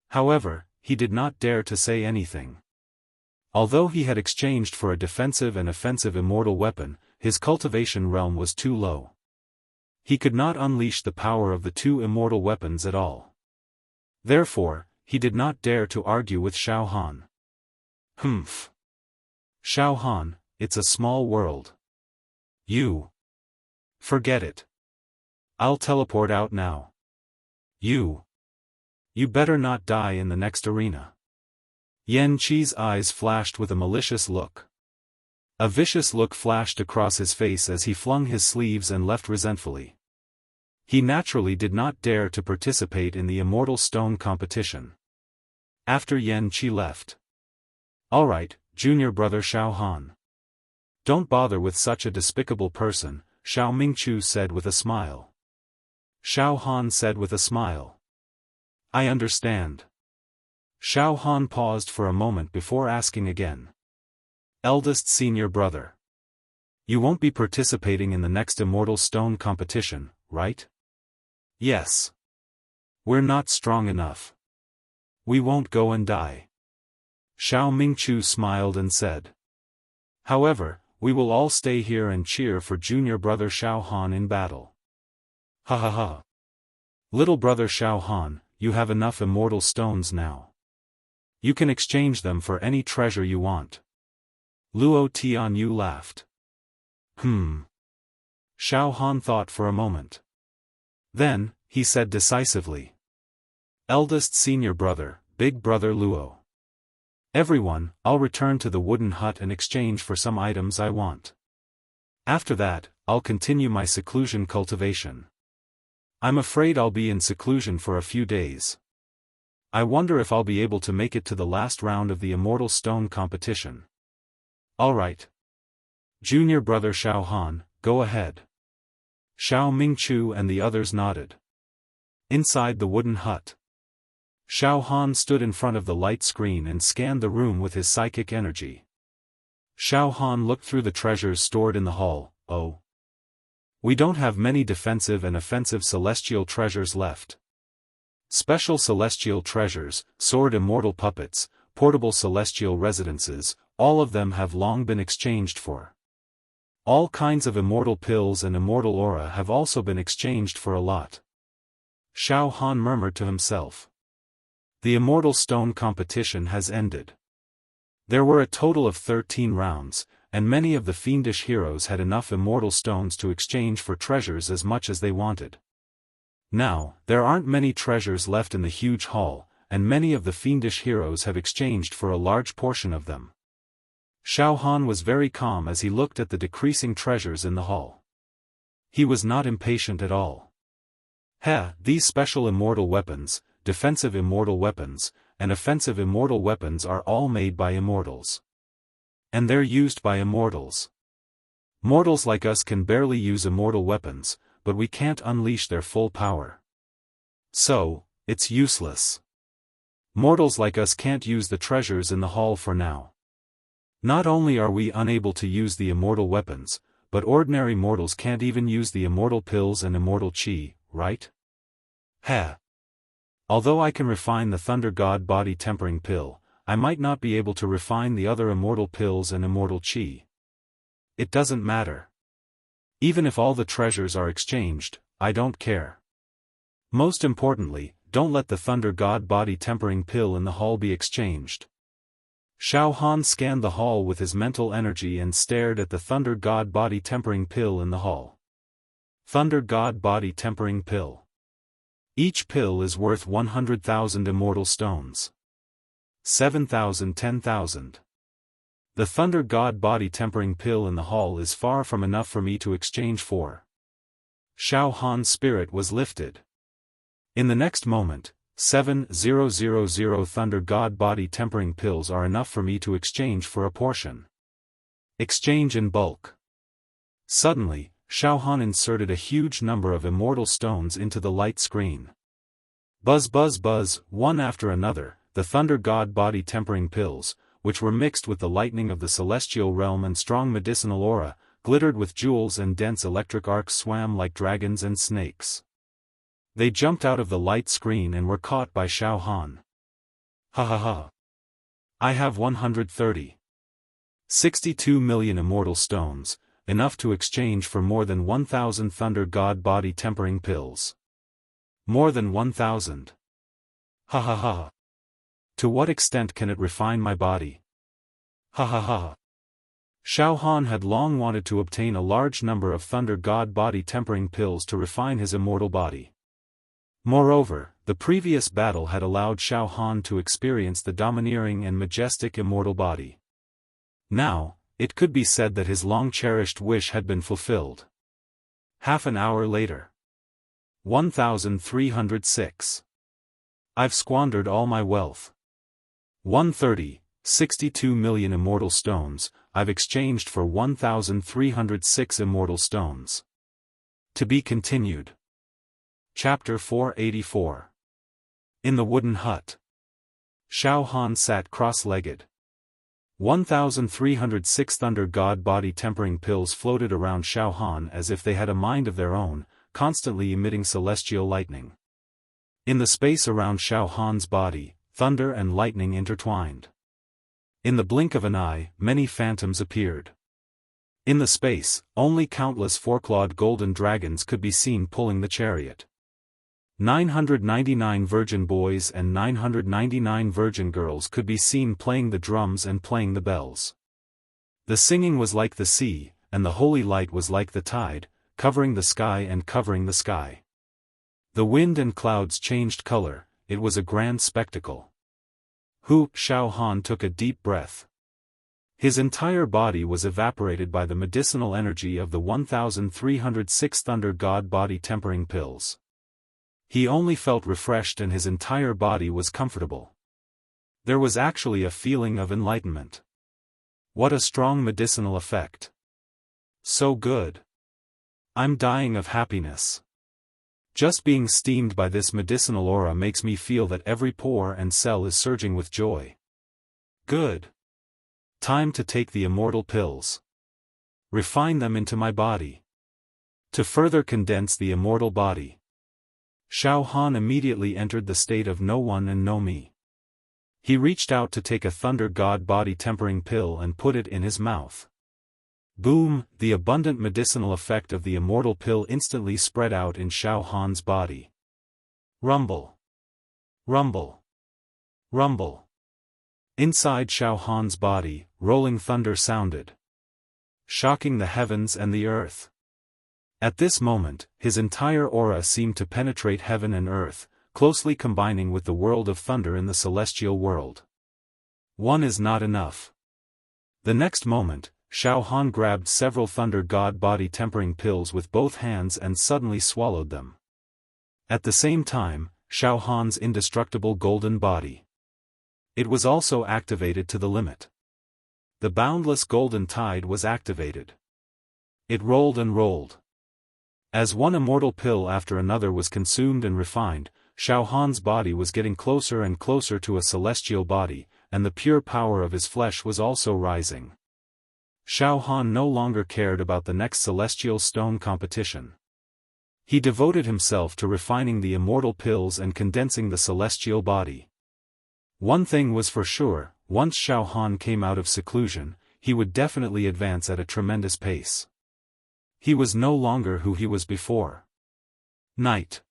However, he did not dare to say anything. Although he had exchanged for a defensive and offensive immortal weapon, his cultivation realm was too low. He could not unleash the power of the two immortal weapons at all. Therefore, he did not dare to argue with Xiaohan. Humph. Xiaohan, it's a small world. You. Forget it. I'll teleport out now. You better not die in the next arena. Yan Qi's eyes flashed with a malicious look. A vicious look flashed across his face as he flung his sleeves and left resentfully. He naturally did not dare to participate in the Immortal Stone competition. After Yan Qi left. "Alright, junior brother Xiaofan. Don't bother with such a despicable person," Xiao Mingqiu said with a smile. Xiaofan said with a smile. "I understand." Xiaofan paused for a moment before asking again. "Eldest senior brother. You won't be participating in the next Immortal Stone competition, right?" "Yes. We're not strong enough. We won't go and die." Xiao Mingqiu smiled and said. "However, we will all stay here and cheer for junior brother Xiaofan in battle." "Ha ha ha. Little brother Xiaofan, you have enough immortal stones now. You can exchange them for any treasure you want." Luo Tianyu laughed. Xiaofan thought for a moment. Then, he said decisively. "Eldest senior brother, big brother Luo. Everyone, I'll return to the wooden hut and exchange for some items I want. After that, I'll continue my seclusion cultivation. I'm afraid I'll be in seclusion for a few days. I wonder if I'll be able to make it to the last round of the Immortal Stone competition." "Alright. Junior brother Xiaofan, go ahead." Xiao Mingqiu and the others nodded. Inside the wooden hut, Xiaofan stood in front of the light screen and scanned the room with his psychic energy. Xiaofan looked through the treasures stored in the hall. "Oh. We don't have many defensive and offensive celestial treasures left. Special celestial treasures, sword immortal puppets, portable celestial residences, all of them have long been exchanged for. All kinds of immortal pills and immortal aura have also been exchanged for a lot." Xiaofan murmured to himself. The Immortal Stone competition has ended. There were a total of 13 rounds, and many of the fiendish heroes had enough immortal stones to exchange for treasures as much as they wanted. Now, there aren't many treasures left in the huge hall, and many of the fiendish heroes have exchanged for a large portion of them. Xiaofan was very calm as he looked at the decreasing treasures in the hall. He was not impatient at all. These special immortal weapons, defensive immortal weapons, and offensive immortal weapons are all made by immortals. And they're used by immortals. Mortals like us can barely use immortal weapons, but we can't unleash their full power. So, it's useless. Mortals like us can't use the treasures in the hall for now. Not only are we unable to use the immortal weapons, but ordinary mortals can't even use the immortal pills and immortal chi, right? Although I can refine the Thunder God body tempering pill, I might not be able to refine the other immortal pills and immortal chi. It doesn't matter. Even if all the treasures are exchanged, I don't care. Most importantly, don't let the Thunder God body tempering pill in the hall be exchanged." Xiaofan scanned the hall with his mental energy and stared at the Thunder God body tempering pill in the hall. Thunder God body tempering pill. Each pill is worth 100,000 immortal stones. 7,000 10,000. The Thunder God body tempering pill in the hall is far from enough for me to exchange for. Xiaofan's spirit was lifted. In the next moment, 7,000 Thunder God body tempering pills are enough for me to exchange for a portion. Exchange in bulk. Suddenly, Xiaofan inserted a huge number of immortal stones into the light screen. Buzz buzz buzz, one after another, the Thunder God body tempering pills, which were mixed with the lightning of the celestial realm and strong medicinal aura, glittered with jewels and dense electric arcs swam like dragons and snakes. They jumped out of the light screen and were caught by Xiaofan. "Ha ha ha. I have 132 million immortal stones, enough to exchange for more than 1,000 Thunder God body tempering pills. More than 1,000. Ha ha ha. To what extent can it refine my body? Ha ha ha." Xiaofan had long wanted to obtain a large number of Thunder God body tempering pills to refine his immortal body. Moreover, the previous battle had allowed Xiaofan to experience the domineering and majestic immortal body. Now, it could be said that his long-cherished wish had been fulfilled. Half an hour later. 1306. I've squandered all my wealth. 130, 62 million immortal stones, I've exchanged for 1,306 immortal stones. To be continued. Chapter 484. In the wooden hut. Xiaofan sat cross-legged. 1,306 Thunder God body tempering pills floated around Xiaofan as if they had a mind of their own, constantly emitting celestial lightning. In the space around Xiaofan's body, thunder and lightning intertwined. In the blink of an eye, many phantoms appeared. In the space, only countless four-clawed golden dragons could be seen pulling the chariot. 999 virgin boys and 999 virgin girls could be seen playing the drums and playing the bells. The singing was like the sea, and the holy light was like the tide, covering the sky and covering the sky. The wind and clouds changed color, it was a grand spectacle. Xiaofan took a deep breath. His entire body was evaporated by the medicinal energy of the 1,306 Thunder God body tempering pills. He only felt refreshed and his entire body was comfortable. There was actually a feeling of enlightenment. What a strong medicinal effect. So good. I'm dying of happiness. Just being steamed by this medicinal aura makes me feel that every pore and cell is surging with joy. Good. Time to take the immortal pills. Refine them into my body. To further condense the immortal body. Xiaofan immediately entered the state of no one and no me. He reached out to take a Thunder God body tempering pill and put it in his mouth. Boom! The abundant medicinal effect of the immortal pill instantly spread out in Xiaofan's body. Rumble. Rumble. Rumble. Inside Xiaofan's body, rolling thunder sounded, shocking the heavens and the earth. At this moment, his entire aura seemed to penetrate heaven and earth, closely combining with the world of thunder in the celestial world. One is not enough. The next moment, Xiaofan grabbed several Thunder God body tempering pills with both hands and suddenly swallowed them. At the same time, Xiaofan's indestructible golden body. It was also activated to the limit. The boundless golden tide was activated. It rolled and rolled. As one immortal pill after another was consumed and refined, Xiaofan's body was getting closer and closer to a celestial body, and the pure power of his flesh was also rising. Xiaofan no longer cared about the next celestial stone competition. He devoted himself to refining the immortal pills and condensing the celestial body. One thing was for sure, once Xiaofan came out of seclusion, he would definitely advance at a tremendous pace. He was no longer who he was before. Night.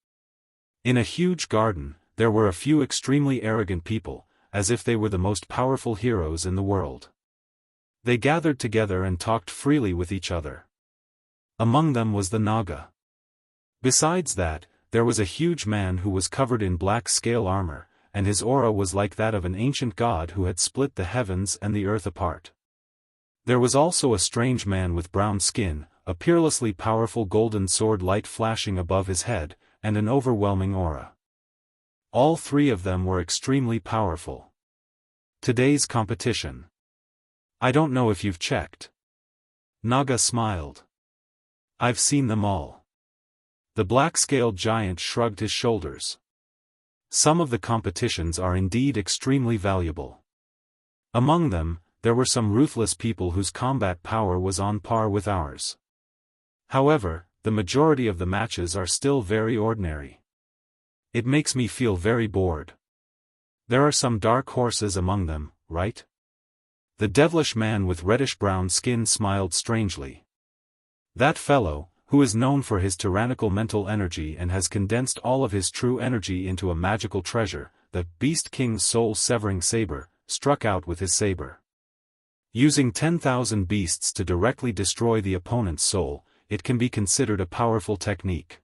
In a huge garden, there were a few extremely arrogant people, as if they were the most powerful heroes in the world. They gathered together and talked freely with each other. Among them was the Naga. Besides that, there was a huge man who was covered in black scale armor, and his aura was like that of an ancient god who had split the heavens and the earth apart. There was also a strange man with brown skin, a peerlessly powerful golden sword light flashing above his head, and an overwhelming aura. All three of them were extremely powerful. Today's competition. I don't know if you've checked. Naga smiled. I've seen them all. The black-scaled giant shrugged his shoulders. Some of the competitions are indeed extremely valuable. Among them, there were some ruthless people whose combat power was on par with ours. However, the majority of the matches are still very ordinary. It makes me feel very bored. There are some dark horses among them, right? The devilish man with reddish-brown skin smiled strangely. That fellow, who is known for his tyrannical mental energy and has condensed all of his true energy into a magical treasure, the Beast King's soul-severing saber, struck out with his saber. Using 10,000 beasts to directly destroy the opponent's soul, it can be considered a powerful technique.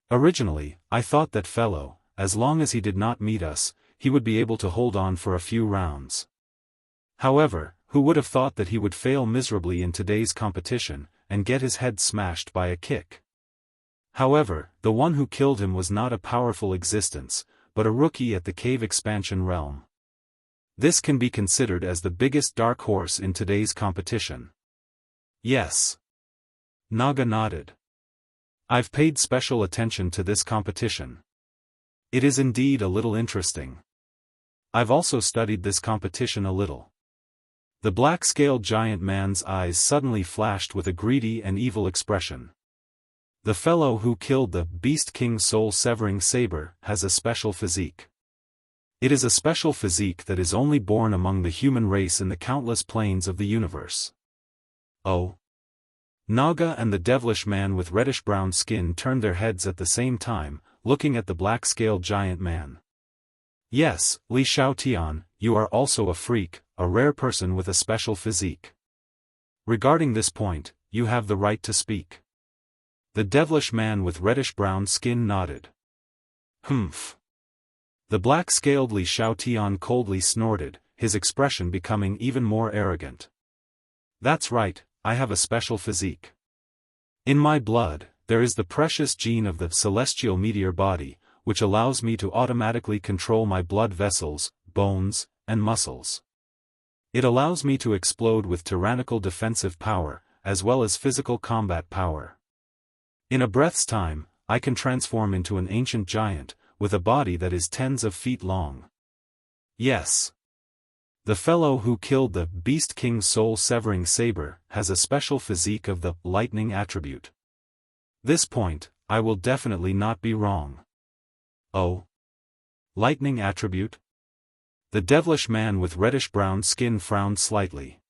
Originally, I thought that fellow, as long as he did not meet us, he would be able to hold on for a few rounds. However, Who would have thought that he would fail miserably in today's competition, and get his head smashed by a kick? However, the one who killed him was not a powerful existence, but a rookie at the cave expansion realm. This can be considered as the biggest dark horse in today's competition. Yes. Naga nodded. I've paid special attention to this competition. It is indeed a little interesting. I've also studied this competition a little. The black-scaled giant man's eyes suddenly flashed with a greedy and evil expression. The fellow who killed the Beast King's soul-severing saber has a special physique. It is a special physique that is only born among the human race in the countless planes of the universe. Oh. Naga and the devilish man with reddish-brown skin turned their heads at the same time, looking at the black-scaled giant man. Yes, Li Xiaotian, you are also a freak, a rare person with a special physique. Regarding this point, you have the right to speak. The devilish man with reddish-brown skin nodded. Humph. The black-scaled Li Xiaotian coldly snorted, his expression becoming even more arrogant. That's right, I have a special physique. In my blood, there is the precious gene of the celestial meteor body, which allows me to automatically control my blood vessels, bones, and muscles. It allows me to explode with tyrannical defensive power, as well as physical combat power. In a breath's time, I can transform into an ancient giant, with a body that is tens of feet long. Yes. The fellow who killed the Beast King's soul-severing saber has a special physique of the lightning attribute. This point, I will definitely not be wrong. Oh. Lightning attribute? The devilish man with reddish-brown skin frowned slightly.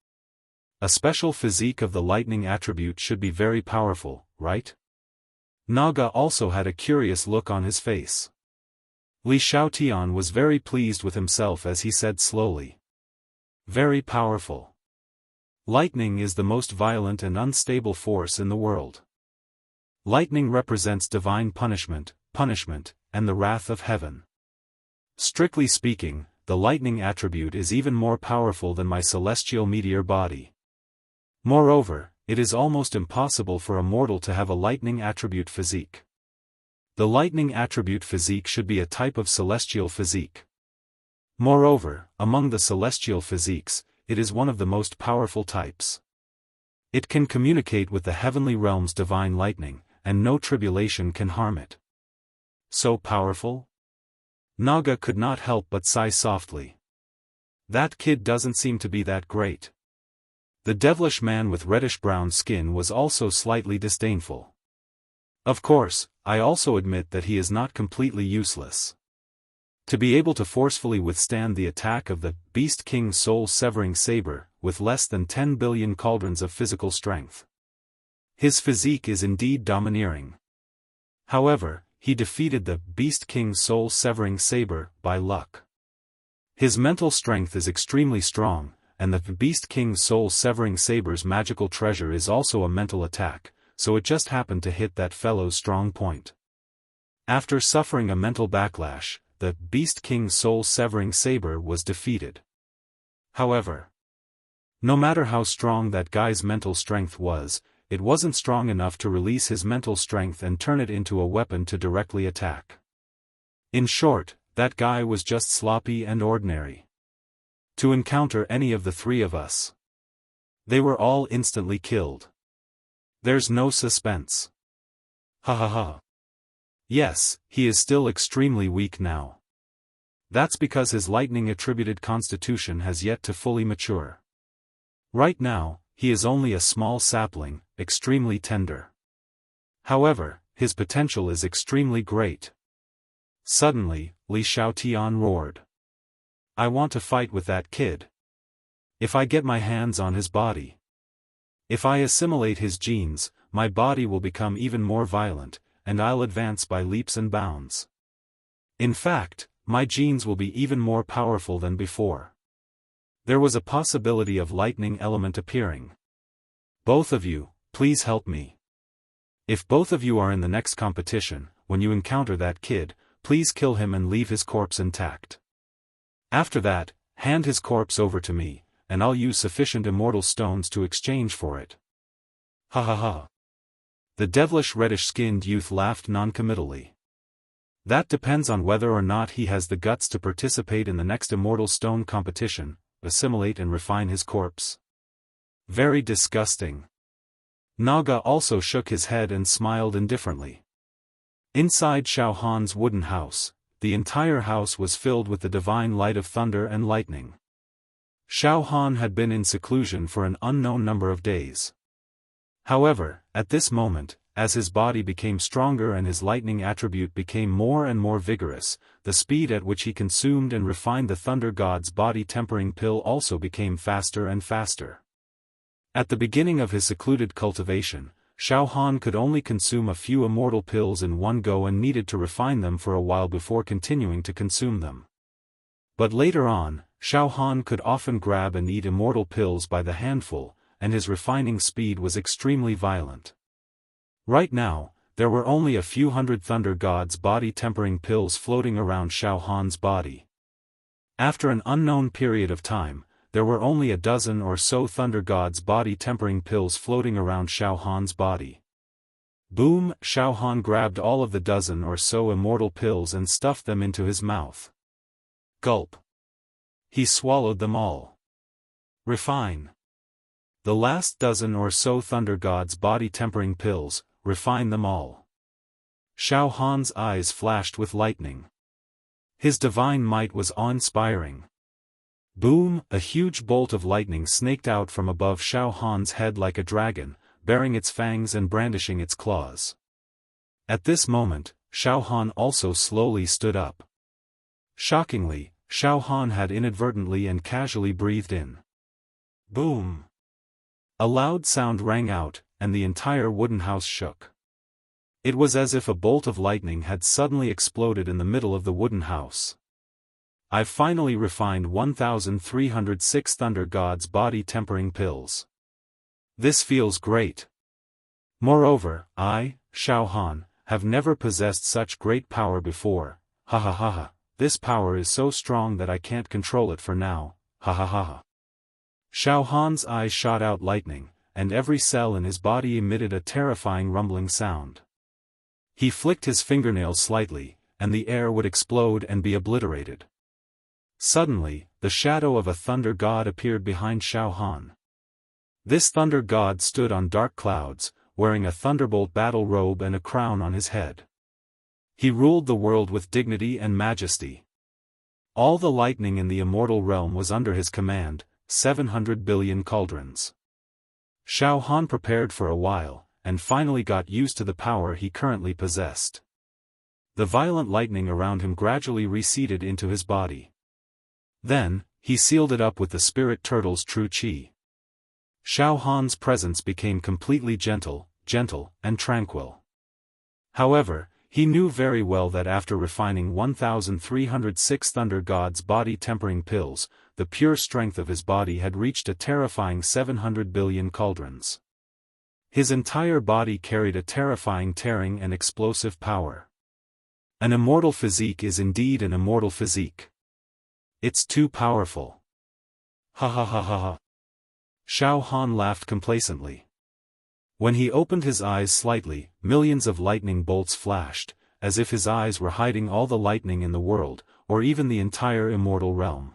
A special physique of the lightning attribute should be very powerful, right? Naga also had a curious look on his face. Li Xiaotian was very pleased with himself as he said slowly. Very powerful. Lightning is the most violent and unstable force in the world. Lightning represents divine punishment, and the wrath of heaven. Strictly speaking, the lightning attribute is even more powerful than my celestial meteor body. Moreover, it is almost impossible for a mortal to have a lightning attribute physique. The lightning attribute physique should be a type of celestial physique. Moreover, among the celestial physiques, it is one of the most powerful types. It can communicate with the heavenly realm's divine lightning, and no tribulation can harm it. So powerful? Naga could not help but sigh softly. That kid doesn't seem to be that great. The devilish man with reddish-brown skin was also slightly disdainful. Of course, I also admit that he is not completely useless. To be able to forcefully withstand the attack of the Beast King's soul-severing saber, with less than 10 billion cauldrons of physical strength. His physique is indeed domineering. However, he defeated the Beast King's soul-severing saber by luck. His mental strength is extremely strong, and the Beast King's soul-severing saber's magical treasure is also a mental attack, so it just happened to hit that fellow's strong point. After suffering a mental backlash, the Beast King's soul-severing saber was defeated. However, no matter how strong that guy's mental strength was, it wasn't strong enough to release his mental strength and turn it into a weapon to directly attack. In short, that guy was just sloppy and ordinary. To encounter any of the three of us, they were all instantly killed. There's no suspense. Ha ha ha. Yes, he is still extremely weak now. That's because his lightning-attributed constitution has yet to fully mature. Right now, he is only a small sapling, extremely tender. However, his potential is extremely great. Suddenly, Li Xiaotian roared. I want to fight with that kid. If I get my hands on his body. If I assimilate his genes, my body will become even more violent, and I'll advance by leaps and bounds. In fact, my genes will be even more powerful than before. There was a possibility of lightning element appearing. Both of you, please help me. If both of you are in the next competition, when you encounter that kid, please kill him and leave his corpse intact. After that, hand his corpse over to me, and I'll use sufficient immortal stones to exchange for it. Ha ha ha. The devilish reddish-skinned youth laughed noncommittally. That depends on whether or not he has the guts to participate in the next immortal stone competition, assimilate and refine his corpse. Very disgusting. Naga also shook his head and smiled indifferently. Inside Xiaofan's wooden house, the entire house was filled with the divine light of thunder and lightning. Xiaofan had been in seclusion for an unknown number of days. However, at this moment, as his body became stronger and his lightning attribute became more and more vigorous, the speed at which he consumed and refined the Thunder God's body-tempering pill also became faster and faster. At the beginning of his secluded cultivation, Xiaofan could only consume a few immortal pills in one go and needed to refine them for a while before continuing to consume them. But later on, Xiaofan could often grab and eat immortal pills by the handful, and his refining speed was extremely violent. Right now, there were only a few hundred Thunder God's body-tempering pills floating around Xiaofan's body. After an unknown period of time, there were only a dozen or so Thunder God's body-tempering pills floating around Xiaofan's body. Boom! Xiaofan grabbed all of the dozen or so immortal pills and stuffed them into his mouth. Gulp! He swallowed them all. Refine. The last dozen or so Thunder God's body-tempering pills, refine them all. Xiaofan's eyes flashed with lightning. His divine might was awe-inspiring. Boom! A huge bolt of lightning snaked out from above Xiaofan's head like a dragon, baring its fangs and brandishing its claws. At this moment, Xiaofan also slowly stood up. Shockingly, Xiaofan had inadvertently and casually breathed in. Boom! A loud sound rang out, and the entire wooden house shook. It was as if a bolt of lightning had suddenly exploded in the middle of the wooden house. I've finally refined 1,306 Thunder God's body-tempering pills. This feels great. Moreover, I, Xiaofan, have never possessed such great power before, ha ha ha ha, this power is so strong that I can't control it for now, ha ha ha ha. Xiaofan's eyes shot out lightning, and every cell in his body emitted a terrifying rumbling sound. He flicked his fingernails slightly, and the air would explode and be obliterated. Suddenly, the shadow of a Thunder God appeared behind Xiaofan. This Thunder God stood on dark clouds, wearing a thunderbolt battle robe and a crown on his head. He ruled the world with dignity and majesty. All the lightning in the immortal realm was under his command, 700 billion cauldrons. Xiaofan prepared for a while, and finally got used to the power he currently possessed. The violent lightning around him gradually receded into his body. Then, he sealed it up with the spirit turtle's true qi. Xiaofan's presence became completely gentle, and tranquil. However, he knew very well that after refining 1,306 Thunder God's body-tempering pills, the pure strength of his body had reached a terrifying 700 billion cauldrons. His entire body carried a terrifying tearing and explosive power. An immortal physique is indeed an immortal physique. It's too powerful. Ha ha ha ha ha. Xiaofan laughed complacently. When he opened his eyes slightly, millions of lightning bolts flashed, as if his eyes were hiding all the lightning in the world, or even the entire immortal realm.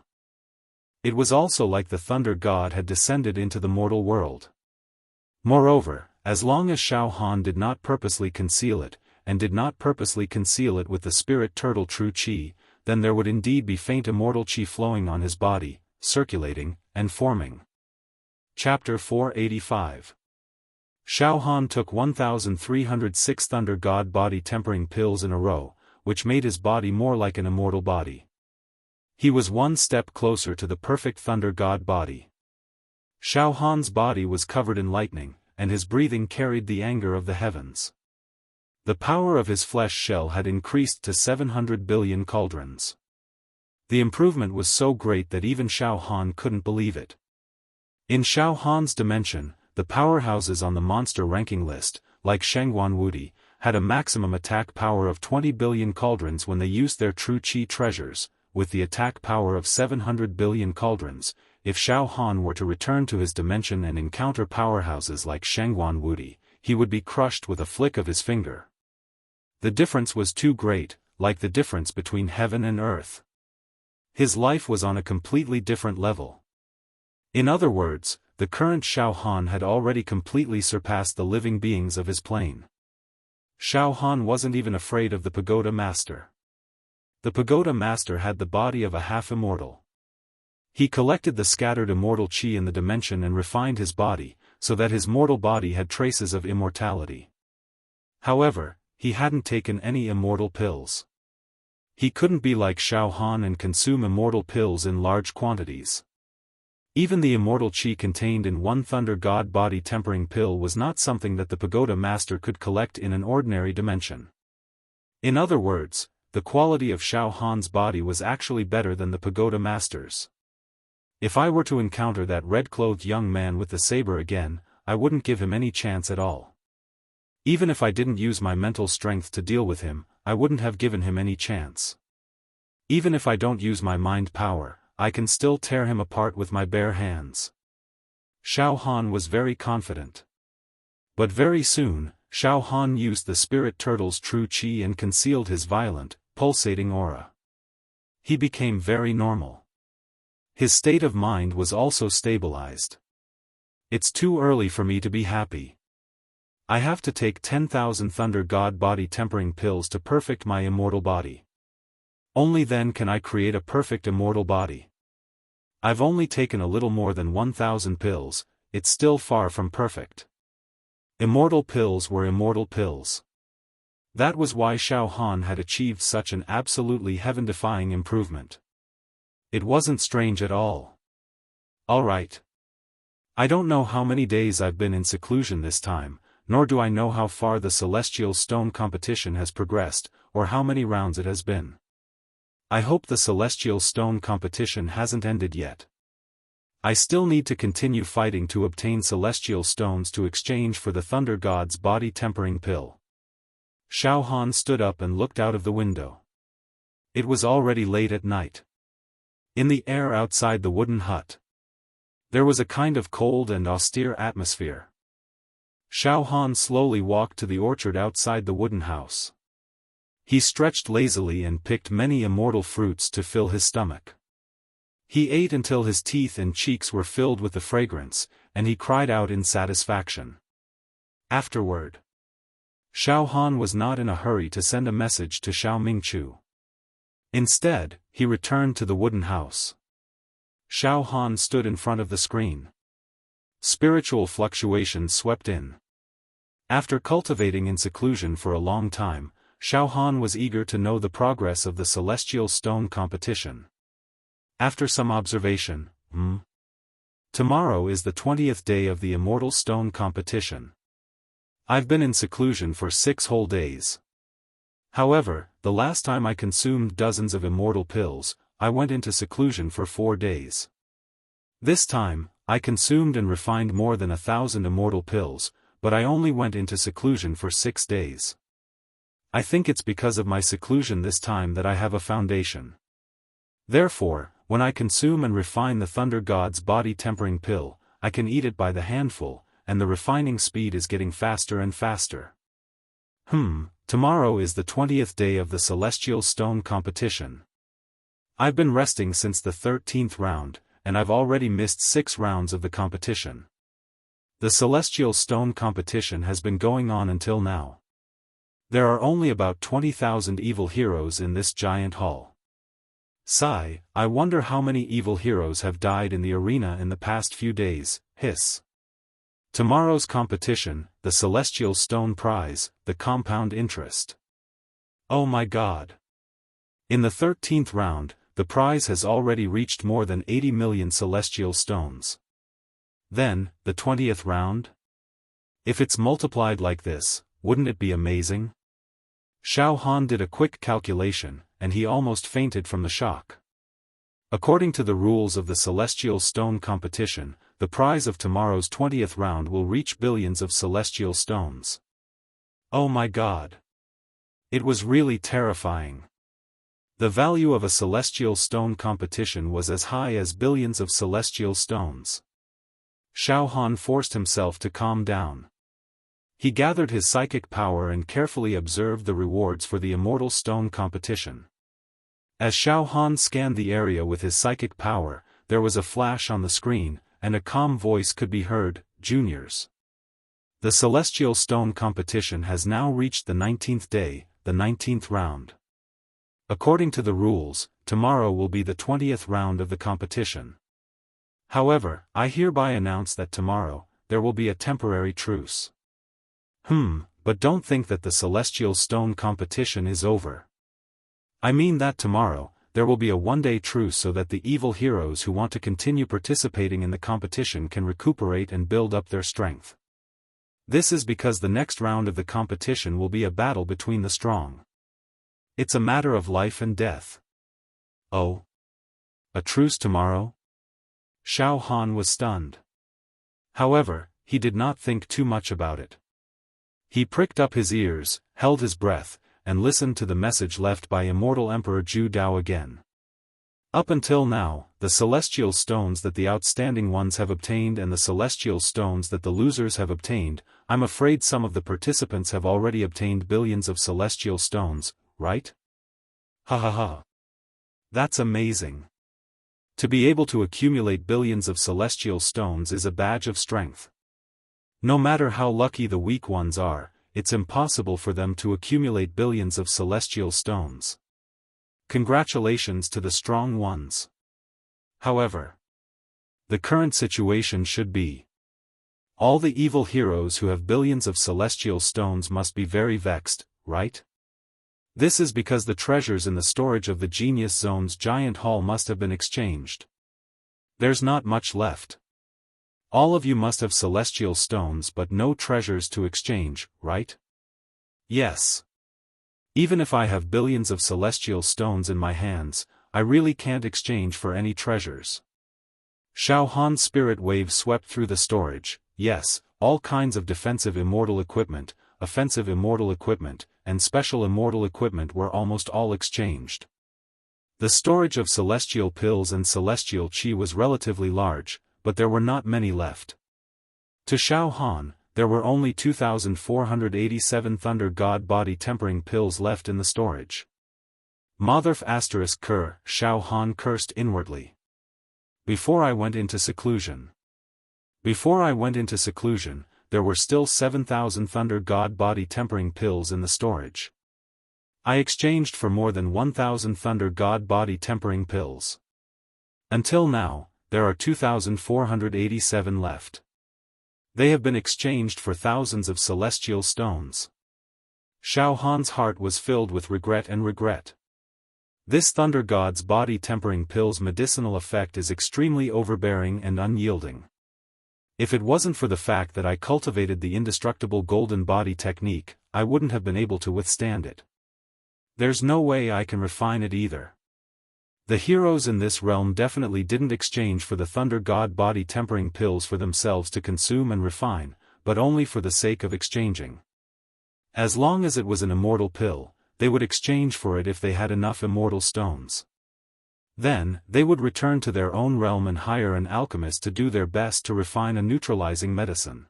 It was also like the Thunder God had descended into the mortal world. Moreover, as long as Xiaofan did not purposely conceal it, and did not purposely conceal it with the spirit turtle true qi, then there would indeed be faint immortal qi flowing on his body, circulating, and forming. Chapter 485. Xiaofan took 1,306 Thunder God body-tempering pills in a row, which made his body more like an immortal body. He was one step closer to the perfect Thunder God body. Xiaofan's body was covered in lightning, and his breathing carried the anger of the heavens. The power of his flesh shell had increased to 700 billion cauldrons. The improvement was so great that even Xiaofan couldn't believe it. In Xiaofan's dimension, the powerhouses on the monster ranking list, like Shangguan Wudi, had a maximum attack power of 20 billion cauldrons when they used their true qi treasures. With the attack power of 700 billion cauldrons, if Xiaofan were to return to his dimension and encounter powerhouses like Shangguan Wudi, he would be crushed with a flick of his finger. The difference was too great, like the difference between heaven and earth. His life was on a completely different level. In other words, the current Xiaofan had already completely surpassed the living beings of his plane. Xiaofan wasn't even afraid of the Pagoda Master. The Pagoda Master had the body of a half-immortal. He collected the scattered immortal chi in the dimension and refined his body, so that his mortal body had traces of immortality. However, he hadn't taken any immortal pills. He couldn't be like Xiaofan and consume immortal pills in large quantities. Even the immortal chi contained in one Thunder God body tempering pill was not something that the Pagoda Master could collect in an ordinary dimension. In other words, the quality of Xiaofan's body was actually better than the Pagoda Master's. If I were to encounter that red-clothed young man with the saber again, I wouldn't give him any chance at all. Even if I didn't use my mental strength to deal with him, I wouldn't have given him any chance. Even if I don't use my mind power, I can still tear him apart with my bare hands. Xiaofan was very confident. But very soon, Xiaofan used the spirit turtle's true chi and concealed his violent, pulsating aura. He became very normal. His state of mind was also stabilized. It's too early for me to be happy. I have to take 10,000 Thunder God body tempering pills to perfect my immortal body. Only then can I create a perfect immortal body. I've only taken a little more than 1,000 pills, it's still far from perfect. Immortal pills were immortal pills. That was why Xiaofan had achieved such an absolutely heaven-defying improvement. It wasn't strange at all. Alright. I don't know how many days I've been in seclusion this time, nor do I know how far the Celestial Stone competition has progressed, or how many rounds it has been. I hope the Celestial Stone competition hasn't ended yet. I still need to continue fighting to obtain Celestial Stones to exchange for the Thunder God's body tempering pill. Xiaofan stood up and looked out of the window. It was already late at night. In the air outside the wooden hut, there was a kind of cold and austere atmosphere. Xiaofan slowly walked to the orchard outside the wooden house. He stretched lazily and picked many immortal fruits to fill his stomach. He ate until his teeth and cheeks were filled with the fragrance, and he cried out in satisfaction. Afterward, Xiaofan was not in a hurry to send a message to Xiao Mingchu. Instead, he returned to the wooden house. Xiaofan stood in front of the screen. Spiritual fluctuations swept in. After cultivating in seclusion for a long time, Xiaofan was eager to know the progress of the Celestial Stone competition. After some observation, tomorrow is the 20th day of the Immortal Stone competition. I've been in seclusion for 6 whole days. However, the last time I consumed dozens of immortal pills, I went into seclusion for 4 days. This time, I consumed and refined more than 1,000 immortal pills, but I only went into seclusion for 6 days. I think it's because of my seclusion this time that I have a foundation. Therefore, when I consume and refine the Thunder God's body tempering pill, I can eat it by the handful, and the refining speed is getting faster and faster. Tomorrow is the 20th day of the Celestial Stone competition. I've been resting since the 13th round, and I've already missed 6 rounds of the competition. The Celestial Stone competition has been going on until now. There are only about 20,000 evil heroes in this giant hall. Sigh, I wonder how many evil heroes have died in the arena in the past few days, hiss. Tomorrow's competition, the Celestial Stone prize, the compound interest. Oh my god. In the 13th round, the prize has already reached more than 80 million Celestial Stones. Then, the 20th round? If it's multiplied like this, wouldn't it be amazing? Xiaofan did a quick calculation, and he almost fainted from the shock. According to the rules of the Celestial Stone competition, the prize of tomorrow's 20th round will reach billions of Celestial Stones. Oh my god. It was really terrifying. The value of a celestial stone competition was as high as billions of celestial stones. Xiaofan forced himself to calm down. He gathered his psychic power and carefully observed the rewards for the Immortal Stone competition. As Xiaofan scanned the area with his psychic power, there was a flash on the screen, and a calm voice could be heard, "Juniors. The Celestial Stone competition has now reached the 19th day, the 19th round. According to the rules, tomorrow will be the 20th round of the competition. However, I hereby announce that tomorrow, there will be a temporary truce." But don't think that the Celestial Stone competition is over. I mean that tomorrow, there will be a one-day truce so that the evil heroes who want to continue participating in the competition can recuperate and build up their strength. This is because the next round of the competition will be a battle between the strong. It's a matter of life and death. Oh? A truce tomorrow? Xiaofan was stunned. However, he did not think too much about it. He pricked up his ears, held his breath, and listened to the message left by Immortal Emperor Zhu Dao again. Up until now, the celestial stones that the outstanding ones have obtained and the celestial stones that the losers have obtained, I'm afraid some of the participants have already obtained billions of celestial stones, right? Ha ha ha. That's amazing. To be able to accumulate billions of celestial stones is a badge of strength. No matter how lucky the weak ones are, it's impossible for them to accumulate billions of celestial stones. Congratulations to the strong ones. However, the current situation should be: all the evil heroes who have billions of celestial stones must be very vexed, right? This is because the treasures in the storage of the Genius Zone's giant hall must have been exchanged. There's not much left. All of you must have celestial stones but no treasures to exchange, right? Yes. Even if I have billions of celestial stones in my hands, I really can't exchange for any treasures. Xiaohan's spirit wave swept through the storage. Yes, all kinds of defensive immortal equipment, offensive immortal equipment, and special immortal equipment were almost all exchanged. The storage of celestial pills and celestial chi was relatively large, but there were not many left. To Xiaofan, there were only 2,487 Thunder God body tempering pills left in the storage. Motherf ****, Xiaofan cursed inwardly. Before I went into seclusion, there were still 7,000 Thunder God body tempering pills in the storage. I exchanged for more than 1,000 Thunder God body tempering pills. Until now, there are 2,487 left. They have been exchanged for thousands of celestial stones. Xiaohan's heart was filled with regret and regret. This Thunder God's body tempering pill's medicinal effect is extremely overbearing and unyielding. If it wasn't for the fact that I cultivated the indestructible golden body technique, I wouldn't have been able to withstand it. There's no way I can refine it either. The heroes in this realm definitely didn't exchange for the Thunder God body tempering pills for themselves to consume and refine, but only for the sake of exchanging. As long as it was an immortal pill, they would exchange for it if they had enough immortal stones. Then, they would return to their own realm and hire an alchemist to do their best to refine a neutralizing medicine.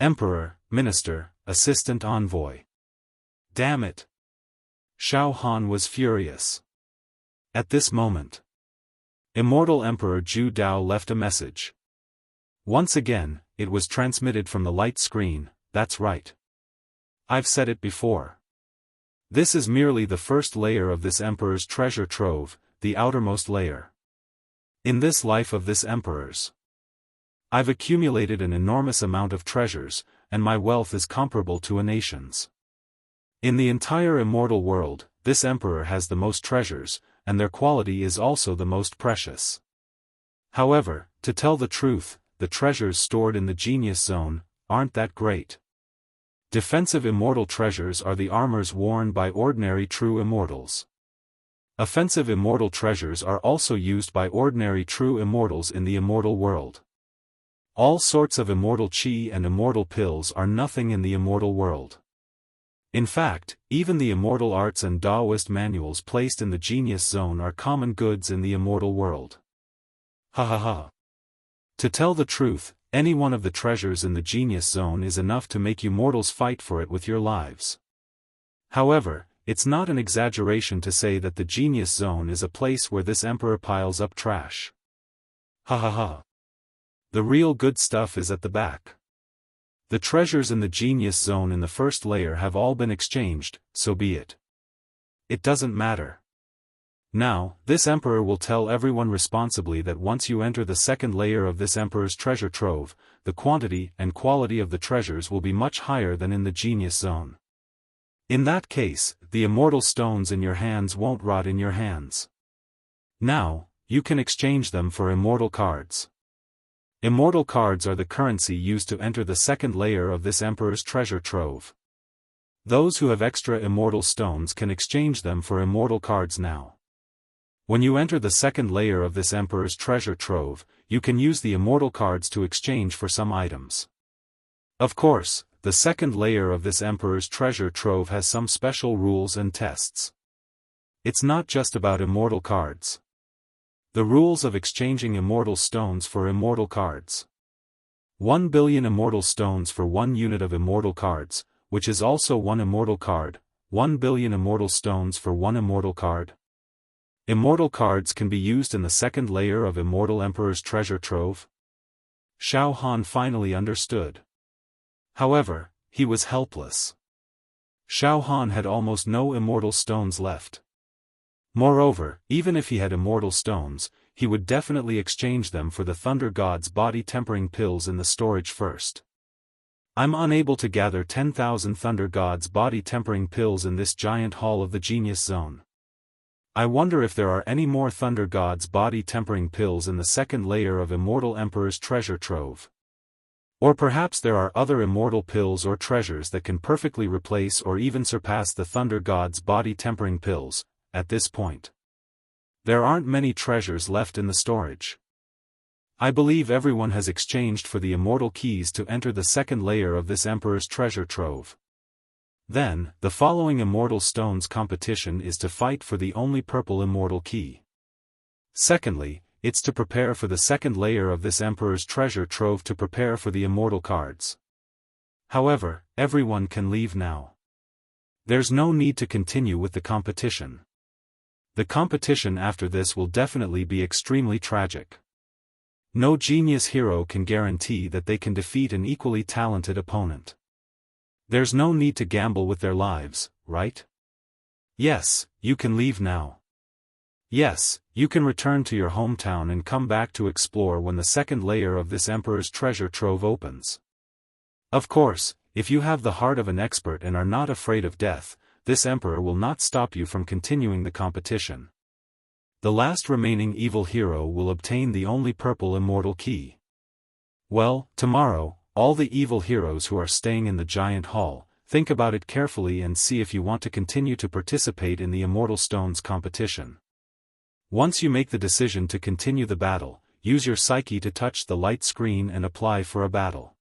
Emperor, Minister, Assistant Envoy. Damn it! Xiaofan was furious. At this moment, Immortal Emperor Zhu Dao left a message. Once again, it was transmitted from the light screen. That's right. I've said it before. This is merely the first layer of this emperor's treasure trove, the outermost layer. In this life of this emperor's, I've accumulated an enormous amount of treasures, and my wealth is comparable to a nation's. In the entire immortal world, this emperor has the most treasures, and their quality is also the most precious. However, to tell the truth, the treasures stored in the Genius Zone aren't that great. Defensive immortal treasures are the armors worn by ordinary true immortals. Offensive immortal treasures are also used by ordinary true immortals in the immortal world. All sorts of immortal chi and immortal pills are nothing in the immortal world. In fact, even the immortal arts and Taoist manuals placed in the genius zone are common goods in the immortal world. Ha ha ha. To tell the truth, any one of the treasures in the genius zone is enough to make you mortals fight for it with your lives. However, it's not an exaggeration to say that the genius zone is a place where this emperor piles up trash. Ha ha ha. The real good stuff is at the back. The treasures in the genius zone in the first layer have all been exchanged, so be it. It doesn't matter. Now, this emperor will tell everyone responsibly that once you enter the second layer of this emperor's treasure trove, the quantity and quality of the treasures will be much higher than in the genius zone. In that case, the immortal stones in your hands won't rot in your hands. Now, you can exchange them for immortal cards. Immortal cards are the currency used to enter the second layer of this emperor's treasure trove. Those who have extra immortal stones can exchange them for immortal cards now. When you enter the second layer of this emperor's treasure trove, you can use the immortal cards to exchange for some items. Of course, the second layer of this emperor's treasure trove has some special rules and tests. It's not just about immortal cards. The rules of exchanging immortal stones for immortal cards. 1 billion immortal stones for 1 unit of immortal cards, which is also 1 immortal card, 1 billion immortal stones for 1 immortal card. Immortal cards can be used in the second layer of Immortal Emperor's treasure trove. Xiaofan finally understood. However, he was helpless. Xiaofan had almost no immortal stones left. Moreover, even if he had immortal stones, he would definitely exchange them for the Thunder God's body-tempering pills in the storage first. I'm unable to gather 10,000 Thunder God's body-tempering pills in this giant hall of the Genius Zone. I wonder if there are any more Thunder God's body-tempering pills in the second layer of Immortal Emperor's treasure trove. Or perhaps there are other immortal pills or treasures that can perfectly replace or even surpass the Thunder God's body-tempering pills. At this point, there aren't many treasures left in the storage. I believe everyone has exchanged for the immortal keys to enter the second layer of this emperor's treasure trove. Then, the following immortal stones competition is to fight for the only purple immortal key. Secondly, it's to prepare for the second layer of this emperor's treasure trove to prepare for the immortal cards. However, everyone can leave now. There's no need to continue with the competition. The competition after this will definitely be extremely tragic. No genius hero can guarantee that they can defeat an equally talented opponent. There's no need to gamble with their lives, right? Yes, you can leave now. Yes, you can return to your hometown and come back to explore when the second layer of this emperor's treasure trove opens. Of course, if you have the heart of an expert and are not afraid of death, this emperor will not stop you from continuing the competition. The last remaining evil hero will obtain the only purple immortal key. Well, tomorrow, all the evil heroes who are staying in the giant hall, think about it carefully and see if you want to continue to participate in the Immortal Stones competition. Once you make the decision to continue the battle, use your psyche to touch the light screen and apply for a battle.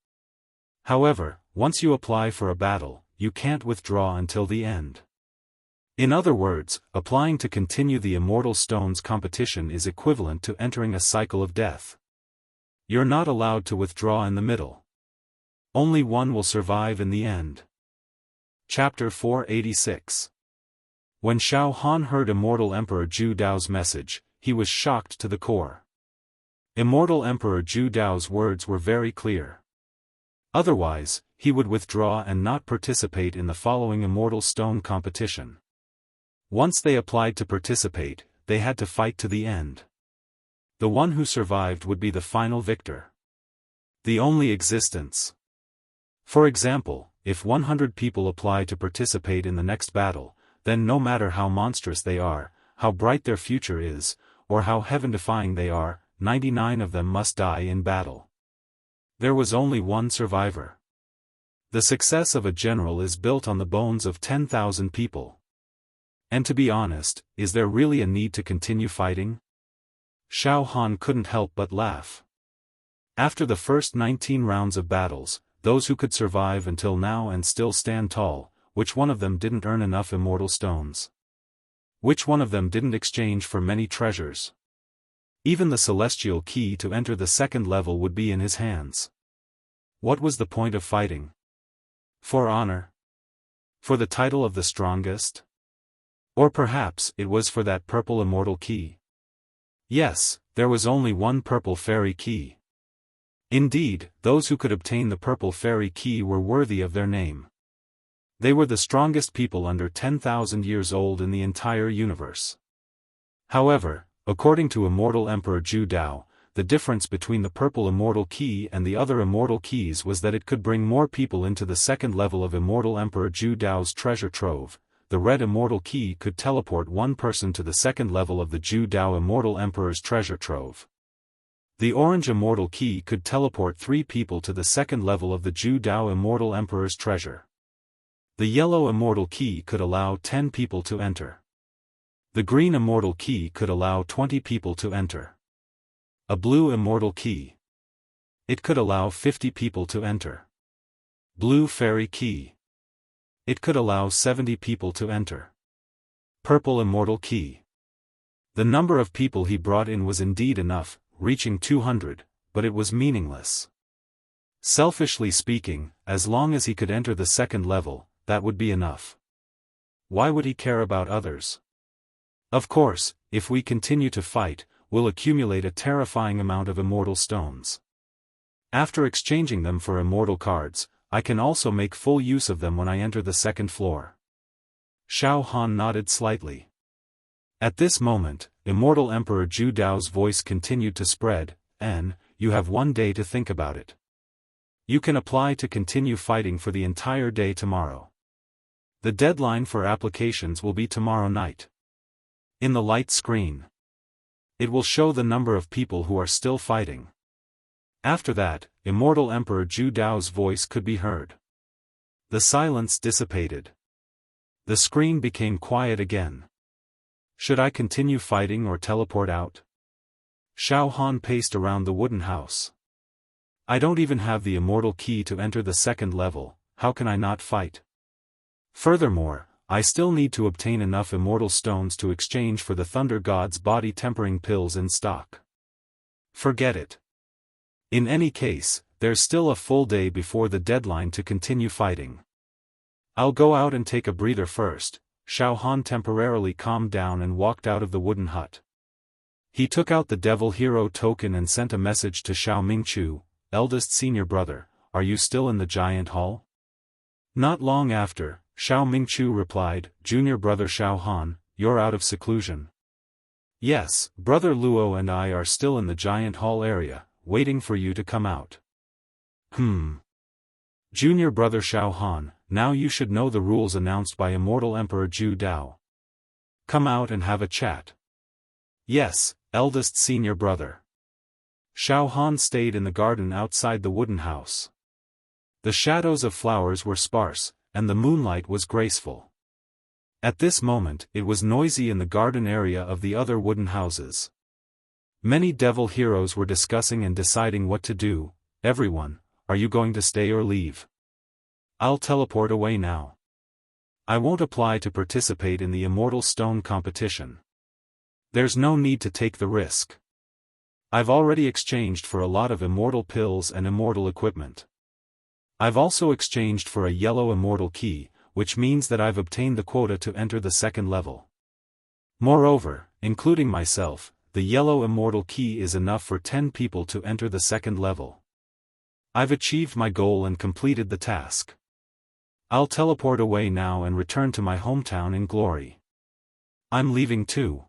However, once you apply for a battle, you can't withdraw until the end. In other words, applying to continue the Immortal Stones competition is equivalent to entering a cycle of death. You're not allowed to withdraw in the middle. Only one will survive in the end. Chapter 486. When Xiaofan heard Immortal Emperor Zhu Dao's message, he was shocked to the core. Immortal Emperor Zhu Dao's words were very clear. Otherwise, he would withdraw and not participate in the following Immortal Stone competition. Once they applied to participate, they had to fight to the end. The one who survived would be the final victor. The only existence. For example, if 100 people apply to participate in the next battle, then no matter how monstrous they are, how bright their future is, or how heaven-defying they are, 99 of them must die in battle. There was only one survivor. The success of a general is built on the bones of 10,000 people. And to be honest, is there really a need to continue fighting? Xiaofan couldn't help but laugh. After the first 19 rounds of battles, those who could survive until now and still stand tall, which one of them didn't earn enough immortal stones? Which one of them didn't exchange for many treasures? Even the celestial key to enter the second level would be in his hands. What was the point of fighting? For honor? For the title of the strongest? Or perhaps it was for that purple immortal key? Yes, there was only one purple fairy key. Indeed, those who could obtain the purple fairy key were worthy of their name. They were the strongest people under 10,000 years old in the entire universe. However, according to Immortal Emperor Zhu Dao, the difference between the purple immortal key and the other immortal keys was that it could bring more people into the second level of Immortal Emperor Zhu Dao's treasure trove. The red immortal key could teleport one person to the second level of the Zhu Dao Immortal Emperor's treasure trove. The orange immortal key could teleport 3 people to the second level of the Zhu Dao Immortal Emperor's treasure. The yellow immortal key could allow 10 people to enter. The green immortal key could allow 20 people to enter. A blue immortal key. It could allow 50 people to enter. Blue fairy key. It could allow 70 people to enter. Purple immortal key. The number of people he brought in was indeed enough, reaching 200, but it was meaningless. Selfishly speaking, as long as he could enter the second level, that would be enough. Why would he care about others? Of course, if we continue to fight, we'll accumulate a terrifying amount of immortal stones. After exchanging them for immortal cards, I can also make full use of them when I enter the second floor. Xiaofan nodded slightly. At this moment, Immortal Emperor Zhu Dao's voice continued to spread, and, you have 1 day to think about it. You can apply to continue fighting for the entire day tomorrow. The deadline for applications will be tomorrow night. In the light screen, it will show the number of people who are still fighting. After that, Immortal Emperor Zhu Dao's voice could be heard. The silence dissipated. The screen became quiet again. Should I continue fighting or teleport out? Xiaofan paced around the wooden house. I don't even have the immortal key to enter the second level, how can I not fight? Furthermore, I still need to obtain enough immortal stones to exchange for the Thunder God's body-tempering pills in stock. Forget it. In any case, there's still a full day before the deadline to continue fighting. I'll go out and take a breather first. Xiaofan temporarily calmed down and walked out of the wooden hut. He took out the Devil Hero token and sent a message to Xiao Mingchu, eldest senior brother, are you still in the giant hall? Not long after, Xiao Mingchu replied, Junior brother Xiaofan, you're out of seclusion. Yes, brother Luo and I are still in the giant hall area, waiting for you to come out. Junior brother Xiaofan, now you should know the rules announced by Immortal Emperor Zhu Dao. Come out and have a chat. Yes, eldest senior brother. Xiaofan stayed in the garden outside the wooden house. The shadows of flowers were sparse, and the moonlight was graceful. At this moment, it was noisy in the garden area of the other wooden houses. Many devil heroes were discussing and deciding what to do. Everyone, are you going to stay or leave? I'll teleport away now. I won't apply to participate in the Immortal Stone competition. There's no need to take the risk. I've already exchanged for a lot of immortal pills and immortal equipment. I've also exchanged for a yellow immortal key, which means that I've obtained the quota to enter the second level. Moreover, including myself, the yellow immortal key is enough for 10 people to enter the second level. I've achieved my goal and completed the task. I'll teleport away now and return to my hometown in glory. I'm leaving too.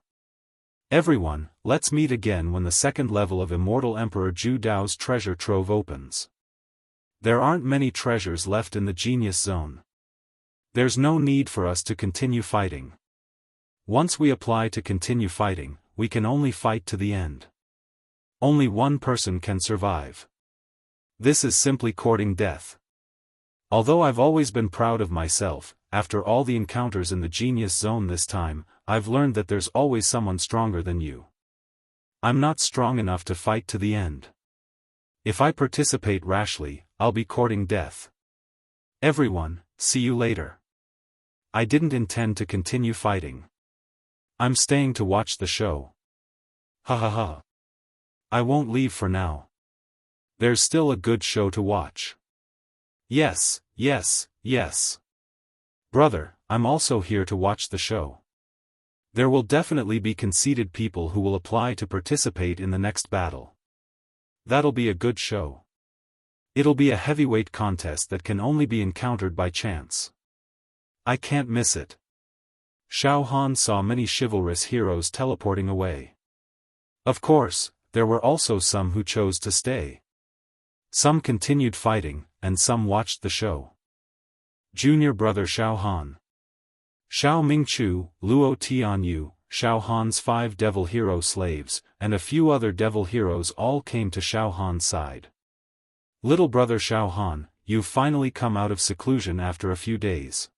Everyone, let's meet again when the second level of Immortal Emperor Zhu Dao's treasure trove opens. There aren't many treasures left in the Genius Zone. There's no need for us to continue fighting. Once we apply to continue fighting, we can only fight to the end. Only one person can survive. This is simply courting death. Although I've always been proud of myself, after all the encounters in the Genius Zone this time, I've learned that there's always someone stronger than you. I'm not strong enough to fight to the end. If I participate rashly, I'll be courting death. Everyone, see you later. I didn't intend to continue fighting. I'm staying to watch the show. Ha ha ha. I won't leave for now. There's still a good show to watch. Yes, yes, yes. Brother, I'm also here to watch the show. There will definitely be conceited people who will apply to participate in the next battle. That'll be a good show. It'll be a heavyweight contest that can only be encountered by chance. I can't miss it. Xiaofan saw many chivalrous heroes teleporting away. Of course, there were also some who chose to stay. Some continued fighting, and some watched the show. Junior brother Xiaofan. Xiao Mingchu, Luo Tianyu, Xiaohan's 5 devil hero slaves, and a few other devil heroes all came to Xiaohan's side. Little brother Xiaofan, you've finally come out of seclusion after a few days.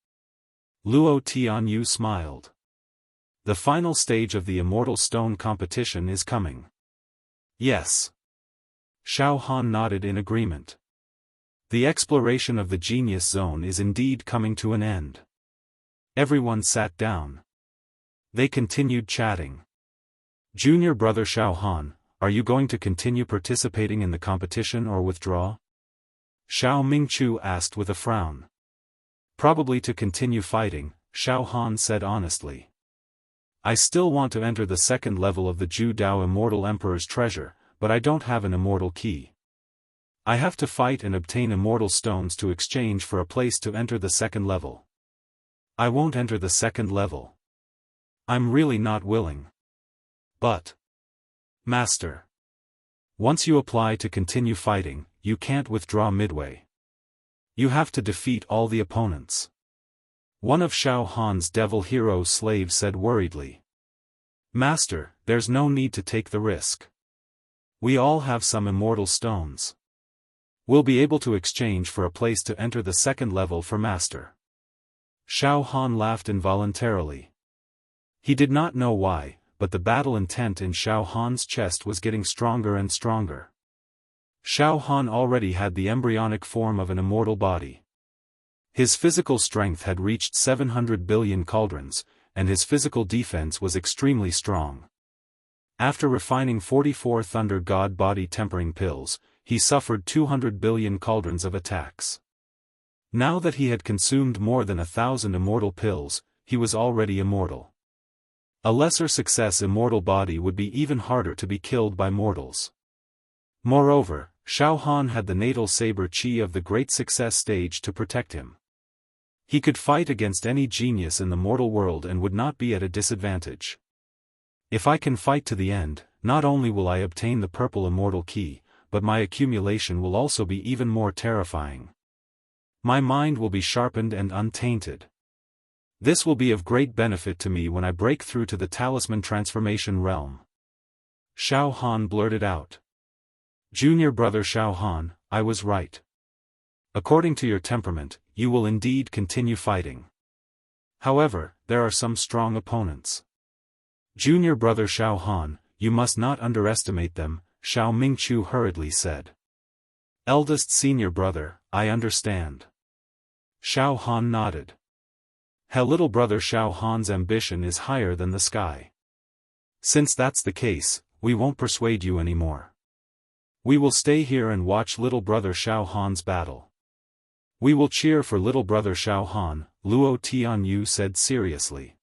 Luo Tianyu smiled. The final stage of the Immortal Stone competition is coming. Yes. Xiaofan nodded in agreement. The exploration of the Genius Zone is indeed coming to an end. Everyone sat down. They continued chatting. Junior brother Xiaofan, are you going to continue participating in the competition or withdraw? Xiao Mingchu asked with a frown. Probably to continue fighting, Xiaofan said honestly. I still want to enter the second level of the Ju Dao Immortal Emperor's treasure, but I don't have an immortal key. I have to fight and obtain immortal stones to exchange for a place to enter the second level. I won't enter the second level. I'm really not willing. But, Master, once you apply to continue fighting, you can't withdraw midway. You have to defeat all the opponents. One of Xiaohan's devil hero slaves said worriedly. Master, there's no need to take the risk. We all have some immortal stones. We'll be able to exchange for a place to enter the second level for Master. Xiaofan laughed involuntarily. He did not know why, but the battle intent in Xiaohan's chest was getting stronger and stronger. Xiaofan already had the embryonic form of an immortal body. His physical strength had reached 700 billion cauldrons, and his physical defense was extremely strong. After refining 44 Thunder God body tempering pills, he suffered 200 billion cauldrons of attacks. Now that he had consumed more than 1,000 immortal pills, he was already immortal. A lesser success immortal body would be even harder to be killed by mortals. Moreover, Xiaohan had the natal saber chi of the great success stage to protect him. He could fight against any genius in the mortal world and would not be at a disadvantage. If I can fight to the end, not only will I obtain the purple immortal key, but my accumulation will also be even more terrifying. My mind will be sharpened and untainted. This will be of great benefit to me when I break through to the talisman transformation realm. Xiaohan blurted out. Junior brother Xiaohan, I was right. According to your temperament, you will indeed continue fighting. However, there are some strong opponents. Junior brother Xiaohan, you must not underestimate them, Xiao Mingchu hurriedly said. Eldest senior brother, I understand. Xiaohan nodded. Little brother Xiaohan's ambition is higher than the sky. Since that's the case, we won't persuade you anymore. We will stay here and watch little brother Xiaohan's battle. We will cheer for little brother Xiaohan, Luo Tianyu said seriously.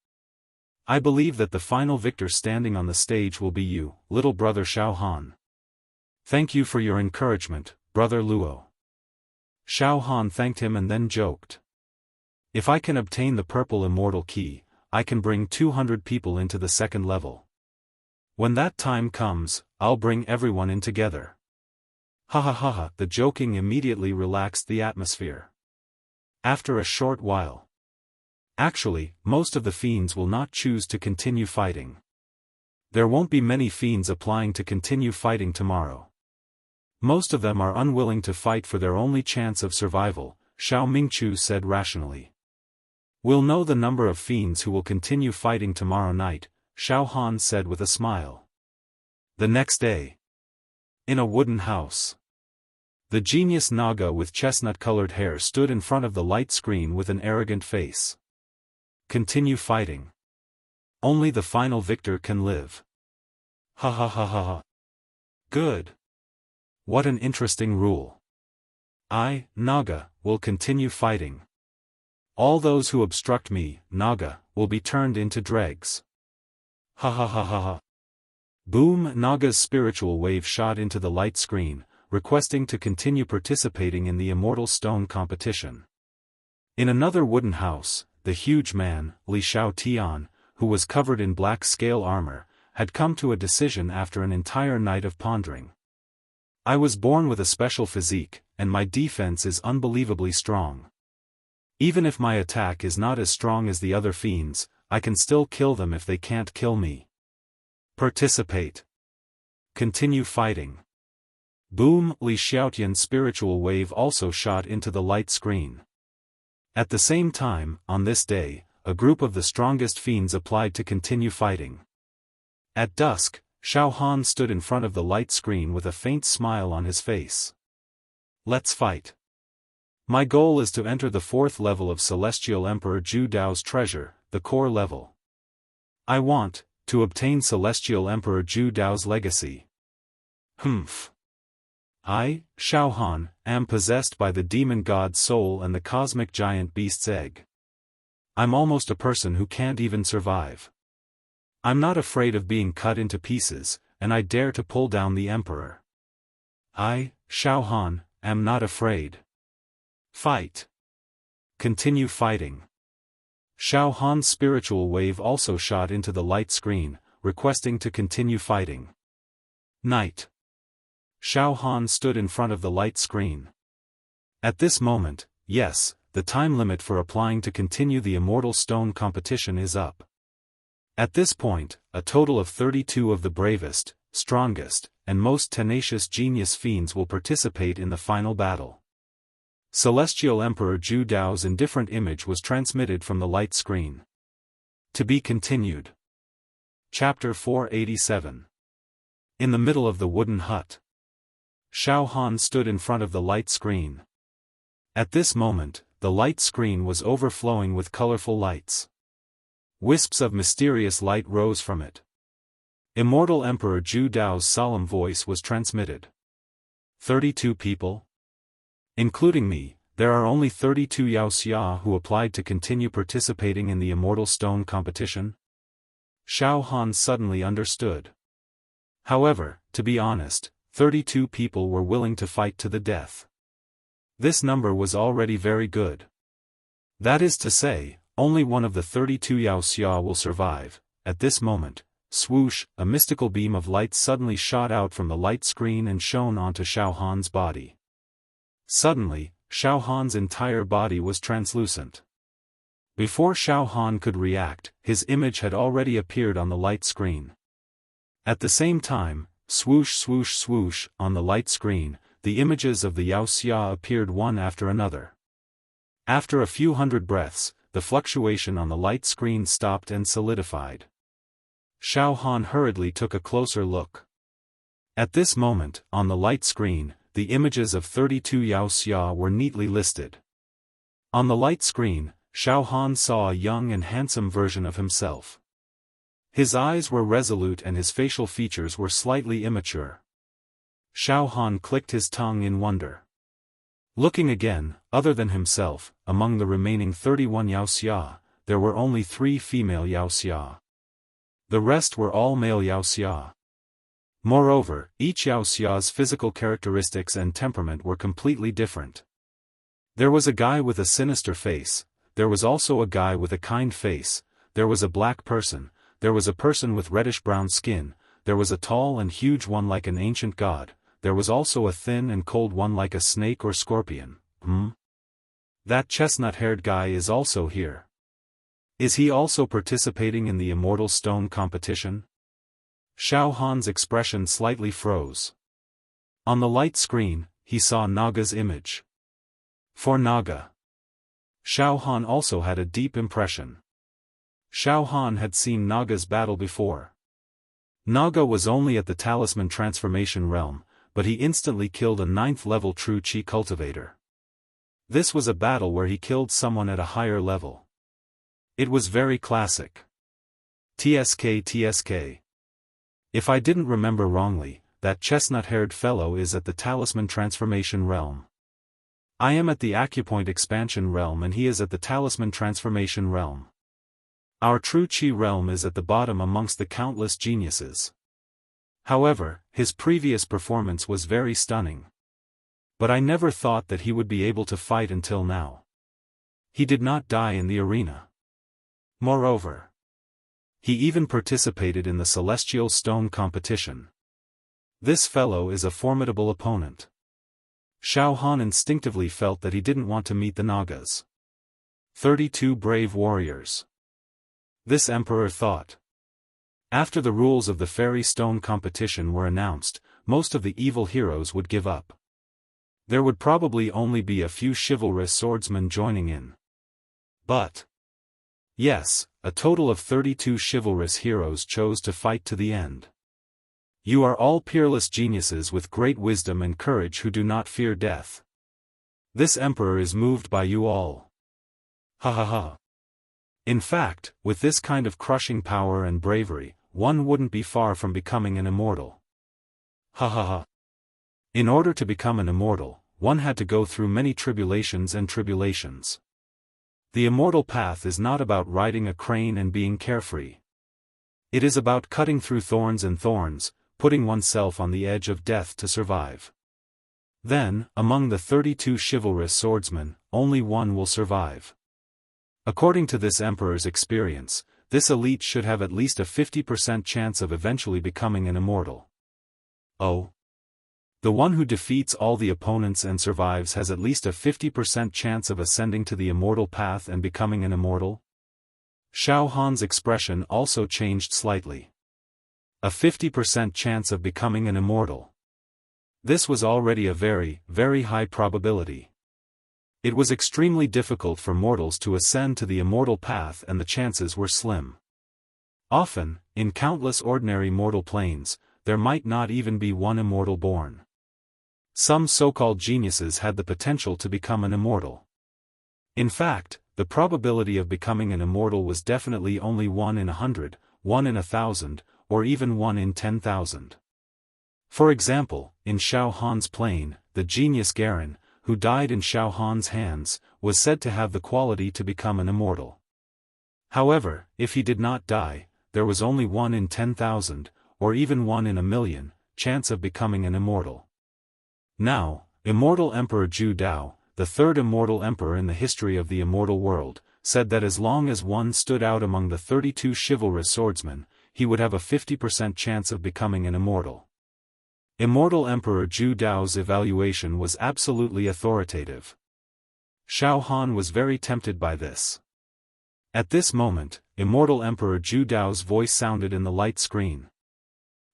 I believe that the final victor standing on the stage will be you, little brother Xiaohan. Thank you for your encouragement, brother Luo. Xiaohan thanked him and then joked. If I can obtain the purple immortal key, I can bring 200 people into the second level. When that time comes, I'll bring everyone in together. Ha ha ha ha, the joking immediately relaxed the atmosphere. After a short while. Actually, most of the fiends will not choose to continue fighting. There won't be many fiends applying to continue fighting tomorrow. Most of them are unwilling to fight for their only chance of survival, Xiao Mingchu said rationally. We'll know the number of fiends who will continue fighting tomorrow night, Xiaohan said with a smile. The next day. In a wooden house. The genius Naga with chestnut-colored hair stood in front of the light screen with an arrogant face. continue fighting. Only the final victor can live. Ha ha ha ha ha. Good. What an interesting rule. I, Naga, will continue fighting. All those who obstruct me, Naga, will be turned into dregs. Ha ha ha ha ha. Boom! Naga's spiritual wave shot into the light screen, requesting to continue participating in the Immortal Stone competition. In another wooden house, the huge man, Li Xiaotian, who was covered in black scale armor, had come to a decision after an entire night of pondering. I was born with a special physique, and my defense is unbelievably strong. Even if my attack is not as strong as the other fiends, I can still kill them if they can't kill me. Participate. Continue fighting. Boom! Li Xiaotian's spiritual wave also shot into the light screen. At the same time, on this day, a group of the strongest fiends applied to continue fighting. At dusk, Xiaofan stood in front of the light screen with a faint smile on his face. Let's fight. My goal is to enter the 4th level of Celestial Emperor Zhu Dao's treasure, the core level. I want to obtain Celestial Emperor Zhu Dao's legacy. Humph. I, Xiaofan, am possessed by the demon god's soul and the cosmic giant beast's egg. I'm almost a person who can't even survive. I'm not afraid of being cut into pieces, and I dare to pull down the emperor. I, Xiaofan, am not afraid. Fight. Continue fighting. Xiaohan's spiritual wave also shot into the light screen, requesting to continue fighting. Night. Xiaofan stood in front of the light screen. At this moment, yes, the time limit for applying to continue the Immortal Stone competition is up. At this point, a total of 32 of the bravest, strongest, and most tenacious genius fiends will participate in the final battle. Celestial Emperor Zhu Dao's indifferent image was transmitted from the light screen. To be continued. Chapter 487. In the middle of the wooden hut. Xiaofan stood in front of the light screen. At this moment, the light screen was overflowing with colorful lights. Wisps of mysterious light rose from it. Immortal Emperor Zhu Dao's solemn voice was transmitted. 32 people? Including me, there are only 32 Wuxia who applied to continue participating in the Immortal Stone competition? Xiaofan suddenly understood. However, to be honest, 32 people were willing to fight to the death. This number was already very good. That is to say, only one of the 32 Wuxia will survive. At this moment, swoosh, a mystical beam of light suddenly shot out from the light screen and shone onto Xiaohan's body. Suddenly, Xiaohan's entire body was translucent. Before Xiaofan could react, his image had already appeared on the light screen. At the same time, swoosh swoosh swoosh, on the light screen, the images of the Wuxia appeared one after another. After a few hundred breaths, the fluctuation on the light screen stopped and solidified. Xiaofan hurriedly took a closer look. At this moment, on the light screen, the images of 32 Wuxia were neatly listed. On the light screen, Xiaofan saw a young and handsome version of himself. His eyes were resolute and his facial features were slightly immature. Xiaofan clicked his tongue in wonder. Looking again, other than himself, among the remaining 31 Wuxia, there were only 3 female Wuxia. The rest were all male Wuxia. Moreover, each Wuxia's physical characteristics and temperament were completely different. There was a guy with a sinister face, there was also a guy with a kind face, there was a black person, there was a person with reddish-brown skin, there was a tall and huge one like an ancient god, there was also a thin and cold one like a snake or scorpion. That chestnut-haired guy is also here. Is he also participating in the Immortal Stone competition? Xiaohan's expression slightly froze. On the light screen, he saw Naga's image. For Naga. Xiaofan also had a deep impression. Xiaofan had seen Naga's battle before. Naga was only at the talisman transformation realm, but he instantly killed a 9th-level true Qi cultivator. This was a battle where he killed someone at a higher level. It was very classic. TSK. If I didn't remember wrongly, that chestnut-haired fellow is at the Talisman Transformation Realm. I am at the Acupoint Expansion Realm and he is at the Talisman Transformation Realm. Our true Qi realm is at the bottom amongst the countless geniuses. However, his previous performance was very stunning. But I never thought that he would be able to fight until now. He did not die in the arena. Moreover, he even participated in the Celestial Stone competition. This fellow is a formidable opponent. Xiaofan instinctively felt that he didn't want to meet the Nagas. 32 brave warriors. This emperor thought. After the rules of the Fairy Stone competition were announced, most of the evil heroes would give up. There would probably only be a few chivalrous swordsmen joining in. But yes, a total of 32 chivalrous heroes chose to fight to the end. You are all peerless geniuses with great wisdom and courage who do not fear death. This emperor is moved by you all. Ha ha ha. In fact, with this kind of crushing power and bravery, one wouldn't be far from becoming an immortal. Ha ha ha. In order to become an immortal, one had to go through many tribulations and tribulations. The immortal path is not about riding a crane and being carefree. It is about cutting through thorns and thorns, putting oneself on the edge of death to survive. Then, among the 32 chivalrous swordsmen, only one will survive. According to this emperor's experience, this elite should have at least a 50% chance of eventually becoming an immortal. Oh. The one who defeats all the opponents and survives has at least a 50% chance of ascending to the immortal path and becoming an immortal? Xiaofan's expression also changed slightly. A 50% chance of becoming an immortal. This was already a very, very high probability. It was extremely difficult for mortals to ascend to the immortal path and the chances were slim. Often, in countless ordinary mortal planes, there might not even be one immortal born. Some so-called geniuses had the potential to become an immortal. In fact, the probability of becoming an immortal was definitely only 1 in 100, 1 in 1,000, or even 1 in 10,000. For example, in Xiaofan's plane, the genius Garen, who died in Xiaofan's hands, was said to have the quality to become an immortal. However, if he did not die, there was only 1 in 10,000, or even 1 in 1,000,000, chance of becoming an immortal. Now, Immortal Emperor Zhu Dao, the third immortal emperor in the history of the immortal world, said that as long as one stood out among the 32 chivalrous swordsmen, he would have a 50% chance of becoming an immortal. Immortal Emperor Zhu Dao's evaluation was absolutely authoritative. Xiaofan was very tempted by this. At this moment, Immortal Emperor Zhu Dao's voice sounded in the light screen.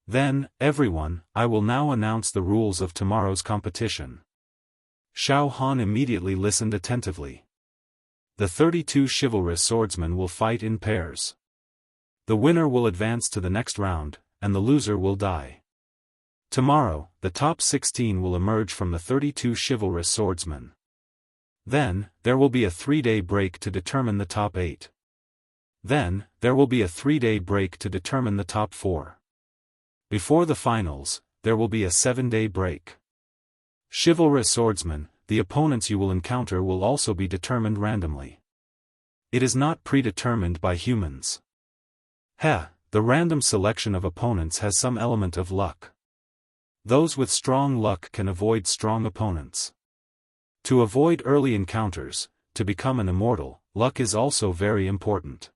Then, everyone, I will now announce the rules of tomorrow's competition. Xiaofan immediately listened attentively. The 32 chivalrous swordsmen will fight in pairs. The winner will advance to the next round, and the loser will die. Tomorrow, the top 16 will emerge from the 32 chivalrous swordsmen. Then, there will be a 3-day break to determine the top 8. Then, there will be a 3-day break to determine the top 4. Before the finals, there will be a 7-day break. Chivalrous swordsmen, the opponents you will encounter will also be determined randomly. It is not predetermined by humans. The random selection of opponents has some element of luck. Those with strong luck can avoid strong opponents. To avoid early encounters, to become an immortal, luck is also very important.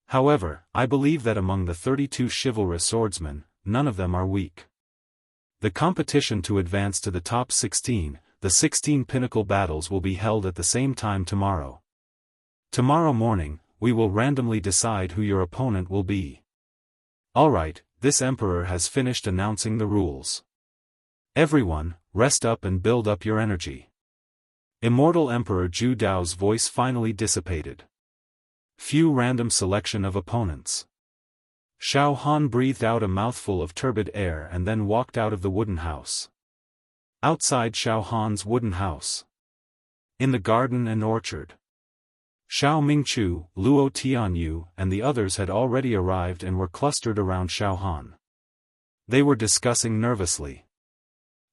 However, I believe that among the 32 chivalrous swordsmen, none of them are weak. The competition to advance to the top 16, the 16 pinnacle battles will be held at the same time tomorrow. Tomorrow morning, we will randomly decide who your opponent will be. Alright, this emperor has finished announcing the rules. Everyone, rest up and build up your energy. Immortal Emperor Zhu Dao's voice finally dissipated. Few random selection of opponents. Xiaofan breathed out a mouthful of turbid air and then walked out of the wooden house. Outside Xiaofan's wooden house. In the garden and orchard. Xiao Mingchu, Luo Tianyu, and the others had already arrived and were clustered around Xiaohan. They were discussing nervously.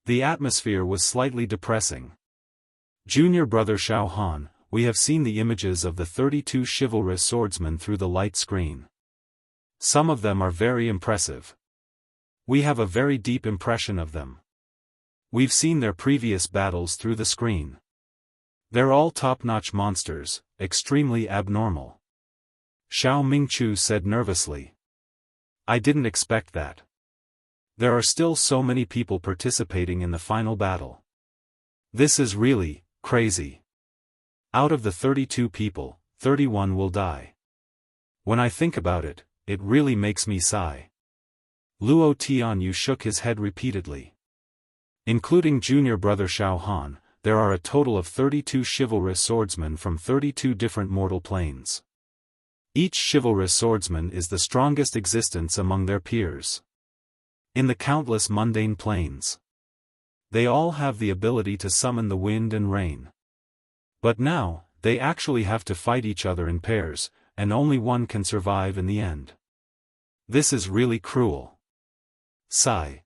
The atmosphere was slightly depressing. Junior brother Xiaohan, we have seen the images of the 32 chivalrous swordsmen through the light screen. Some of them are very impressive. We have a very deep impression of them. We've seen their previous battles through the screen. They're all top-notch monsters, extremely abnormal. Xiao Mingchu said nervously. I didn't expect that. There are still so many people participating in the final battle. This is really crazy. Out of the 32 people, 31 will die. When I think about it, it really makes me sigh. Luo Tianyu shook his head repeatedly. Including junior brother Xiaohan, there are a total of 32 chivalrous swordsmen from 32 different mortal planes. Each chivalrous swordsman is the strongest existence among their peers. In the countless mundane planes, they all have the ability to summon the wind and rain. But now, they actually have to fight each other in pairs, and only one can survive in the end. This is really cruel. Sigh.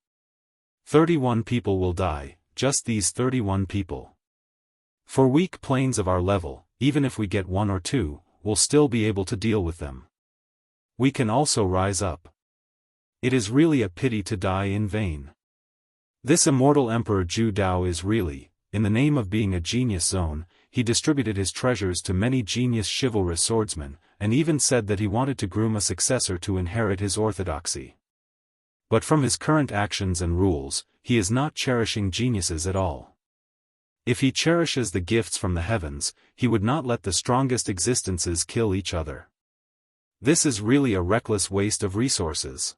31 people will die, just these 31 people. For weak planes of our level, even if we get 1 or 2, we'll still be able to deal with them. We can also rise up. It is really a pity to die in vain. This immortal Emperor Zhu Dao is really, in the name of being a genius zone, he distributed his treasures to many genius chivalrous swordsmen, and even said that he wanted to groom a successor to inherit his orthodoxy. But from his current actions and rules, he is not cherishing geniuses at all. If he cherishes the gifts from the heavens, he would not let the strongest existences kill each other. This is really a reckless waste of resources.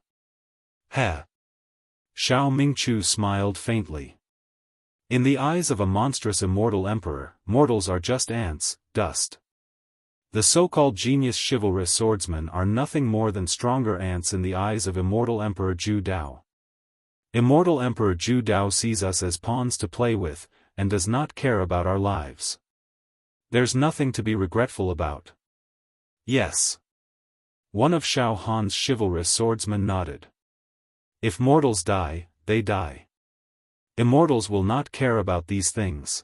Heh. Xiao Mingchu smiled faintly. In the eyes of a monstrous immortal emperor, mortals are just ants, dust. The so-called genius chivalrous swordsmen are nothing more than stronger ants in the eyes of immortal Emperor Zhu Dao. Immortal Emperor Zhu Dao sees us as pawns to play with, and does not care about our lives. There's nothing to be regretful about. Yes. One of Xiao Han's chivalrous swordsmen nodded. If mortals die, they die. Immortals will not care about these things.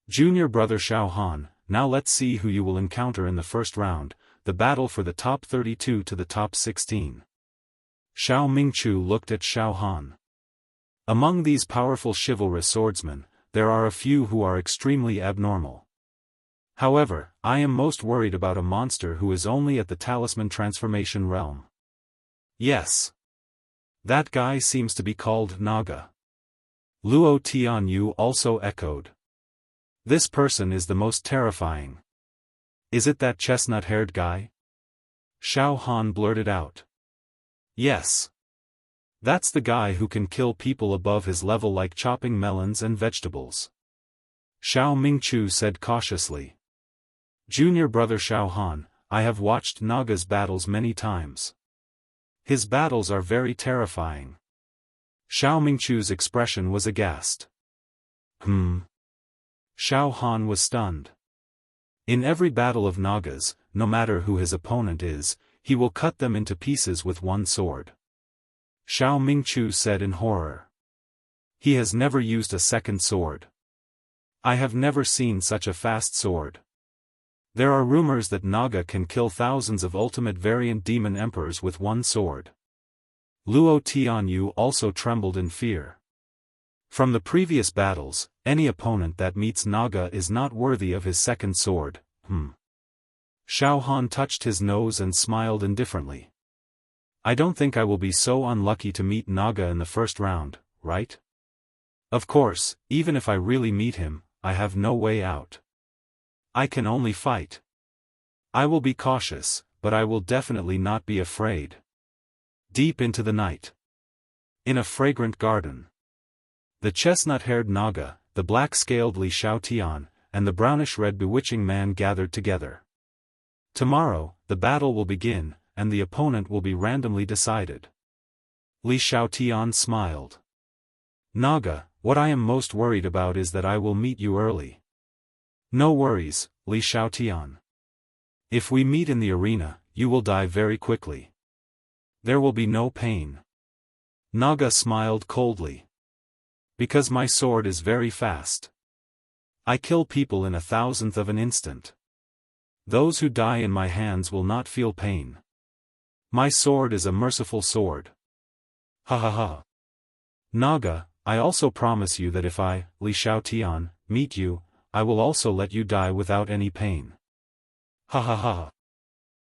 Junior brother Xiao Han, now let's see who you will encounter in the first round, the battle for the top 32 to the top 16. Xiao Mingchu looked at Xiao Han. Among these powerful chivalrous swordsmen, there are a few who are extremely abnormal. However, I am most worried about a monster who is only at the talisman transformation realm. Yes. That guy seems to be called Naga. Luo Tianyu also echoed. This person is the most terrifying. Is it that chestnut-haired guy? Xiao Han blurted out. Yes. That's the guy who can kill people above his level like chopping melons and vegetables. Xiao Mingchu said cautiously. Junior brother Xiao Han, I have watched Naga's battles many times. His battles are very terrifying. Xiao Mingchu's expression was aghast. Xiao Han was stunned. In every battle of Nagas, no matter who his opponent is, he will cut them into pieces with one sword. Xiao Mingchu said in horror. He has never used a second sword. I have never seen such a fast sword. There are rumors that Naga can kill thousands of ultimate variant demon emperors with one sword. Luo Tianyu also trembled in fear. From the previous battles, any opponent that meets Naga is not worthy of his second sword. Xiao Han touched his nose and smiled indifferently. I don't think I will be so unlucky to meet Naga in the first round, right? Of course, even if I really meet him, I have no way out. I can only fight. I will be cautious, but I will definitely not be afraid. Deep into the night. In a fragrant garden. The chestnut-haired Naga, the black-scaled Li Xiaotian, and the brownish-red bewitching man gathered together. Tomorrow, the battle will begin, and the opponent will be randomly decided. Li Xiaotian smiled. Naga, what I am most worried about is that I will meet you early. No worries, Li Xiaotian. If we meet in the arena, you will die very quickly. There will be no pain. Naga smiled coldly. Because my sword is very fast. I kill people in 1,000th of an instant. Those who die in my hands will not feel pain. My sword is a merciful sword. Ha ha ha. Naga, I also promise you that if I, Li Xiaotian, meet you, I will also let you die without any pain. Ha ha ha.